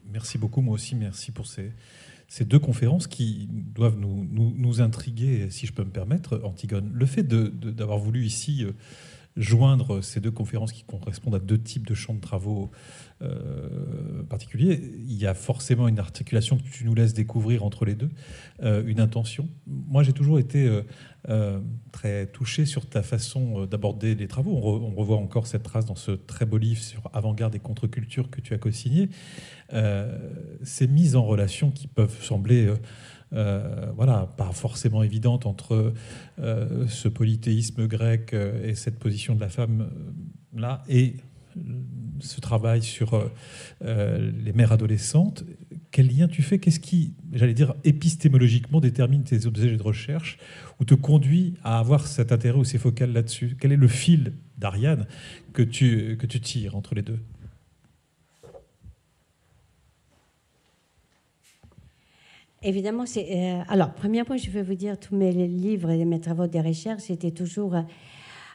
Merci beaucoup, moi aussi, merci pour ces deux conférences qui doivent nous intriguer, si je peux me permettre, Antigone. Le fait d'avoir voulu ici joindre ces deux conférences qui correspondent à deux types de champs de travaux particuliers, il y a forcément une articulation que tu nous laisses découvrir entre les deux, une intention. Moi, j'ai toujours été très touché sur ta façon d'aborder les travaux. On revoit encore cette trace dans ce très beau livre sur avant-garde et contre-culture que tu as co-signé. Ces mises en relation qui peuvent sembler voilà, pas forcément évidentes entre ce polythéisme grec et cette position de la femme là et ce travail sur les mères adolescentes. Quel lien tu fais? Qu'est-ce qui, j'allais dire, épistémologiquement détermine tes objets de recherche ou te conduit à avoir cet intérêt ou ces focales là-dessus? Quel est le fil d'Ariane que tu tires entre les deux? Évidemment, alors, premièrement, je vais vous dire, tous mes livres et mes travaux de recherche, c'était toujours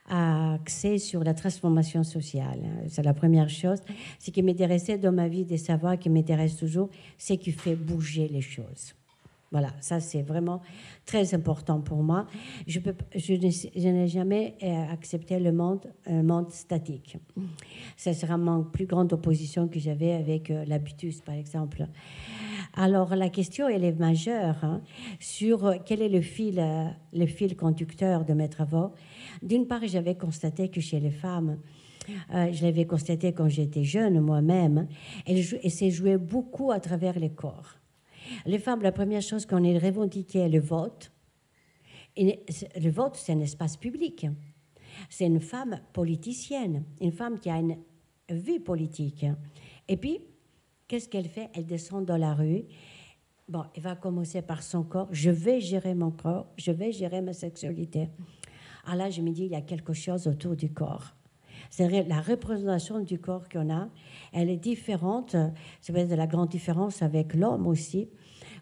axé sur la transformation sociale. C'est la première chose. Ce qui m'intéressait dans ma vie, des savoirs qui m'intéressent toujours, c'est qui fait bouger les choses. Voilà, ça c'est vraiment très important pour moi. Je n'ai jamais accepté le monde statique. Ça sera ma plus grande opposition que j'avais avec l'habitus, par exemple. Alors la question, elle est majeure hein, sur quel est le fil conducteur de mes travaux. D'une part, j'avais constaté que chez les femmes, je l'avais constaté quand j'étais jeune moi-même, elles se jouaient beaucoup à travers les corps. Les femmes, la première chose qu'on ait revendiqué, le vote. Et le vote, c'est un espace public. C'est une femme politicienne, une femme qui a une vie politique. Et puis, qu'est-ce qu'elle fait? Elle descend dans la rue. Bon, elle va commencer par son corps. Je vais gérer mon corps, je vais gérer ma sexualité. Alors là, je me dis, il y a quelque chose autour du corps. C'est-à-dire la représentation du corps qu'on a, elle est différente. C'est peut-être la grande différence avec l'homme aussi.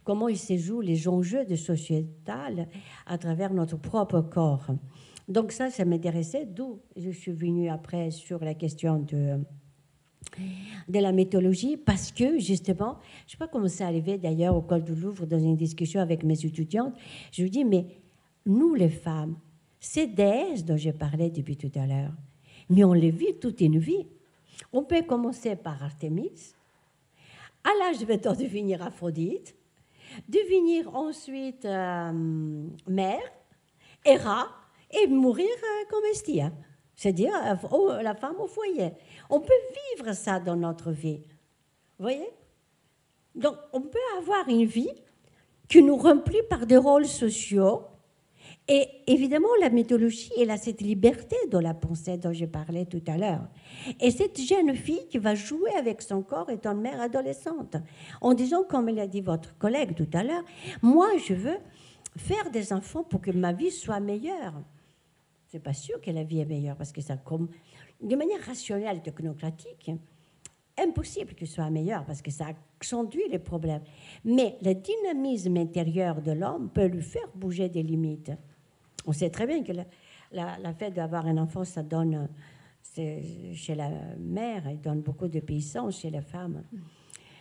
Comment il se joue les enjeux de sociétal à travers notre propre corps. Donc ça m'intéressait, d'où je suis venue après sur la question de la mythologie, parce que justement, je ne sais pas comment c'est arrivé d'ailleurs au Col du Louvre dans une discussion avec mes étudiantes, je lui dis, mais nous les femmes, ces déesses dont je parlais depuis tout à l'heure, mais on les vit toute une vie. On peut commencer par Artémis, à l'âge de 20 ans devenir Aphrodite, devenir ensuite mère, Héra, et mourir comme Estia, c'est-à-dire la femme au foyer. On peut vivre ça dans notre vie. Vous voyez? Donc, on peut avoir une vie qui nous remplit par des rôles sociaux. Et évidemment, la mythologie, elle a cette liberté de la pensée dont je parlais tout à l'heure. Et cette jeune fille qui va jouer avec son corps étant mère adolescente, en disant, comme l'a dit votre collègue tout à l'heure, moi, je veux faire des enfants pour que ma vie soit meilleure. C'est pas sûr que la vie est meilleure, parce que ça, comme, de manière rationnelle, technocratique, impossible qu'il soit meilleur, parce que ça accentue les problèmes. Mais le dynamisme intérieur de l'homme peut lui faire bouger des limites. On sait très bien que la fait d'avoir un enfant, ça donne, chez la mère, il donne beaucoup de puissance chez la femme.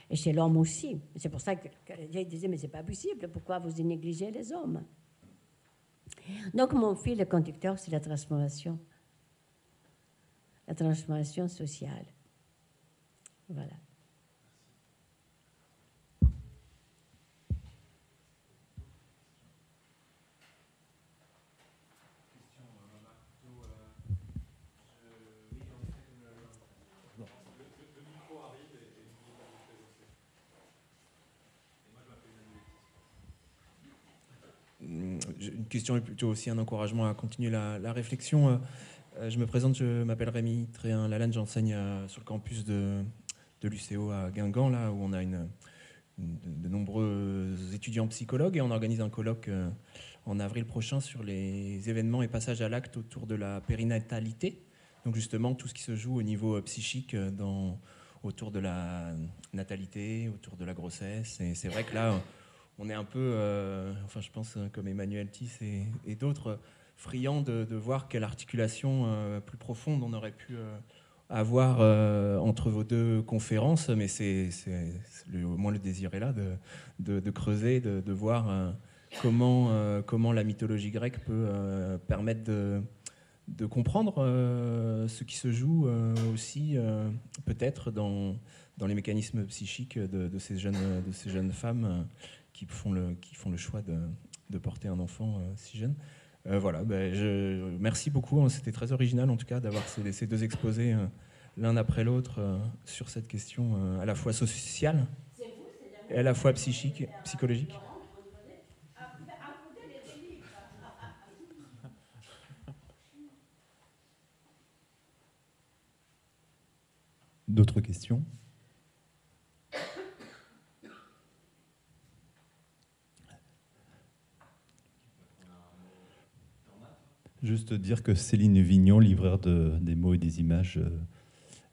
Et chez l'homme aussi. C'est pour ça que je disais, mais c'est pas possible, pourquoi vous négligez les hommes? Donc mon fil conducteur, c'est la transformation sociale. Voilà. Une question est plutôt aussi un encouragement à continuer la réflexion. Je me présente, je m'appelle Rémi Tréhin-Lalanne, j'enseigne sur le campus de l'UCO à Guingamp, là où on a de nombreux étudiants psychologues, et on organise un colloque en avril prochain sur les événements et passages à l'acte autour de la périnatalité. Donc justement, tout ce qui se joue au niveau psychique autour de la natalité, autour de la grossesse. Et c'est vrai que là, on est un peu, enfin je pense comme Emmanuel Thies et d'autres, friands de voir quelle articulation plus profonde on aurait pu avoir entre vos deux conférences, mais au moins le désir est là de creuser, de voir comment la mythologie grecque peut permettre de comprendre ce qui se joue aussi peut-être dans les mécanismes psychiques de ces jeunes femmes qui font le choix de porter un enfant si jeune. Voilà, merci beaucoup, c'était très original en tout cas d'avoir ces deux exposés l'un après l'autre sur cette question à la fois sociale et à la fois psychologique. D'autres questions ? Juste dire que Céline Vignon, libraire des mots et des images,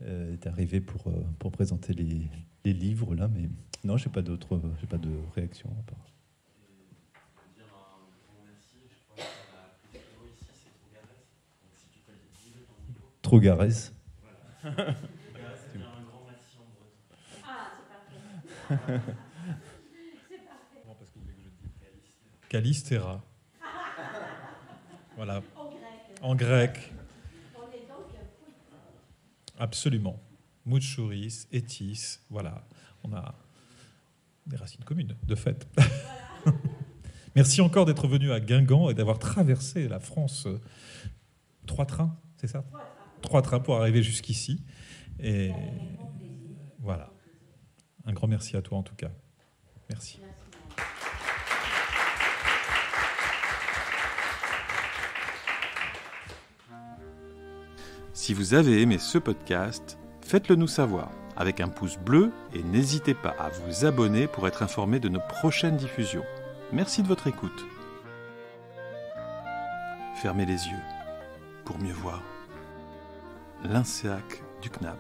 est arrivée pour présenter les livres là, mais non, j'ai pas de réaction à part. Trougarès. Voilà. C'est un grand merci en breton. Ah, c'est parfait. C'est parfait. Parce que vous voulez que je dise Calistera. Voilà. En grec. Absolument. Moutchouris, Étis, voilà. On a des racines communes, de fait. Voilà. Merci encore d'être venu à Guingamp et d'avoir traversé la France. 3 trains, c'est ça ? 3 trains pour arriver jusqu'ici. Et voilà. Un grand merci à toi en tout cas. Merci. Si vous avez aimé ce podcast, faites-le nous savoir avec un pouce bleu et n'hésitez pas à vous abonner pour être informé de nos prochaines diffusions. Merci de votre écoute. Fermez les yeux pour mieux voir. L'INSEAC du CNAM.